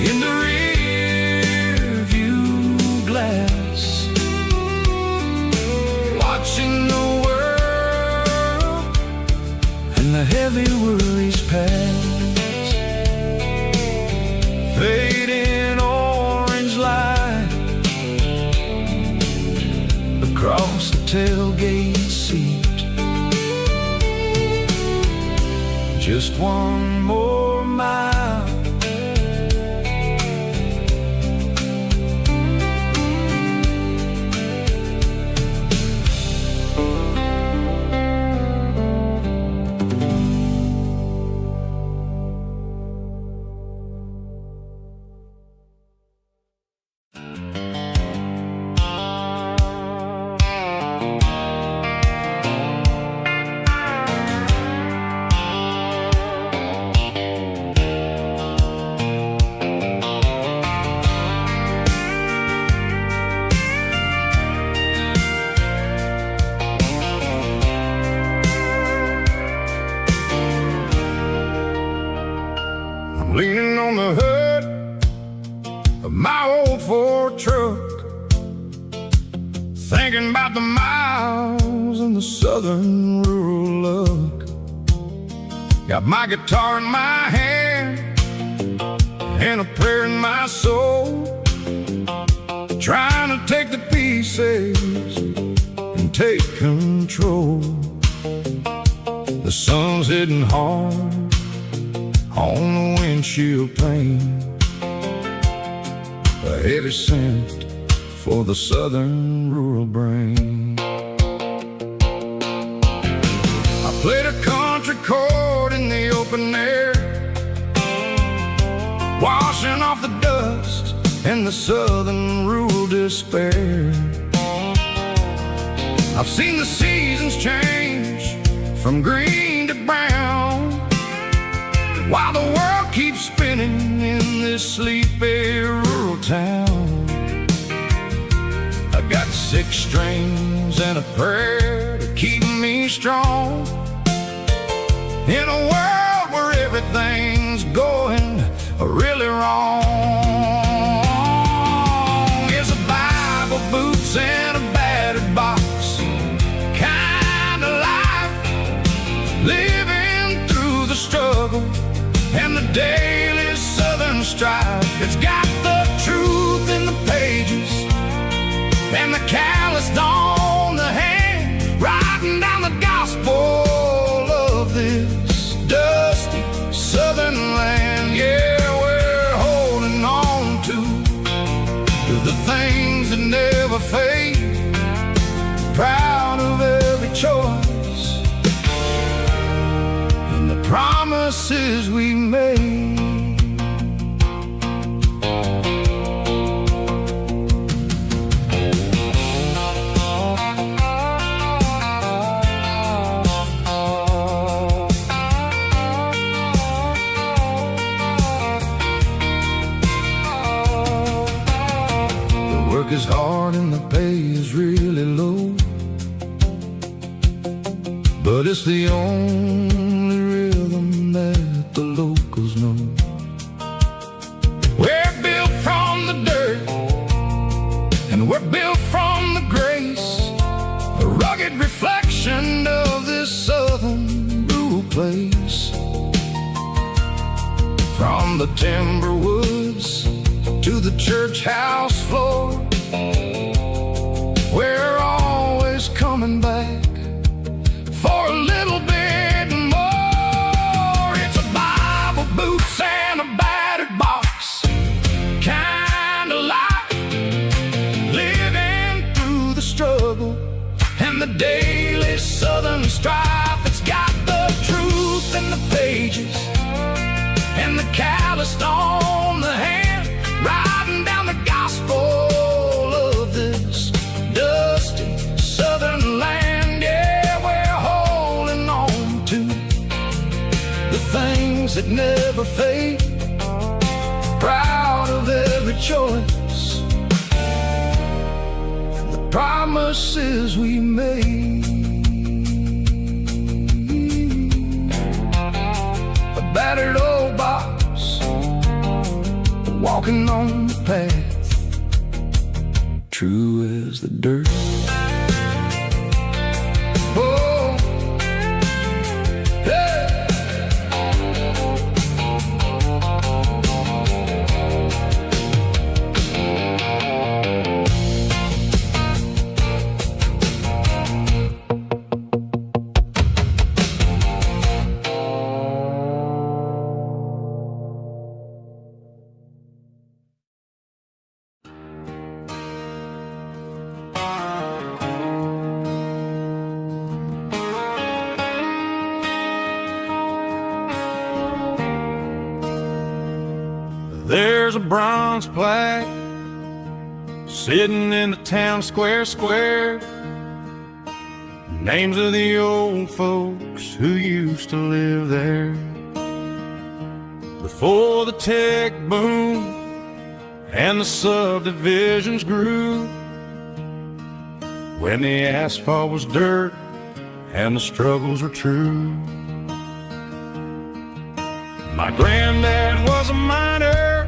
in the rear view glass, watching the world and the heavy worries pass. Fading orange light across the tailgate seat, just one more mile. Leaning on the hood of my old Ford truck, thinking about the miles and the southern rural look. Got my guitar in my hand and a prayer in my soul, trying to take the pieces and take control. The sun's hitting hard on the windshield pane, a heavy scent for the southern rural brain. I played a country chord in the open air, washing off the dust the southern rural despair. I've seen the seasons change from green to brown, while the world keeps spinning in this sleepy rural town. I got 6 strings and a prayer to keep me strong in a world where everything's going really wrong. Is a Bible, boots, and a battered box kind of life, living through the struggle and the daily southern strife. It's got the truth in the pages and the calloused on the hand, writing down the gospel of this dusty southern land. Yeah, we're holding on to the things that never fade, proud of every choice and the promises we made. Work is hard and the pay is really low, but it's the only rhythm that the locals know. We're built from the dirt and we're built from the grace, a rugged reflection of this southern rural place. From the timber woods to the church house floor, we're always coming back for a little bit more. It's a Bible, boots, and a battered box kind of life, living through the struggle and the daily southern strife. It's got the truth in the pages and the calloused on the hand, writing down the gospel of this dusty southern land. Yeah, we're holding on to the things that never fade, proud of every choice and the promises we made. A battered old box, walking on the path, true as the dirt. Oh, hey. There's a bronze plaque sitting in the town square. Names of the old folks who used to live there before the tech boom and the subdivisions grew, when the asphalt was dirt and the struggles were true. My granddad was a miner,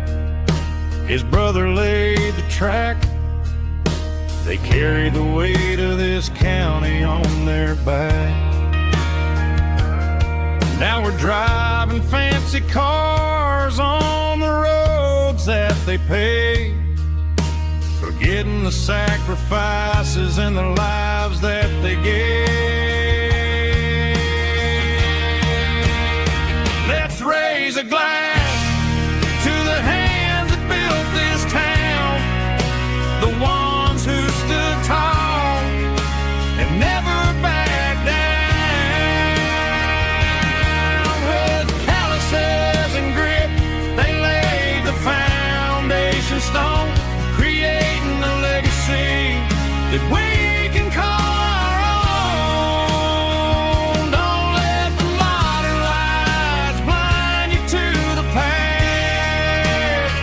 his brother laid the track. They carried the weight of this county on their back. Now we're driving fancy cars on the roads that they paved, forgetting the sacrifices and the lives that they gave. Let's raise a glass to the hands that built this town, the ones who stood tall and never backed down. With calluses and grit, they laid the foundation foundation stone, creating a legacy that we can call our own. Don't let the modern lights blind you to the past.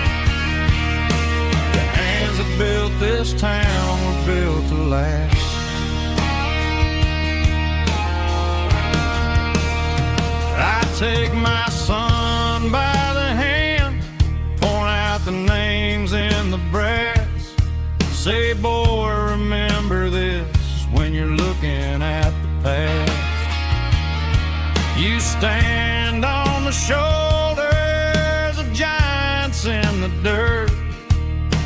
The hands that built this town were built to last. I take my son by the hand, point out the names in the brass. Say, boy, remember this when you're looking at the past. You stand on the shoulders of giants in the dirt,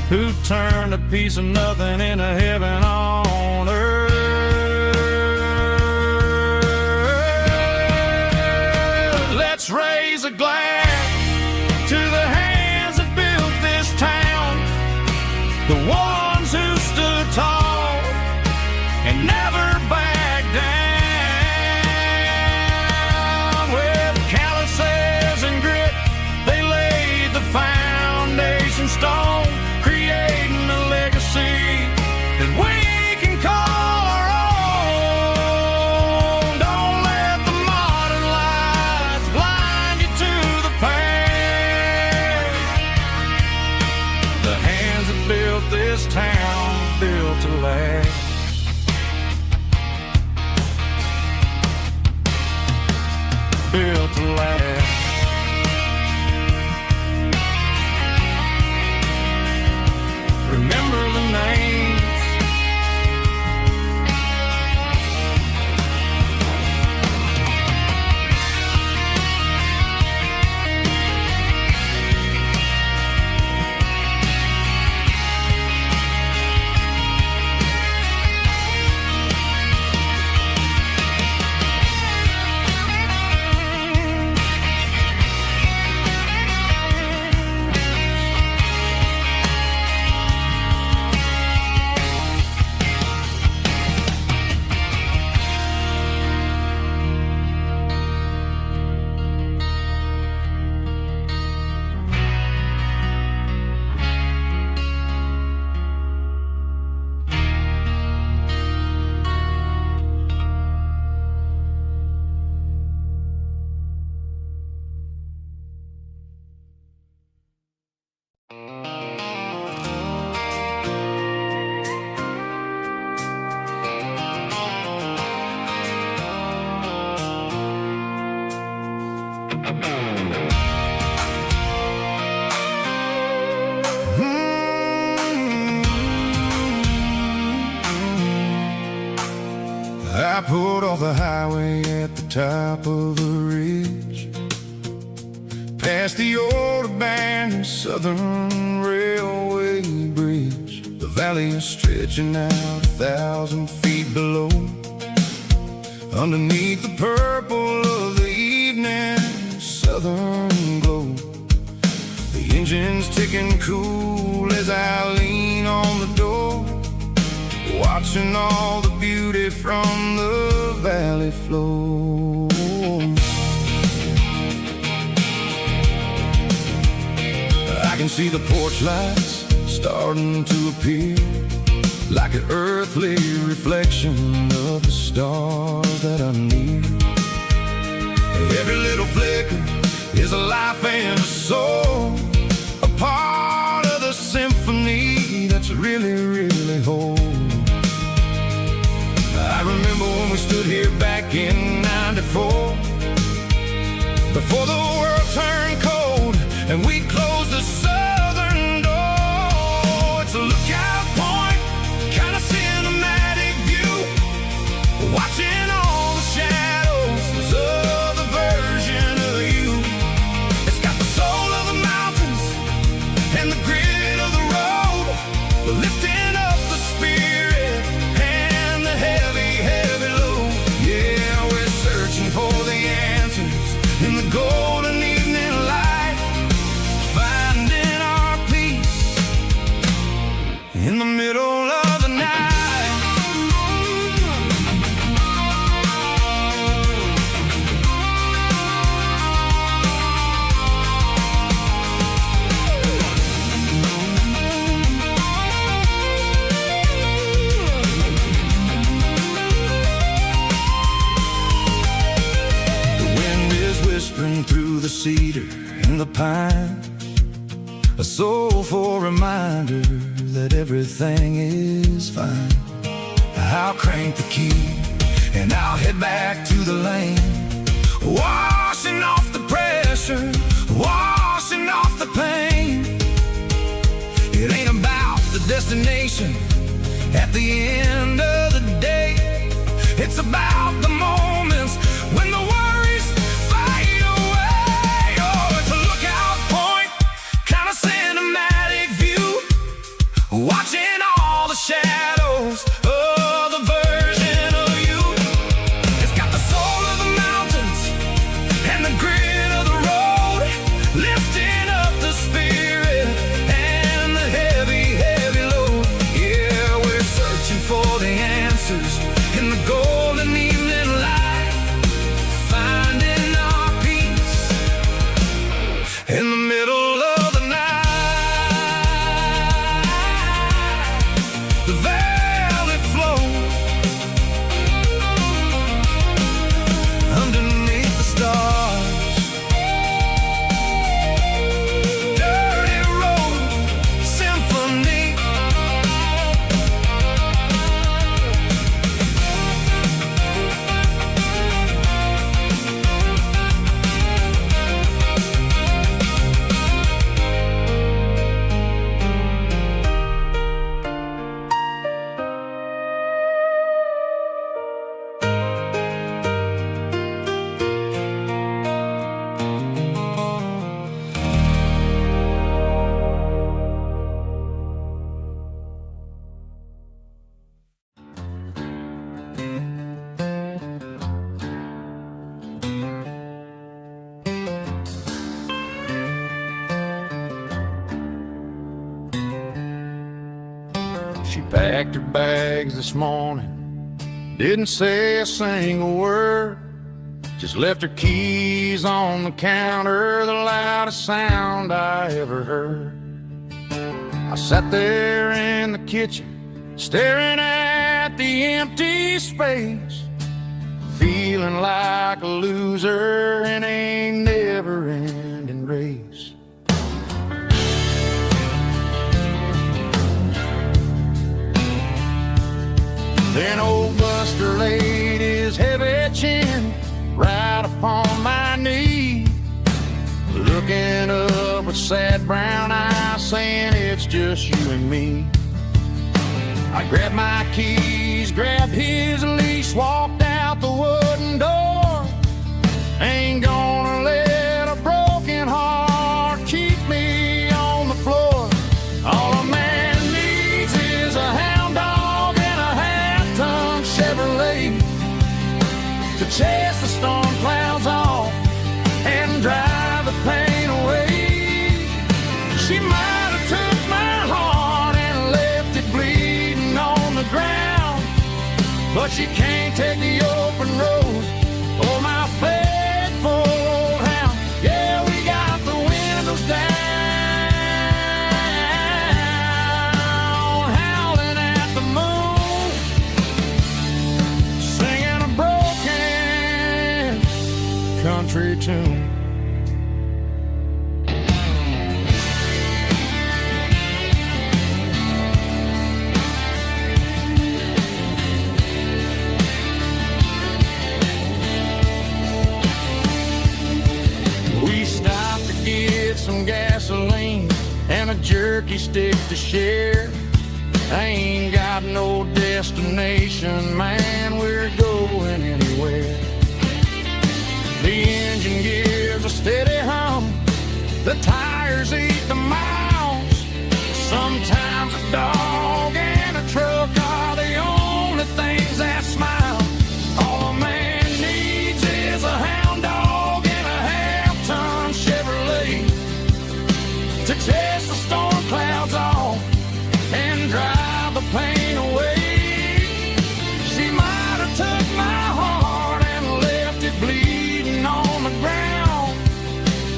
who turned a piece of nothing into heaven on earth. Let's raise a glass to the hands that built this town, the ones who stood tall and never backed down. With calluses and grit, they laid the foundation stone, creating a legacy that we can call our own. Don't let the modern lights blind you to the past. The hands that built this town built to last. Built to last. Remember the names. I pulled off the highway at the top of a ridge, past the old abandoned Southern Railway bridge. The valley is stretching out 1,000 feet below, underneath the purple of the evening southern glow. The engine's ticking cool as I lean on the door, watching all the beauty from the valley flow. I can see the porch lights starting to appear, like an earthly reflection of the stars that are near. Every little flicker is a life and a soul, a part of the symphony that's really, really whole. I remember when we stood here back in '94, before the world turned cold and we closed the southern door. It's a lookout point, kind of cinematic view, watching all the shadows of the version of you. It's got the soul of the mountains and the grit of the road, lifting up the spirit and the heavy, heavy load. Yeah, we're searching for the answers in the golden evening light, finding our peace in the middle of the night. pine, a soulful reminder that everything is fine. I'll crank the key and I'll head back to the lane, washing off the pressure, washing off the pain. It ain't about the destination at the end of the day. It's about the moments when the worries fade away. Oh, it's a lookout point, kind of cinematic view, watching all the shadows of the version of you. It's got the soul of the mountains and the grit of the road, lifting up the spirit and the heavy, heavy load. Yeah, we're searching for the answers in the golden evening light, finding our peace in the middle of the night. The valley flows underneath the stars. Dirty road symphony. She packed her bags this morning, didn't say a single word, just left her keys on the counter, the loudest sound I ever heard. I sat there in the kitchen, staring at the empty space, feeling like a loser in a never-ending race. Then old Buster laid his heavy chin right upon my knee, looking up with sad brown eyes, saying it's just you and me. I grabbed my keys, grabbed his leash, walked out the wooden door. Ain't gonna let a broken heart keep me on the floor. All a man needs is a hound dog and a half-ton Chevrolet to chase the storm clouds off and drive the pain away. She might have took my heart and left it bleeding on the ground, but she can't take the open road or my faithful old hound. Yeah, we got the windows down, howling at the moon, singing a broken country tune. We stopped to get some gasoline and a jerky stick to share. I ain't got no destination, man, we're going anywhere. The engine gives a steady hum, the tires eat the miles. Sometimes a dog and a truck are the only things that smile. All a man needs is a hound dog and a half-ton Chevrolet to chase the storm clouds off and drive the pain away. She might have took my heart and left it bleeding on the ground,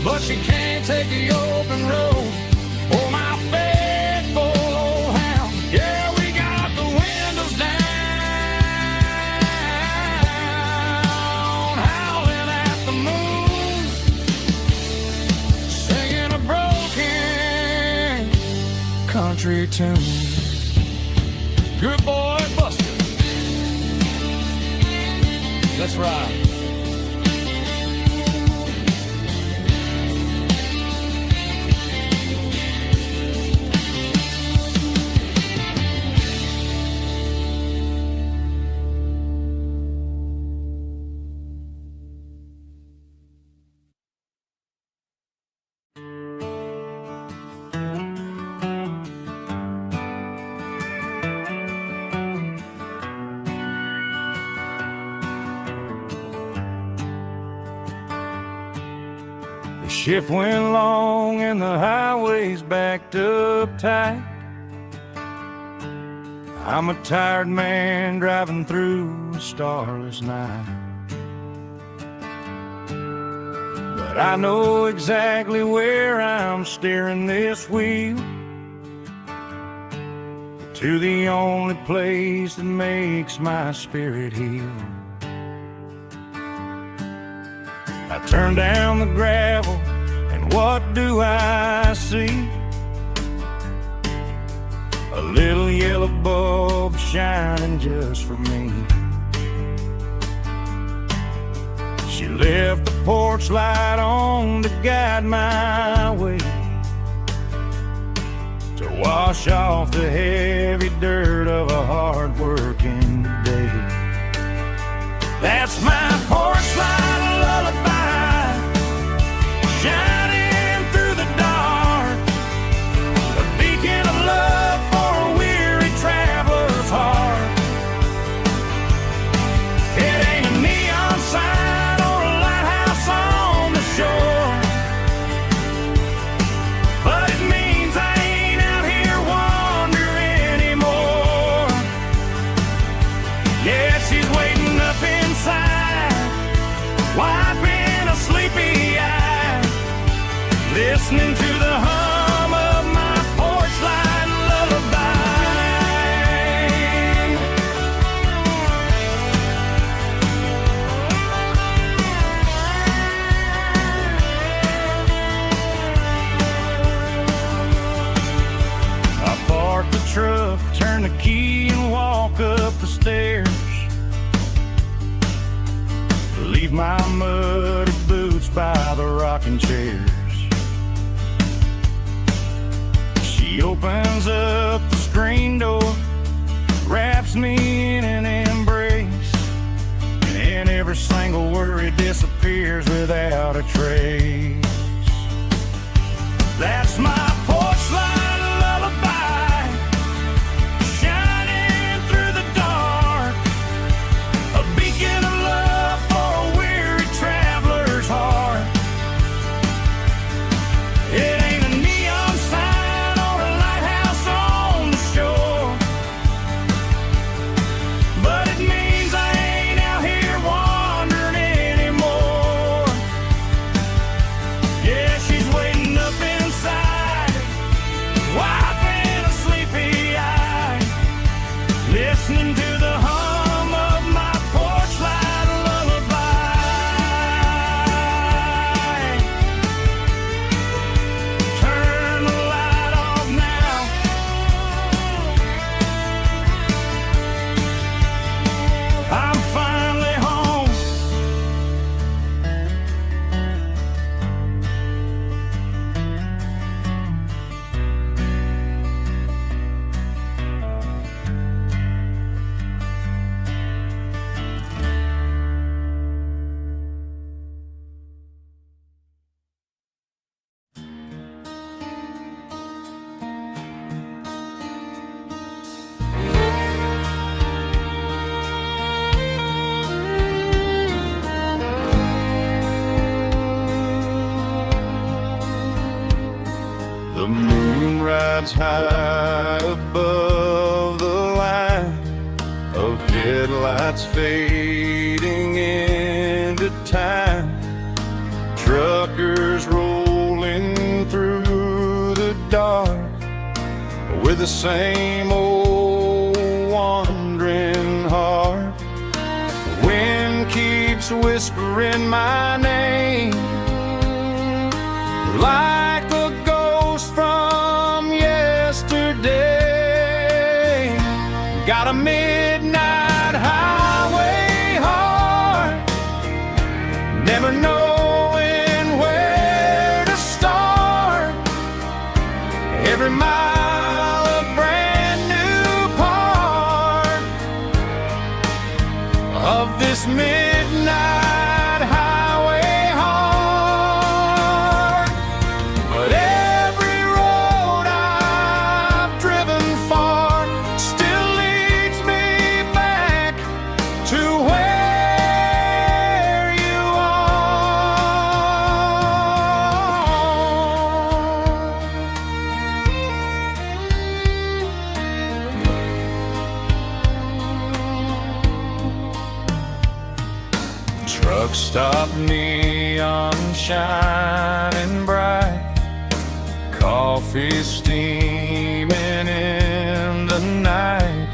but she can't take the open road or my faithful old hound. country tune. Good boy, Buster. Let's ride. The shift went long and the highway's backed up tight. I'm a tired man driving through a starless night. But I know exactly where I'm steering this wheel, to the only place that makes my spirit heal. I turn down the gravel, and what do I see? A little yellow bulb shining just for me. She left the porch light on to guide my way, to wash off the heavy dirt of a hard-working day. That's my porch light lullaby, shining through the dark, a beacon of love for a weary traveler's heart. It ain't a neon sign or a lighthouse on the shore, but it means I ain't out here wandering anymore. Yeah, she's waiting up inside, wiping a sleepy eye, listening to the hum of my porch light lullaby. I park the truck, turn the key and walk up the stairs, leave my muddy boots by the rocking chairs. She opens up the screen door, wraps me in an embrace, and every single worry disappears without a trace. That's my porch light lullaby, shining through the dark, a beacon of love for a weary traveler's heart. It ain't a neon sign or a lighthouse on the shore, but it means I ain't out here wandering anymore. Yeah, she's waiting up inside, wiping a sleepy eye, listening to the hum of my porch light lullaby. Turn the light off now, I'm finally home. The moon rides high above the line of headlights fading into time. Truckers rolling through the dark with the same old wandering heart. The wind keeps whispering my name like a ghost from yesterday. Got a midnight highway heart, never knowing where to start. Every mile a brand new part of this midnight highway heart. But every road I've driven far still leads me back to where you are. Truck stop, neon shining bright, coffee steaming in the night.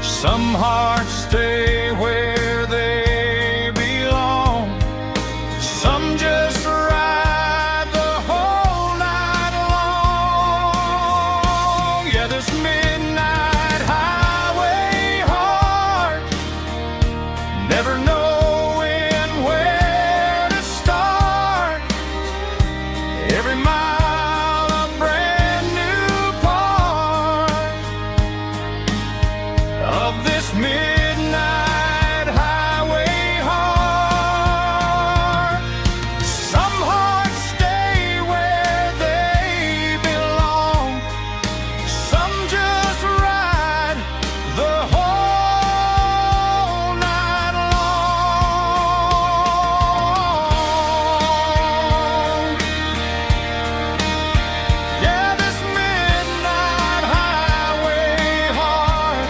Some hearts stay where they belong, some just ride the whole night long. Yeah, this midnight highway heart, never knowing where to start. Every mile a brand new part of this midnight highway heart. Some hearts stay where they belong, some just ride the whole night long. Yeah, this midnight highway heart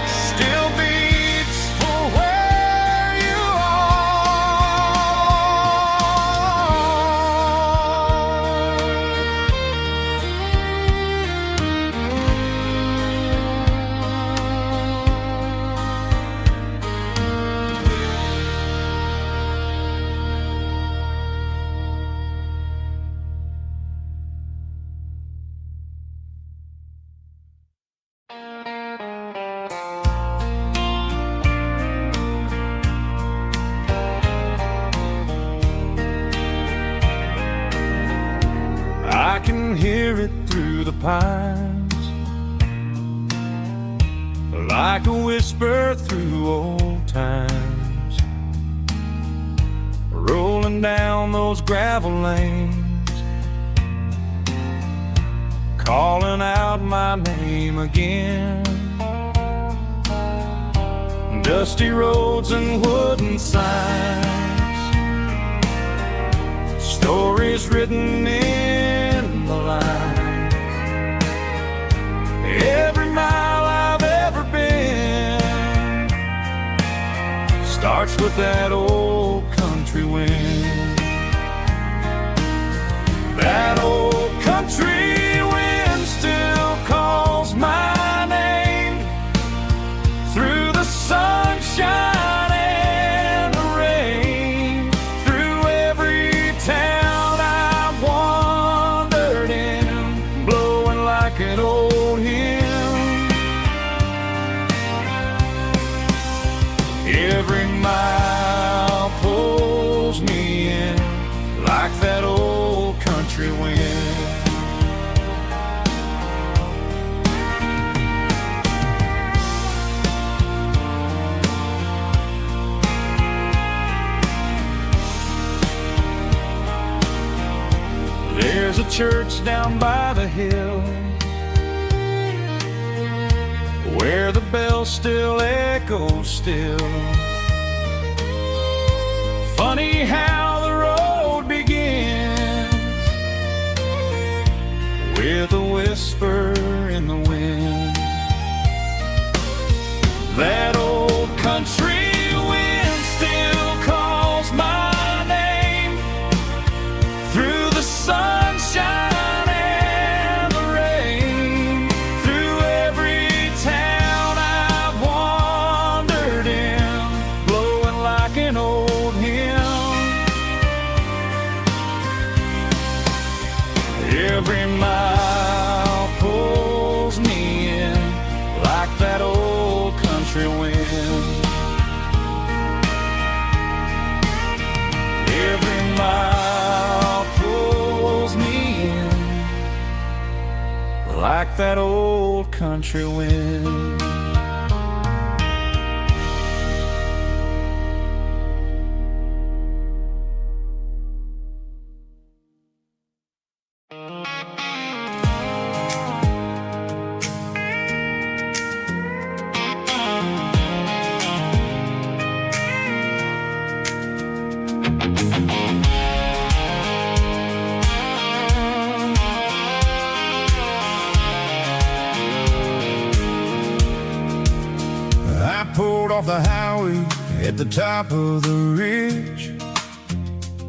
still beats for where you I can hear it through the pines, like a whisper through old times, rolling down those gravel lanes, calling out my name again. Dusty roads and wooden signs, stories written in the lines. Every mile I've ever been starts with that old country wind. That old country wind still calls my name through the sunshine and the rain, through every town I've wandered in, blowing like an old hymn. Every mile pulls me in like that old country wind. There's a church down by the hill where the bell still echoes still. Funny how the road begins with a whisper in the wind. That old country wind still calls my name through the sunshine and the rain, through every town I've wandered in, blowing like an old hymn. Every mile pulls me in like that old country wind. Every mile pulls me in like that old country wind. Pulled off the highway at the top of the ridge,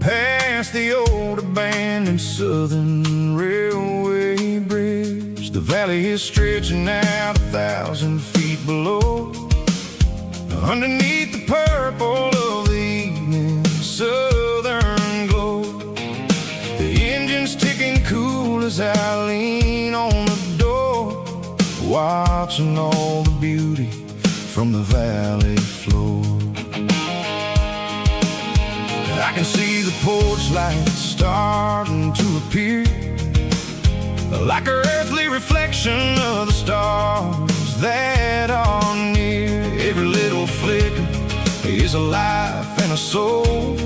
past the old abandoned Southern Railway bridge. The valley is stretching out 1,000 feet below, underneath the purple of the evening southern glow. The engine's ticking cool as I lean on the door, watching all the beauty from the valley floor. I can see the porch lights starting to appear, like an earthly reflection of the stars that are near. Every little flicker is a life and a soul,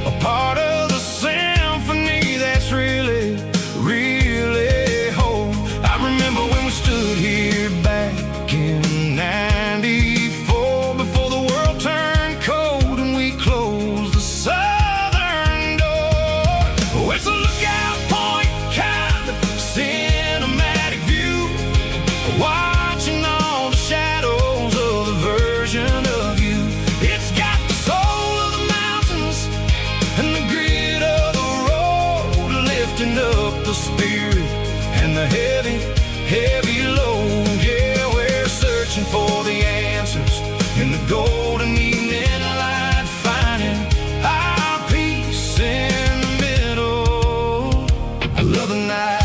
a part of the symphony that's really, really whole. I remember when we stood here back in '94, before the world turned cold and we closed the southern door. Oh, it's a lookout point, kind of cinematic view, watching all the shadows of the version of you. It's got the soul of the mountains and the grit of the road, lifting up the spirit and the heavy, heavy load. Yeah, we're searching for the answers in the golden evening light, finding our peace in the middle of the night.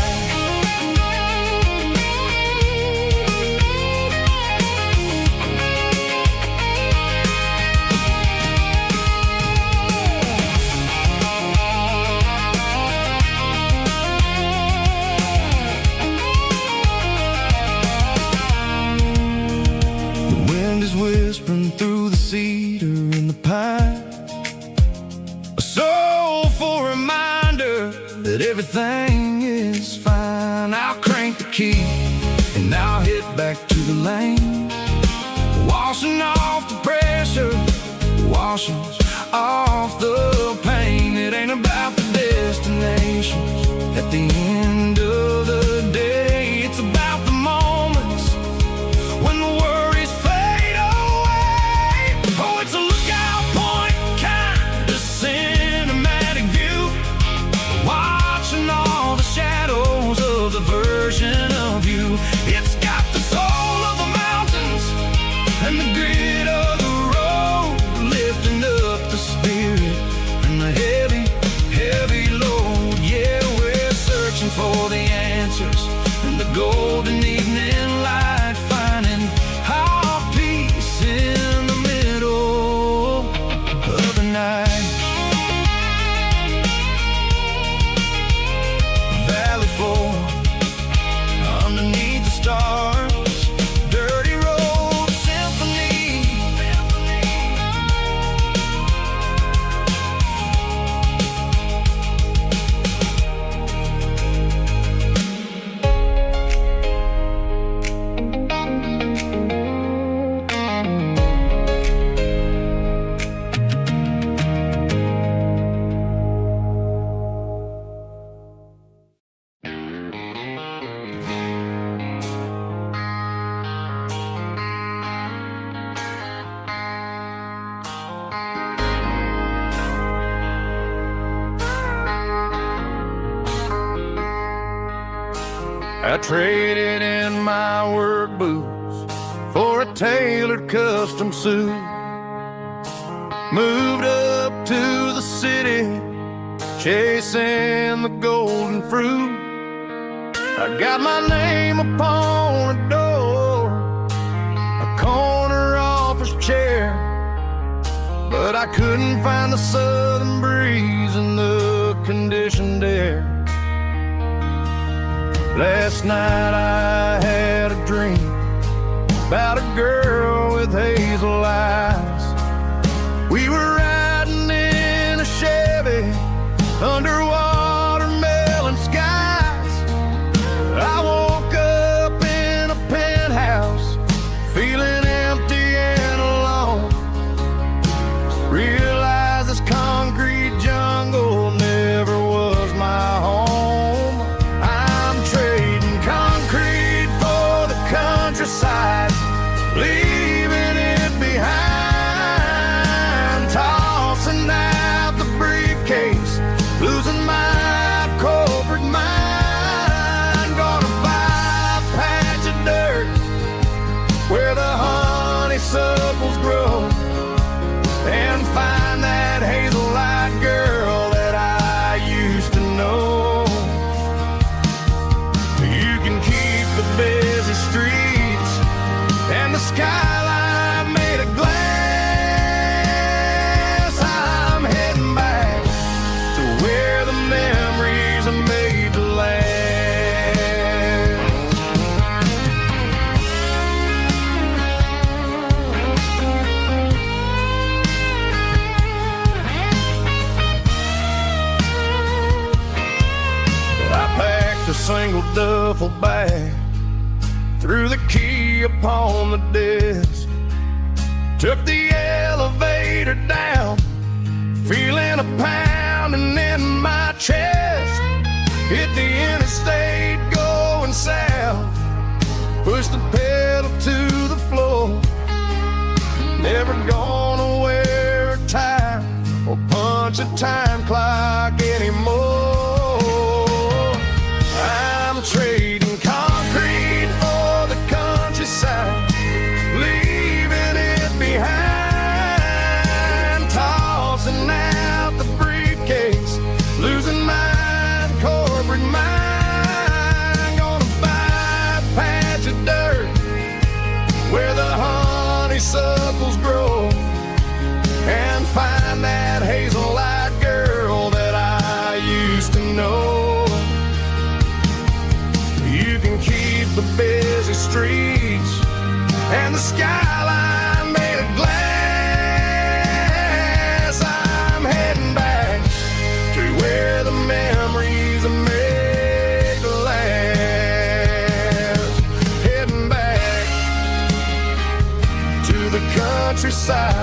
Whispering through the cedar and the pine, a soulful reminder that everything is fine. I'll crank the key and I'll hit back to the lane, washing off the pressure, washing off the pain. It ain't about the destinations at the end of the day, it's about the moments when the worries fade away. Oh, it's a lookout point, kind of cinematic view, watching all the shadows of the version of you. It's got the soul of the mountains and the grit of the road, lifting up the spirit and the heavy, heavy load. Yeah, we're searching for the answers in the golden evening light, finding our peace in the middle of the night. Valley floor, underneath the stars, dirty road symphony. I traded in my work boots for a tailored custom suit. Moved up to the city, chasing the golden fruit. I got my name upon a door, a corner office chair, but I couldn't find the southern breeze in the conditioned air. Last night I had a dream about a girl with hazel eyes. We were riding in a Chevy under watermelon skies. I woke up in a penthouse feeling empty and alone. Realized this concrete jungle never was my home. I'm trading concrete for the countryside, leaving it behind, tossing out the briefcase, losing my corporate mind. Gonna buy a patch of dirt where the honeysuckles grow, and find that hazel-eyed girl that I used to know. You can keep the busy streets and the skyline made of glass. I'm heading back to where the memories are made to last. I packed a single duffel bag, threw the key upon the desk, took the elevator down, feeling a pounding in my chest. Hit the interstate going south, pushed the pedal to the floor. Never gonna wear a tie or punch a time clock anymore. I'm trading concrete for the countryside, leaving it behind, tossing out the briefcase, losing my corporate mind. Gonna buy a patch of dirt where the honeysuckles grow, and find that hazel-eyed girl that I used to know. You can keep the busy streets and the skyline made of glass. I'm heading back to where the memories are made to last. Heading back to the countryside.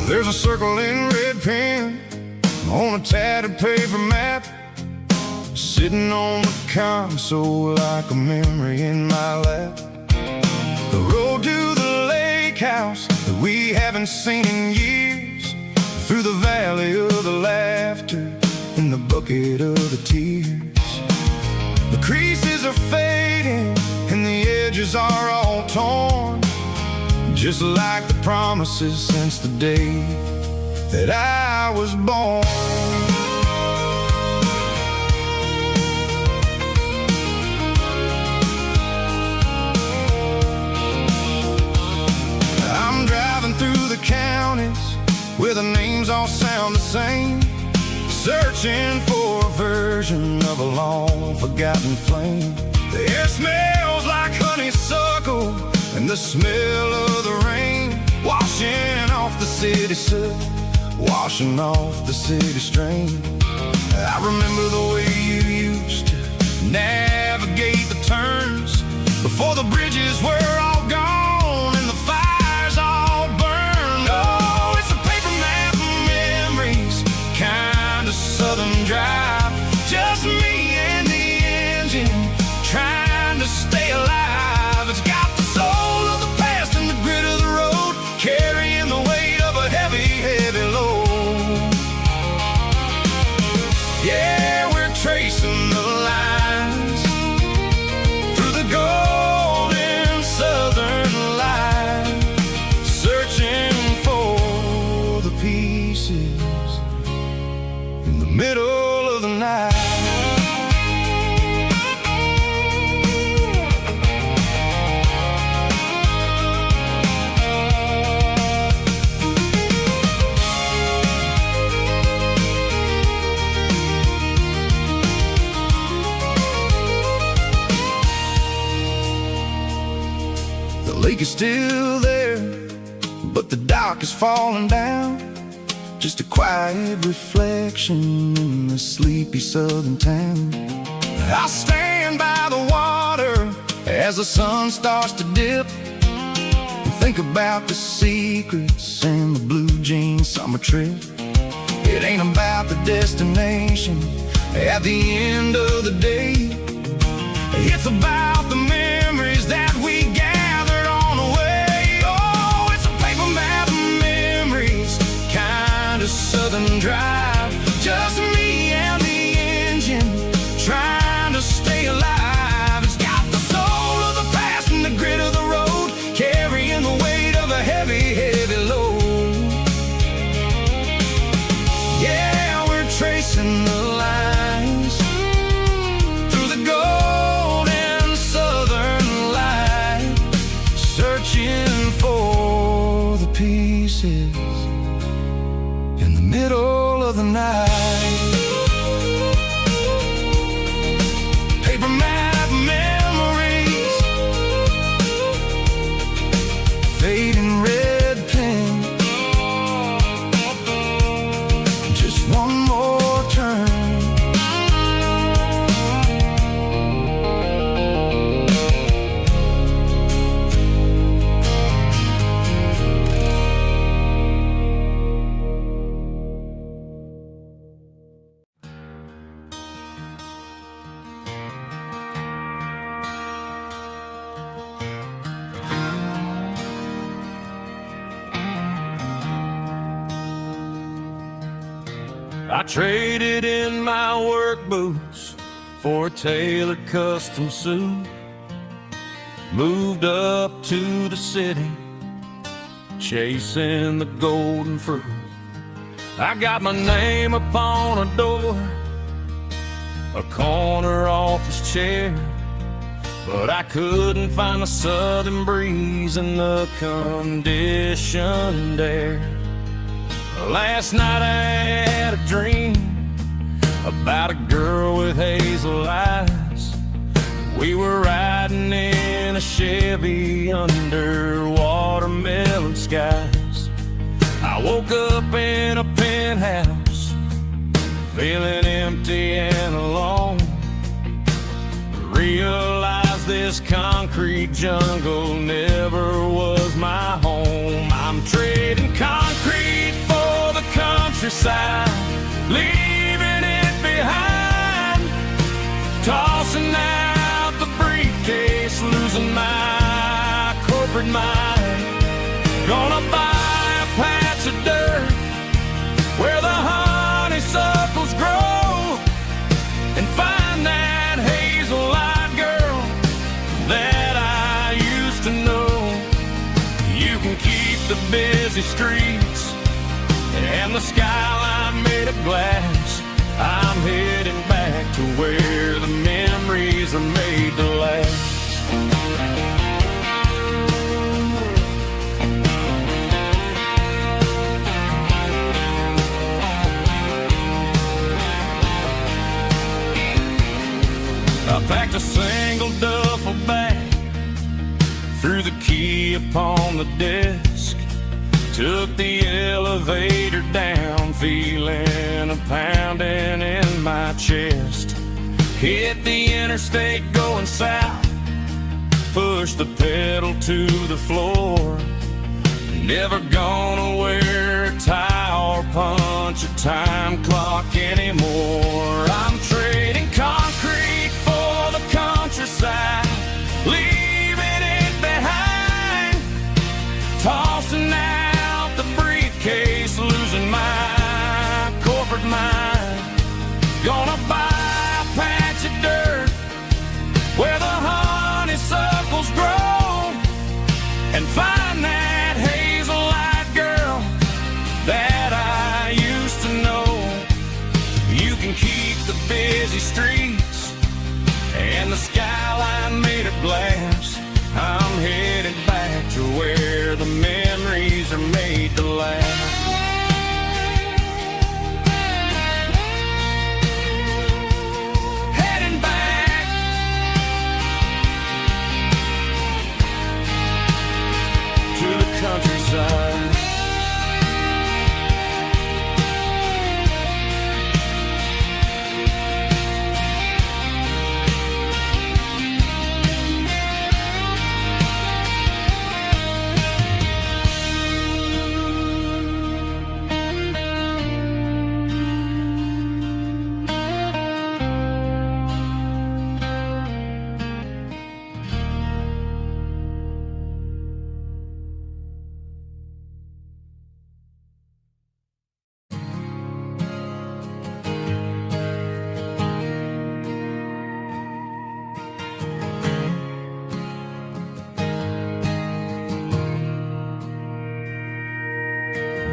There's a circle in red pen on a tattered paper map, sitting on the console like a memory in my lap. The road to the lake house that we haven't seen in years, through the valley of the laughter and the bucket of the tears. The creases are fading and the edges are all torn, just like the promises since the day that I was born. I'm driving through the counties where the names all sound the same, searching for a version of a long forgotten flame. The air smells like honeysuckle and the smell of the rain, washing off the city soot, washing off the city strain. I remember the way you used to navigate the turns before the bridges were all gone and the fires all burned. Oh, it's a paper map of memories, kind of southern drive. Just me and the engine trying to stay alive. It's got the soul of the past and the grit of the road, carrying the weight of a heavy, heavy load. Yeah, we're tracing the lines through the golden southern light, searching for the pieces in the middle of the night. The lake is still there, but the dock is falling down. Just a quiet reflection in the sleepy southern town. I'll stand by the water as the sun starts to dip and think about the secrets and the blue jean summer trip. It ain't about the destination at the end of the day. It's about the memories that we gathered on the way. Oh, it's a paper map of memories, kind of southern drive. Just me and the engine trying to stay alive. It's got the soul of the past and the grit of the road, carrying the weight of a heavy, heavy load. Yeah, we're tracing the lines through the golden southern light, searching for the pieces in the middle of the night. Paper map memories, fading red pen, just one more turn. I traded in my work boots for a tailored custom suit. Moved up to the city, chasing the golden fruit. I got my name upon a door, a corner office chair, but I couldn't find the southern breeze in the conditioned air. Last night I had a dream about a girl with hazel eyes. We were riding in a Chevy under watermelon skies. I woke up in a penthouse, feeling empty and alone. Realized this concrete jungle never was my home. I'm trading concrete for the countryside, leaving it behind, tossing out the briefcase, losing my corporate mind. Gonna buy a patch of dirt where the honeysuckles grow and find that hazel-eyed girl that I used to know. You can keep the busy streets and the skyline made of glass. I'm heading back to where the memories are made to last. I packed a single duffel bag, threw the key upon the desk, took the elevator down, feeling a pounding in my my chest. Hit the interstate going south, push the pedal to the floor. Never gonna wear a tie or punch a time clock anymore. I'm trading concrete for the countryside, leaving it behind, tossing out the briefcase, losing my corporate mind. Gonna buy a patch of dirt where the honeysuckles grow and find that hazel-eyed girl that I used to know. You can keep the busy streets and the skyline made of glass. I'm headed back to where the memories are made to last. Countryside.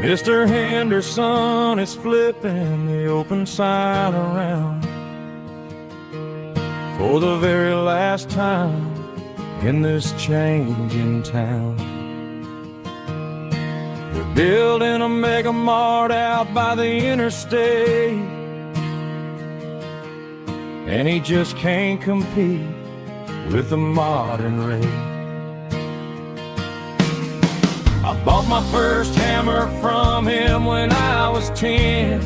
Mr. Henderson is flipping the open sign around for the very last time in this changing town. They're building a mega mart out by the interstate, and he just can't compete with the modern rate. I bought my first hammer from him when I was 10.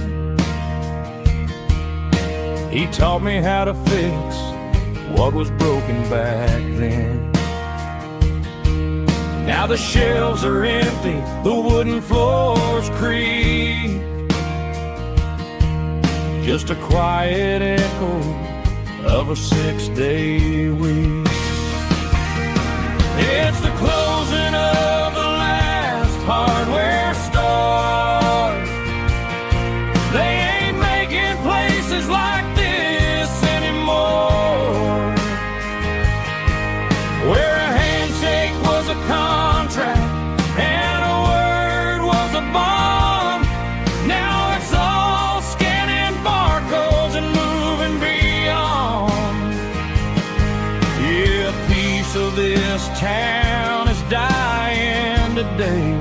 He taught me how to fix what was broken back then. Now the shelves are empty, the wooden floors creak, just a quiet echo of a 6-day week. It's the closing of the hardware store. They ain't making places like this anymore, where a handshake was a contract and a word was a bond. Now it's all scanning barcodes and moving beyond. Yeah, a piece of this town is dying today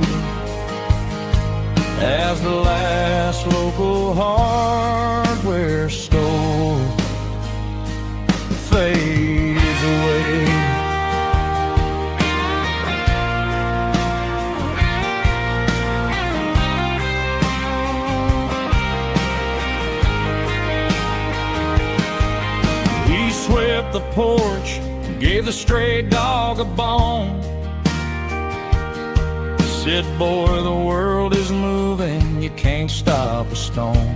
as the last local hardware store fades away. He swept the porch, gave the stray dog a bone, said, boy, the world is moving, you can't stop a stone.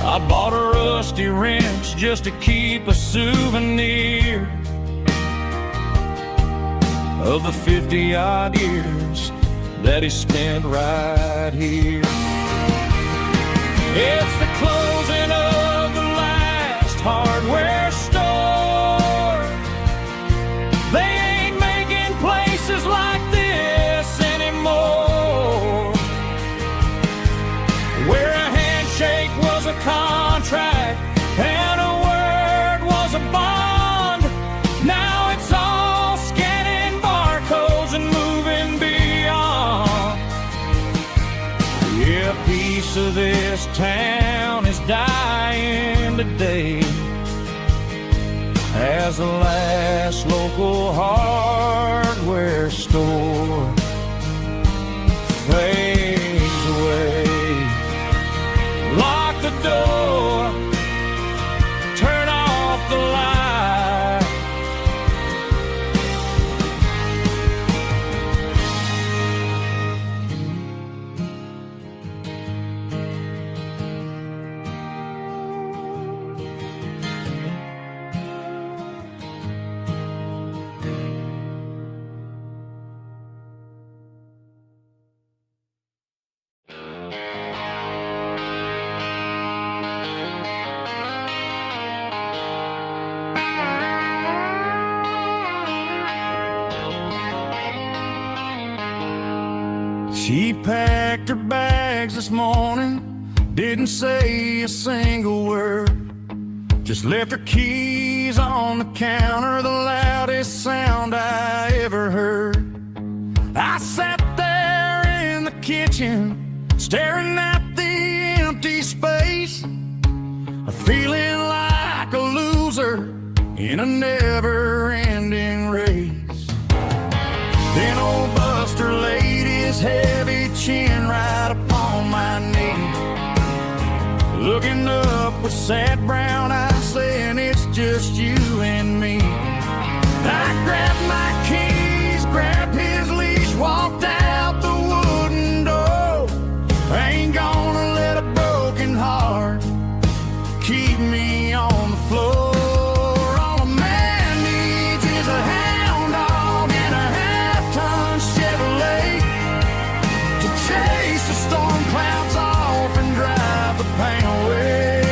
I bought a rusty wrench just to keep a souvenir of the 50-odd years that he spent right here. It's the closing of the last hardware store. They ain't making places like this anymore, where a handshake was a contract and a word was a bond. Now it's all scanning barcodes and moving beyond. Yeah, a piece of this town is dying today as the last local hardware store fades away. Lock the door. She packed her bags this morning, didn't say a single word, just left her keys on the counter, the loudest sound I ever heard. I sat there in the kitchen, staring at the empty space, feeling like a loser in a never-ending race. Then old Buster laid his heavy chin right upon my knee, looking up with sad brown eyes, saying it's just you and me. I grabbed my keys, grabbed his leash, walked out the wooden door. I ain't gonna let a broken heart keep me on the floor. All a man needs is a hound dog and a half-ton Chevrolet to chase the storm clouds off and drive the pain away.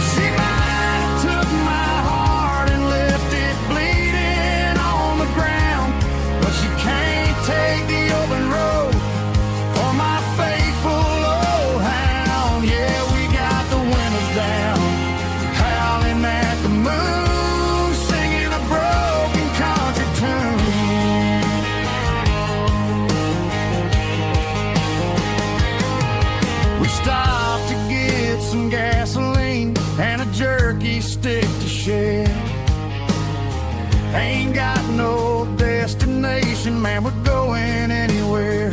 She might have took my heart and left it bleeding on the ground, but she can't take the open road or my faithful old hound. Yeah, we got the windows down, howling at the moon, singing a broken country tune. We stopped to get some gasoline and a jerky stick to share. Ain't got no destination, man, we're going anywhere.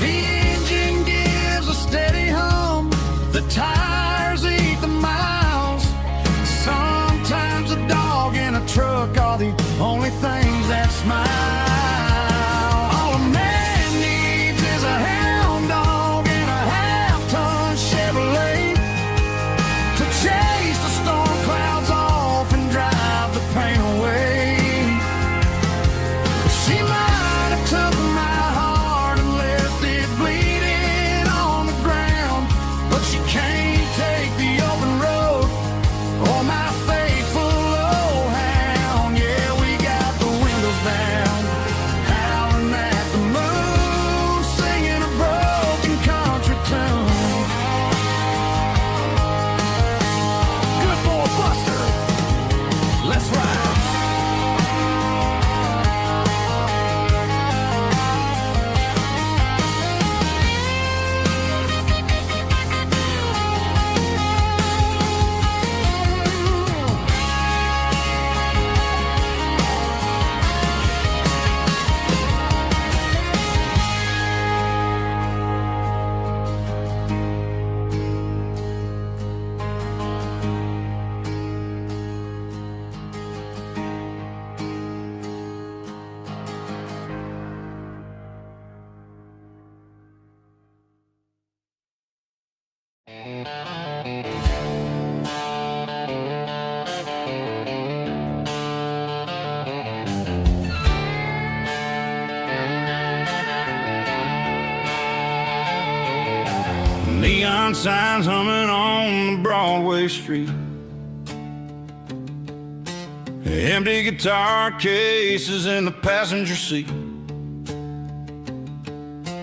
The engine gives a steady hum, the tires eat the miles. Sometimes a dog and a truck are the only things that smile. All a man needs is a hound dog and a half-ton Chevrolet to chase the storm clouds off and drive the pain away. She might have took my heart and left it bleeding on the ground, but she can't take the open road or my faithful old hound. Yeah, we got the windows down, howling at the moon, singing a broken country tune. Good boy Buster, let's ride. Neon signs humming on the Broadway street, empty guitar cases in the passenger seat.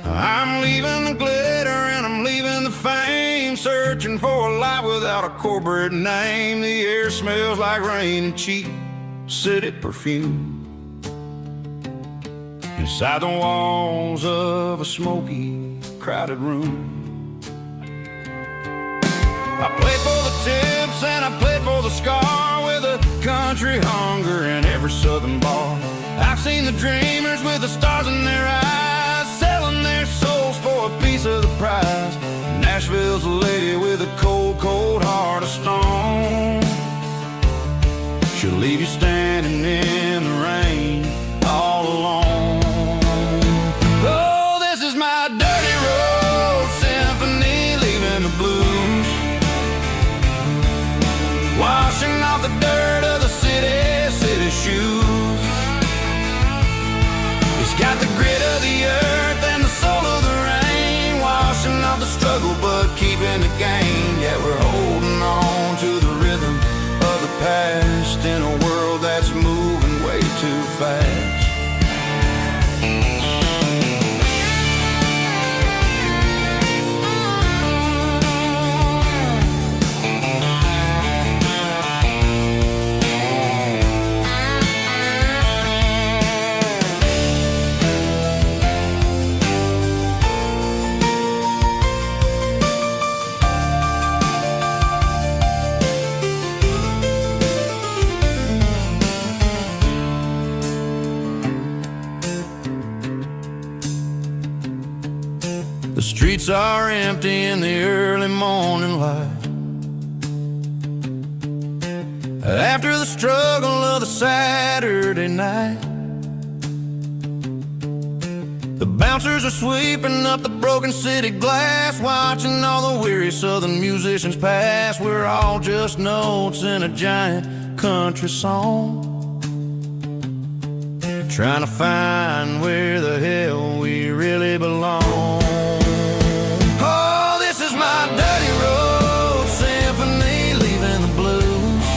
I'm leaving the glitter and I'm leaving the fame, searching for a life without a corporate name. The air smells like rain and cheap city perfume inside the walls of a smoky, crowded room. I played for the tips and I played for the scar, with a country hunger in every southern bar. I've seen the dreamers with the stars in their eyes, selling their souls for a piece of the prize. Nashville's a lady with a cold, cold heart of stone. She'll leave you standing in the rain all alone. Oh, this is my dirty road symphony, leaving the blues, washing off the dirt of the city shoes. It's got the grit of the The streets are empty in the early morning light. After the struggle of the Saturday night, the bouncers are sweeping up the broken city glass, watching all the weary southern musicians pass. We're all just notes in a giant country song, trying to find where the hell we really belong. Oh, this is my dirty road symphony, leaving the blues,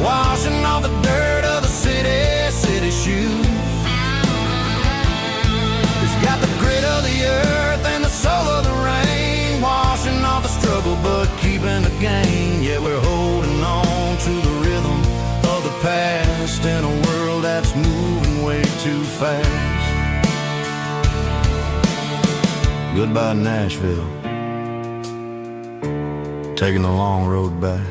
washing off the dirt of the city shoes. It's got the grit of the earth and the soul of the rain, washing off the struggle but keeping the gain. Yeah, we're holding on to the rhythm of the past in a world that's moving way too fast. Goodbye Nashville, taking the long road back.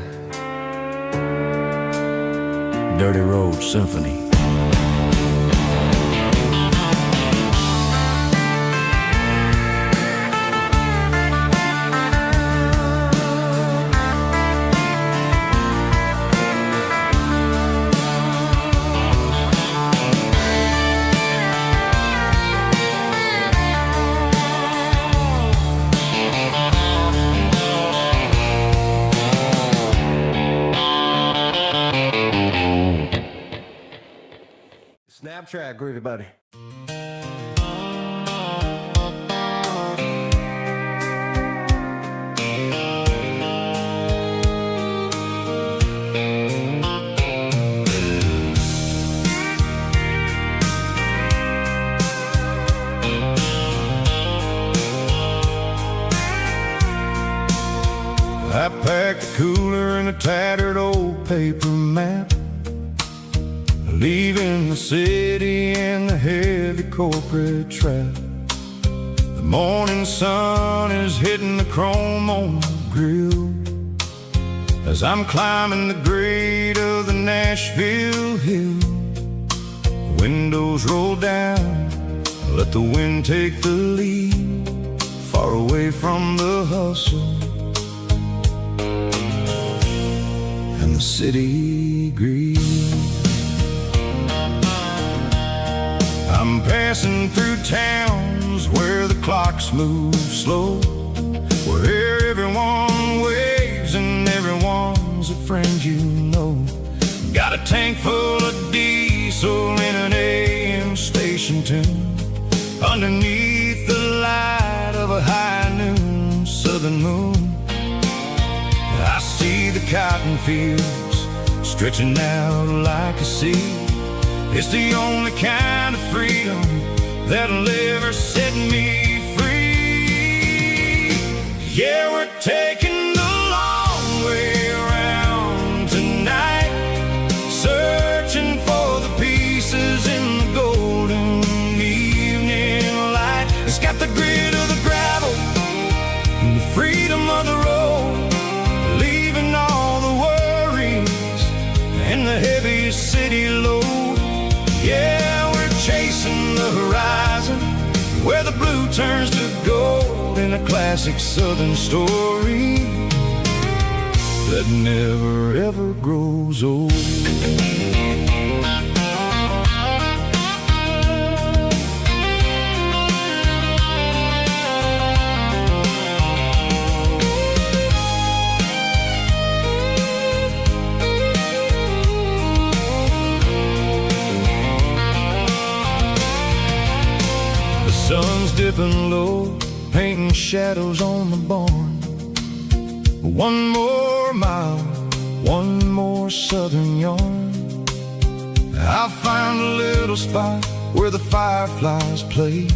Dirty Road Symphony. Snap track, groovy buddy. I packed a cooler and a tattered old paper map, leaving the city in the heavy corporate trap. The morning sun is hitting the chrome on the grill as I'm climbing the grade of the Nashville hill. Windows roll down, let the wind take the lead, far away from the hustle and the city greed. I'm passing through towns where the clocks move slow, where everyone waves and everyone's a friend you know. Got a tank full of diesel in an AM station tune, underneath the light of a high noon southern moon. I see the cotton fields stretching out like a sea. It's the only kind of freedom that'll ever set me free. Yeah, we're taking the long way around tonight, searching for the pieces in the golden evening light. It's got the grit of the gravel and the freedom of the road, leaving all the worries and the heavy city load. Yeah, we're chasing the horizon, where the blue turns to gold, in a classic southern story that never ever grows old. Sun's dipping low, painting shadows on the barn. One more mile, one more southern yarn. I'll find a little spot where the fireflies play,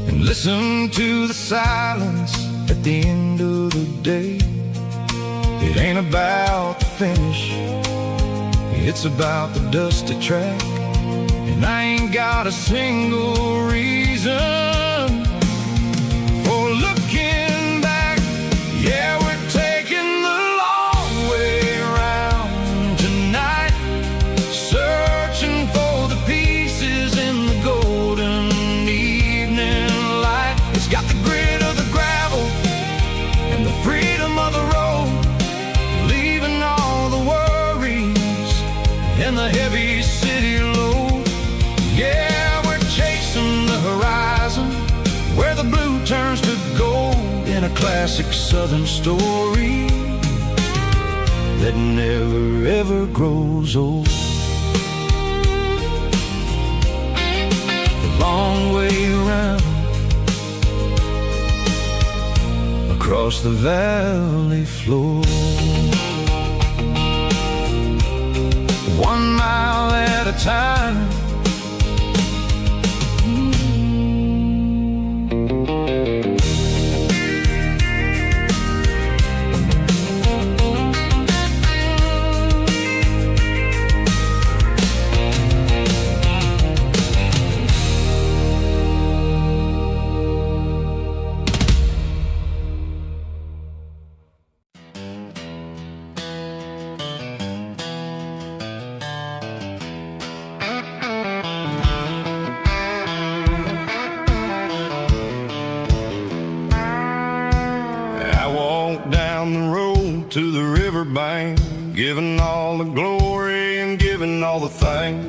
and listen to the silence at the end of the day. It ain't about the finish, it's about the dusty track. And I ain't got a single reason for looking back. Yeah, we're taking the long way around tonight, searching for the pieces in the golden evening classic Southern story that never ever grows old. The long way around across the valley floor, 1 mile at a time. Down the road to the riverbank, giving all the glory and giving all the thanks.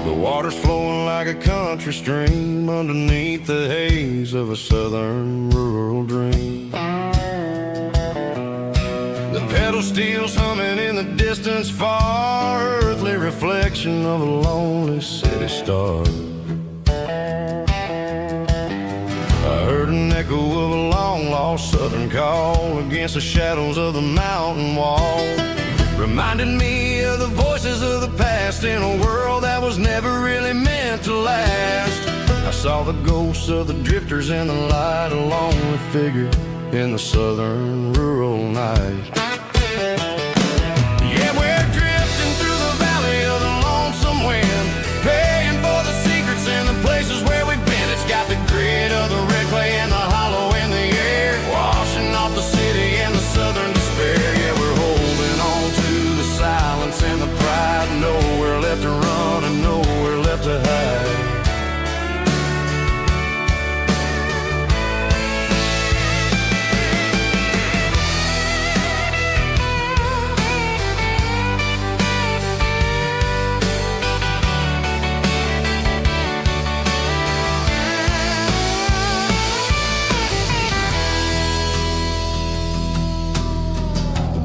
The water's flowing like a country stream underneath the haze of a southern rural dream. The pedal steel's humming in the distance far, earthly reflection of a lonely city star. I heard an echo of a long-lost southern call against the shadows of the mountain wall, reminded me of the voices of the past in a world that was never really meant to last. I saw the ghosts of the drifters in the light, a lonely figure in the southern rural night. Yeah, we're drifting through the valley of the lonesome wind, paying for the secrets and the places where we've been. It's got the grit of the red clay and the hollow in the air, washing off the city and the southern despair. Yeah, we're holding on to the silence and the pride, nowhere left to run and nowhere left to hide.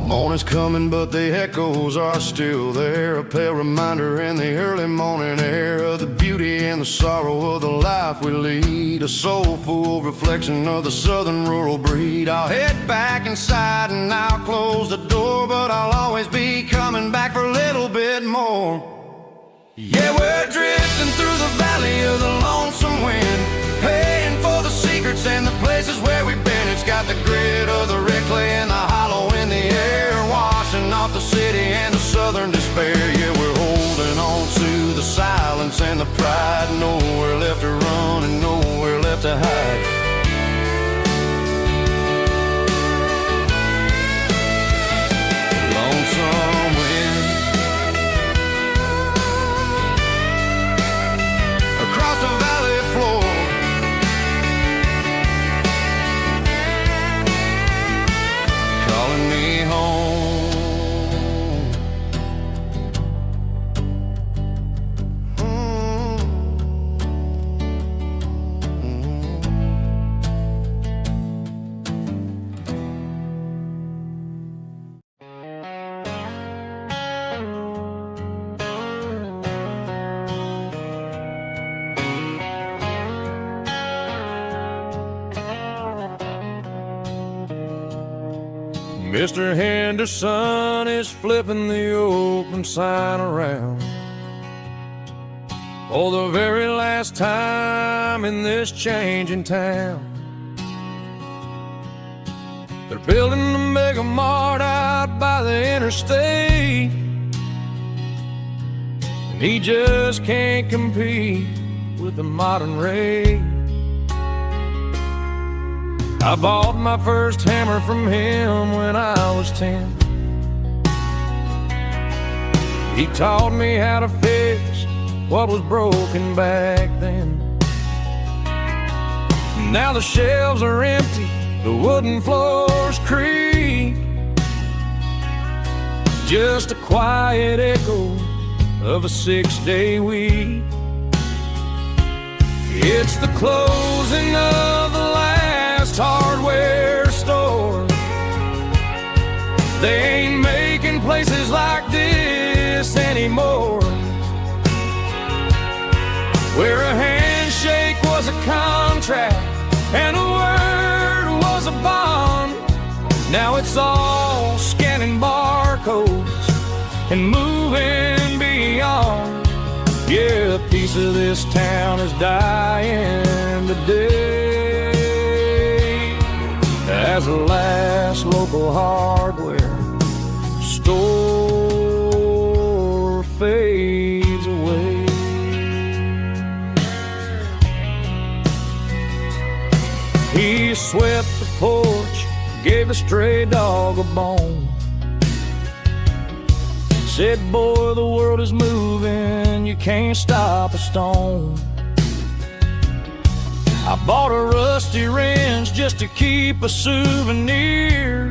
Morning's coming, but the echoes are still there, a pale reminder in the early morning air of the beauty and the sorrow of the life we lead, a soulful reflection of the southern rural breed. I'll head back inside and I'll close the door, but I'll always be coming back for a little bit more. Yeah, we're drifting through the valley of the lonesome wind, paying for the secrets and the places where we've been. It's got the grit of the red clay and the hollow in the air, washing off the city and the southern despair. Yeah, we're holding on to the silence and the pride, nowhere left to run and nowhere left to hide. Lonesome wind across the valley floor, calling me home. Mr. Henderson is flipping the open sign around for the very last time in this changing town. They're building the mega mart out by the interstate, and he just can't compete with the modern rate. I bought my first hammer from him when I was 10. He taught me how to fix what was broken back then. Now the shelves are empty, the wooden floors creak, just a quiet echo of a 6-day week. It's the closing of the last last hardware store. They ain't making places like this anymore, where a handshake was a contract and a word was a bond. Now it's all scanning barcodes and moving beyond. Yeah, a piece of this town is dying today as the last local hardware store fades away. He swept the porch, gave the stray dog a bone, said, boy, the world is moving, you can't stop a stone. I bought a rusty wrench just to keep a souvenir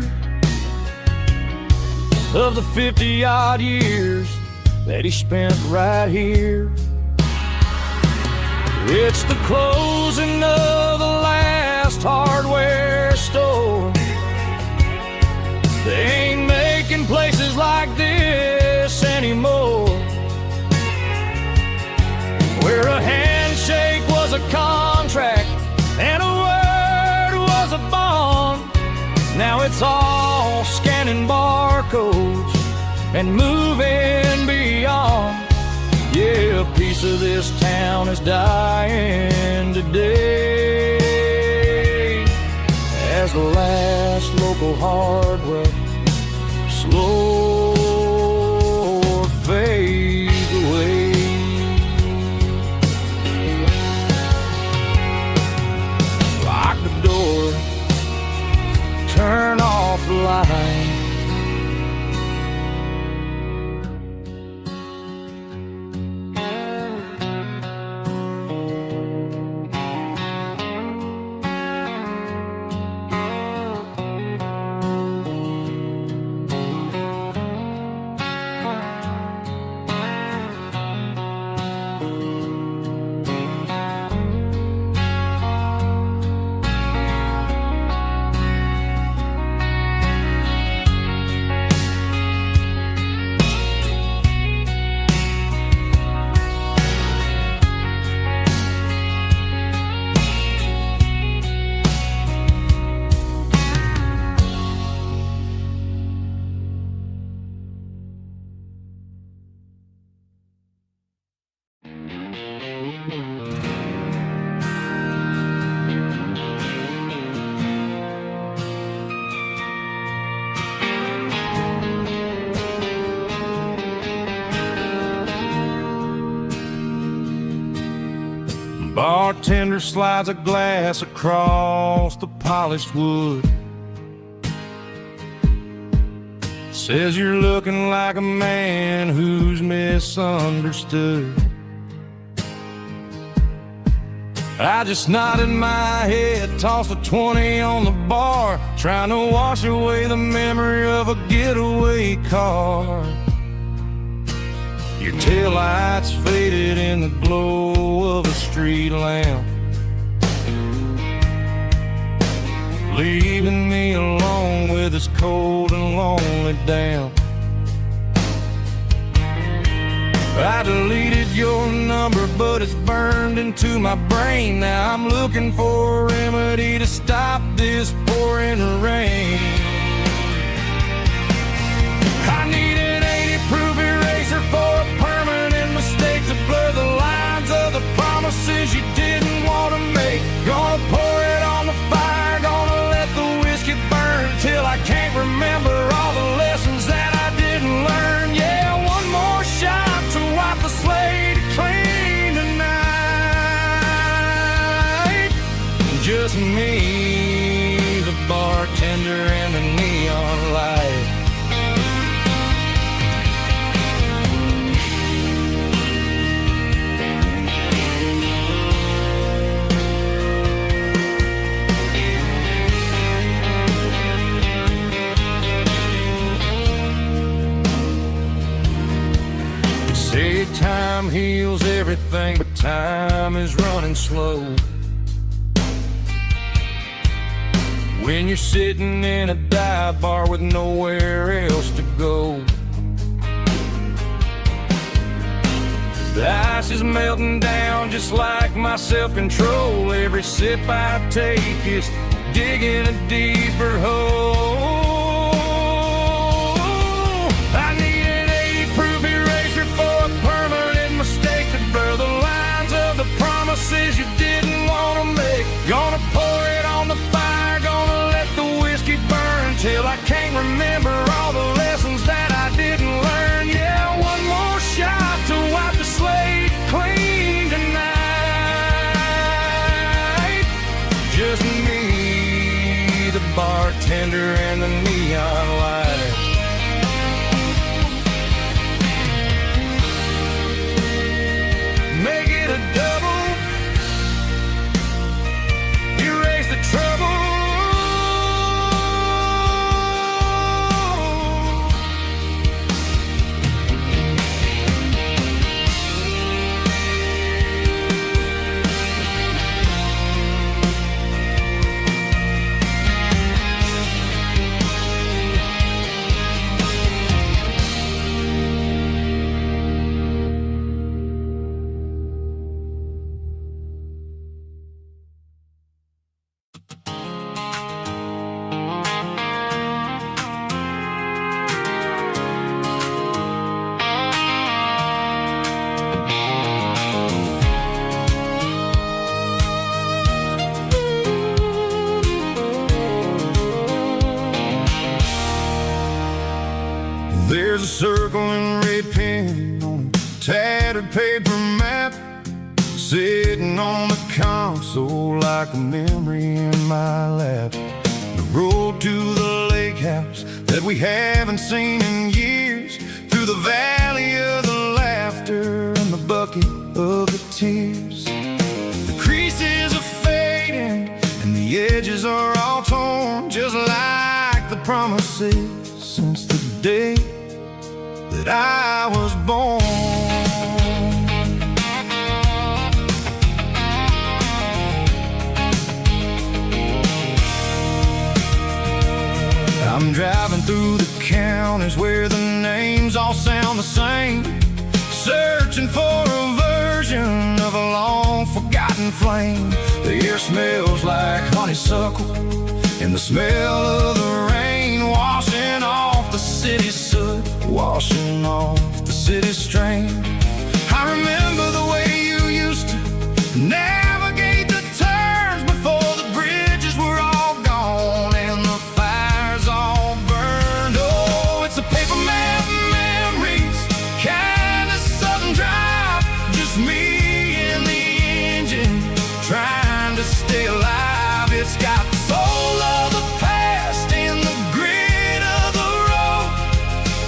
of the 50-odd years that he spent right here. It's the closing of the last hardware store. They ain't making places like this anymore, where a handshake was a contract and a word was a bond. Now it's all scanning barcodes and moving beyond. Yeah, a piece of this town is dying today as the last local hardware slow fades away. Lock the door, turn off the light. Bartender slides a glass across the polished wood, says you're looking like a man who's misunderstood. I just nodded my head, tossed a 20 on the bar, trying to wash away the memory of a getaway car. Your taillights faded in the glow of a street lamp, leaving me alone with this cold and lonely damp. I deleted your number, but it's burned into my brain. Now I'm looking for a remedy to stop this pouring rain. I need an 80-proof eraser for a permanent mistake to blur the lines of the promises you didn't want to make. Gonna pour it on the fire, gonna let the whiskey burn till I can't remember all the lessons that I didn't learn. Yeah, one more shot to wipe the slate clean tonight. Just me, the bartender, and the neon light. Say time heals everything, but time is running slow. when you're sitting in a dive bar with nowhere else to go. The ice is melting down just like my self-control. Every sip I take is digging a deeper hole. I need an 80-proof eraser for a permanent mistake to blur the lines of the promises you didn't want to make. Gonna pour it on the fire, gonna let the whiskey burn till I can't remember all the lessons that I didn't learn. Yeah, one more shot to wipe the slate clean tonight. Just me, the bartender, and the neon light. Make it a double, erase the trouble. There's a circle in red pen on a tattered paper map, sitting on the console like a memory in my lap. The road to the lake house that we haven't seen in years, through the valley of the laughter and the bucket of the tears. The creases are fading and the edges are all torn, just like the promises since the day that I was born. I'm driving through the counties where the names all sound the same, searching for a version of a long forgotten flame. The air smells like honeysuckle and the smell of the rain washing off the city's soot, washing off the city's strain. I remember the way you used to navigate the turns before the bridges were all gone and the fires all burned. Oh, it's a paper map memories, kind of southern drive, just me and the engine trying to stay alive. It's got the soul of the past and the grit of the road,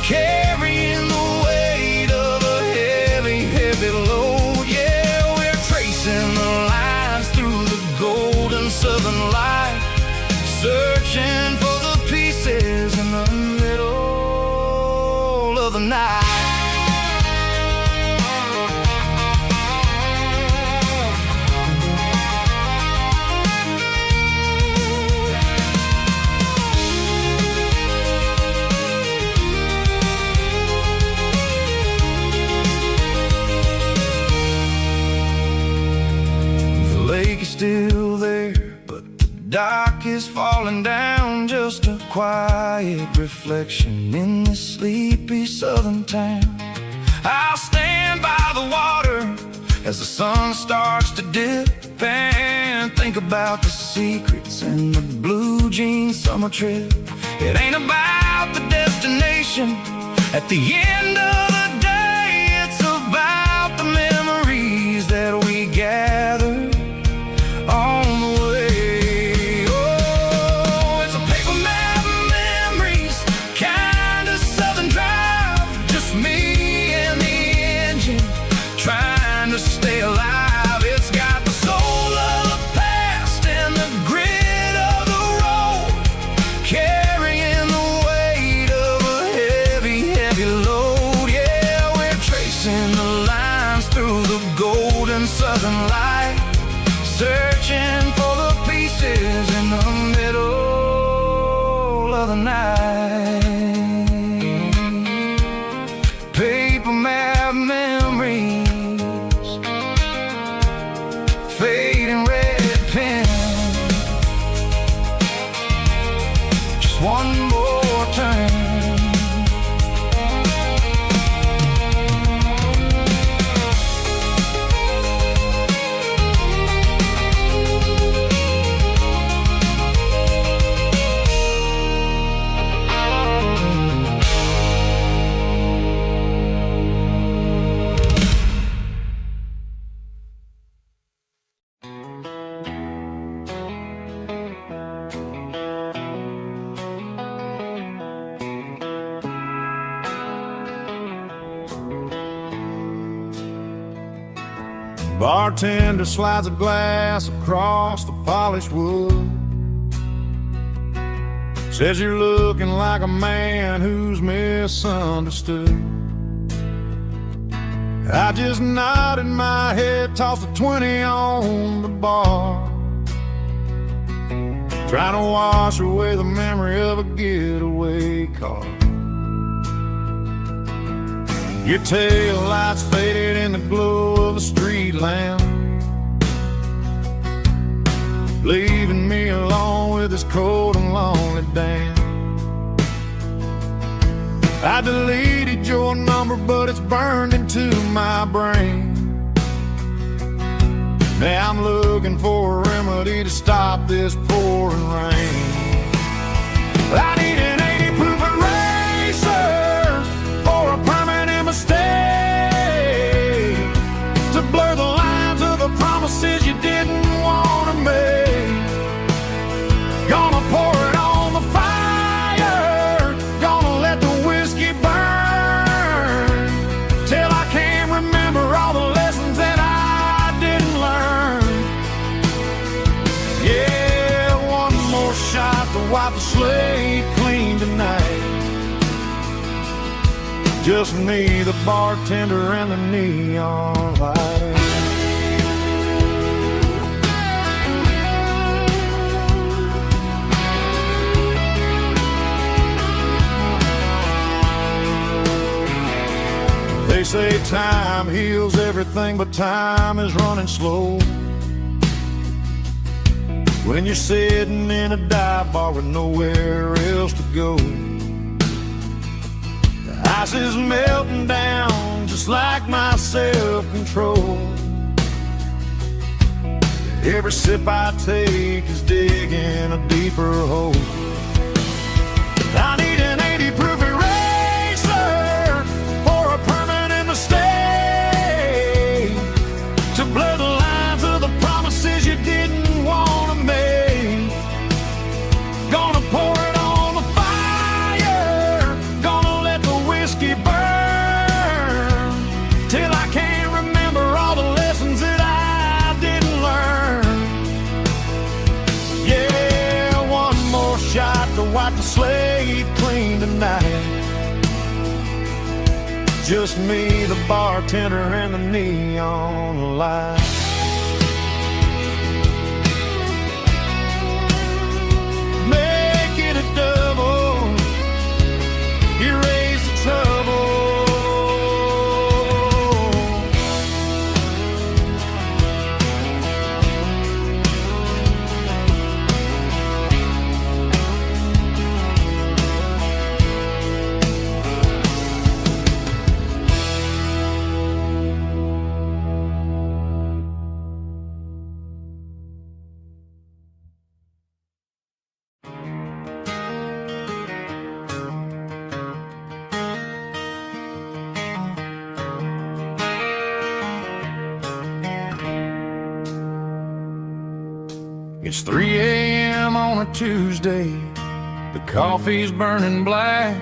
carrying the weight of a heavy, heavy load. Yeah, we're tracing the lines through the golden southern light, searching for the pieces in the middle of the night. The lake is still there, but the dock is falling down, just a quiet reflection in this sleepy southern town. I'll stand by the water as the sun starts to dip and think about the secrets and the blue jean summer trip. It ain't about the destination at the end of the day, it's about the memories that we gather on the way. Oh, it's a paper map memories, kind of southern drive, just me and the engine trying to stay alive. It's got the soul of the past and the grit of the road, carrying the weight of a heavy, heavy load. Yeah, we're tracing the lines through the golden southern light, searching for the pieces in the middle the night. Paper map memories, fading red pen. Just one more turn. Bartender slides a glass across the polished wood. Says you're looking like a man who's misunderstood. I just nodded my head, tossed a 20 on the bar, trying to wash away the memory of a getaway car. Your tail lights faded in the glow of a street lamp, leaving me alone with this cold and lonely damn. I deleted your number, but it's burned into my brain. Now I'm looking for a remedy to stop this pouring rain. I need an 80 proof eraser for a permanent mistake, to blur the lines of the promises you didn't want to make. Gonna pour it on the fire, gonna let the whiskey burn, till I can't remember all the lessons that I didn't learn. Yeah, one more shot to wipe the slate clean tonight. Just me, the bartender, and the neon light. They say time heals everything, but time is running slow when you're sitting in a dive bar with nowhere else to go. The ice is melting down just like my self-control. Every sip I take is digging a deeper hole. I need an 80 proof eraser for a permanent mistake, to blur the lines of the promises you didn't want to make. Gonna pour it on the fire, gonna let the whiskey burn, till I can't remember all the lessons that I didn't learn. Yeah, one more shot to wipe the slate clean tonight. Just me, the bartender, and the neon light. Make it a double, erase the trouble. It's 3 a.m. on a Tuesday. The coffee's burning black.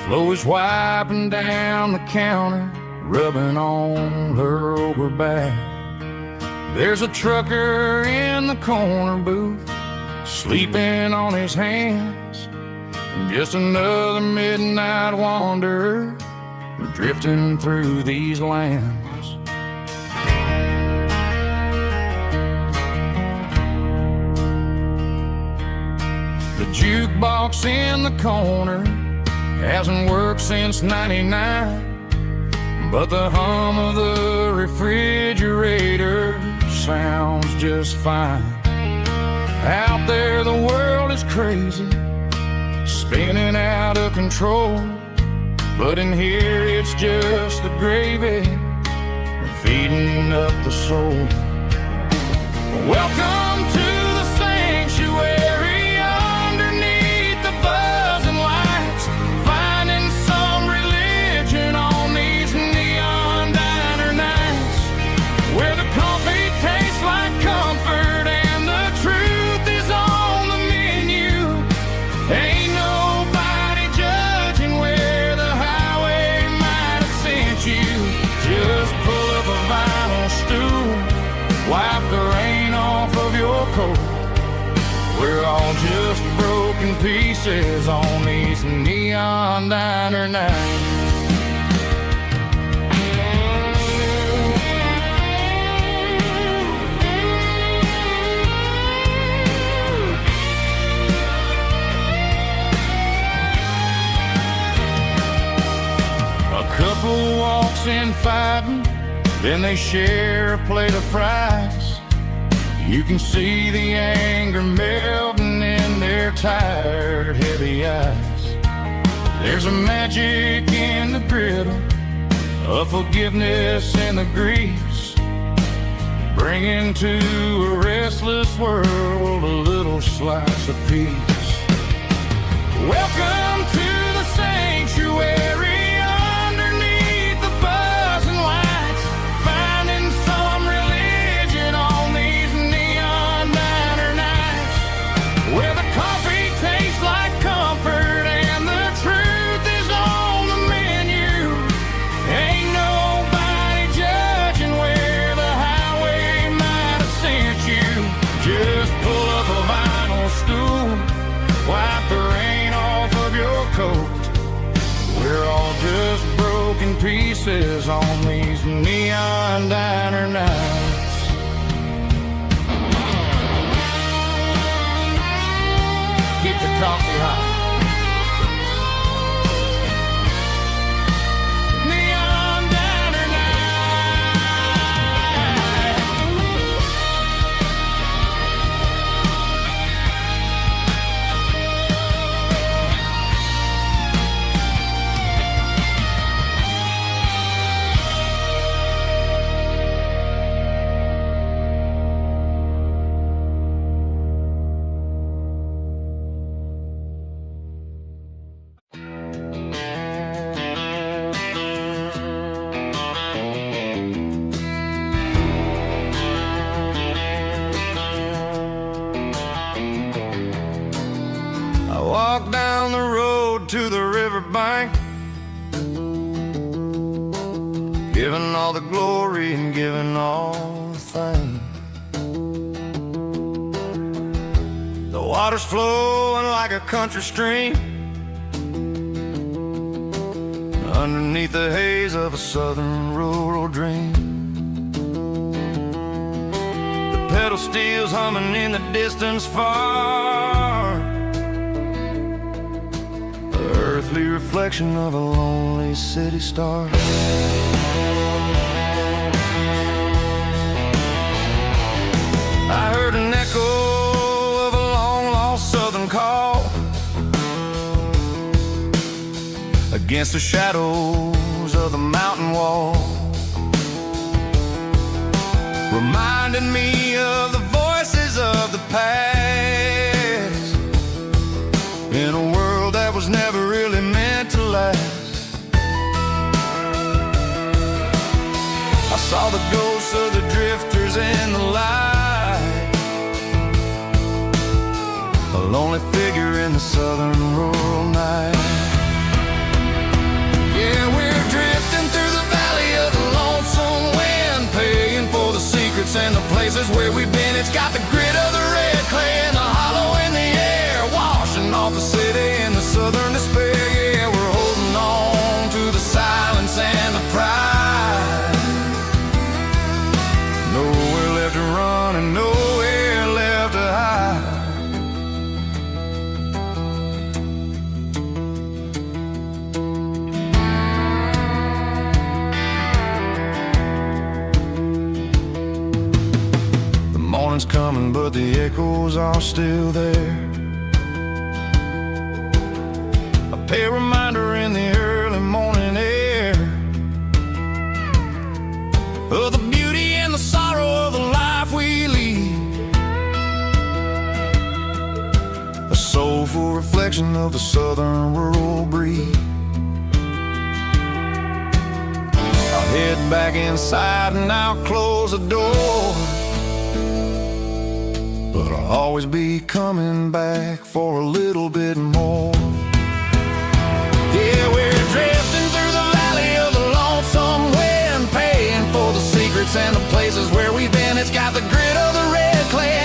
Flo is wiping down the counter, rubbing on her over back. There's a trucker in the corner booth, sleeping on his hands. And just another midnight wanderer, drifting through these lands. The jukebox in the corner hasn't worked since '99, but the hum of the refrigerator sounds just fine. Out there the world is crazy, spinning out of control, but in here it's just the gravy feeding up the soul. Welcome to the sanctuary underneath the buzzing lights, finding some religion on these neon diner nights, where the coffee tastes like comfort and the truth is on the menu. Ain't nobody judging where the highway might have sent you. Just pull up a vinyl stool, wipe the rain off of your coat. We're all just broken pieces on these neon diner nights. A couple walks in fighting, then they share a plate of fries. You can see the anger melting in their tired, heavy eyes. There's a magic in the griddle, a forgiveness in the grease, bringing to a restless world a little slice of peace. Welcome to the sanctuary underneath the buzzing lights, finding some religion on these neon diner nights, where the coffee tastes like comfort and the truth is on the menu. Ain't nobody judging where the highway might have sent you. Just pull up a vinyl stool, wipe the rain off of your coat. We're all just broken pieces on these neon diner nights. Keep the coffee hot. Neon diner I walk down the road to the riverbank, giving all the glory and giving all the thanks. The water's flowing like a country stream underneath the haze of a southern rural dream. The pedal steel's humming in the distance far, earthly reflection of a lonely city star. I heard an echo of a long-lost southern call against the shadows of the mountain wall, reminding me of the voices of the past in a world that was never really meant to last. I saw the ghosts of the drifters in the light, a lonely figure in the southern rural night. Yeah, we're drifting through the valley of the lonesome wind, paying for the secrets and the places where we've been. It's got the grit of the red clay and the hollow in the air, washing off the city in the southern despair. Yeah, we're holding on to the silence and the pride. Nowhere left to run and nowhere left to hide. sun's coming, but the echoes are still there. A pale reminder in the early morning air of the beauty and the sorrow of the life we lead. A soulful reflection of the southern rural breed. I'll head back inside and I'll close the door, but I'll always be coming back for a little bit more. Yeah, we're drifting through the valley of the lonesome wind, paying for the secrets and the places where we've been. It's got the grit of the red clay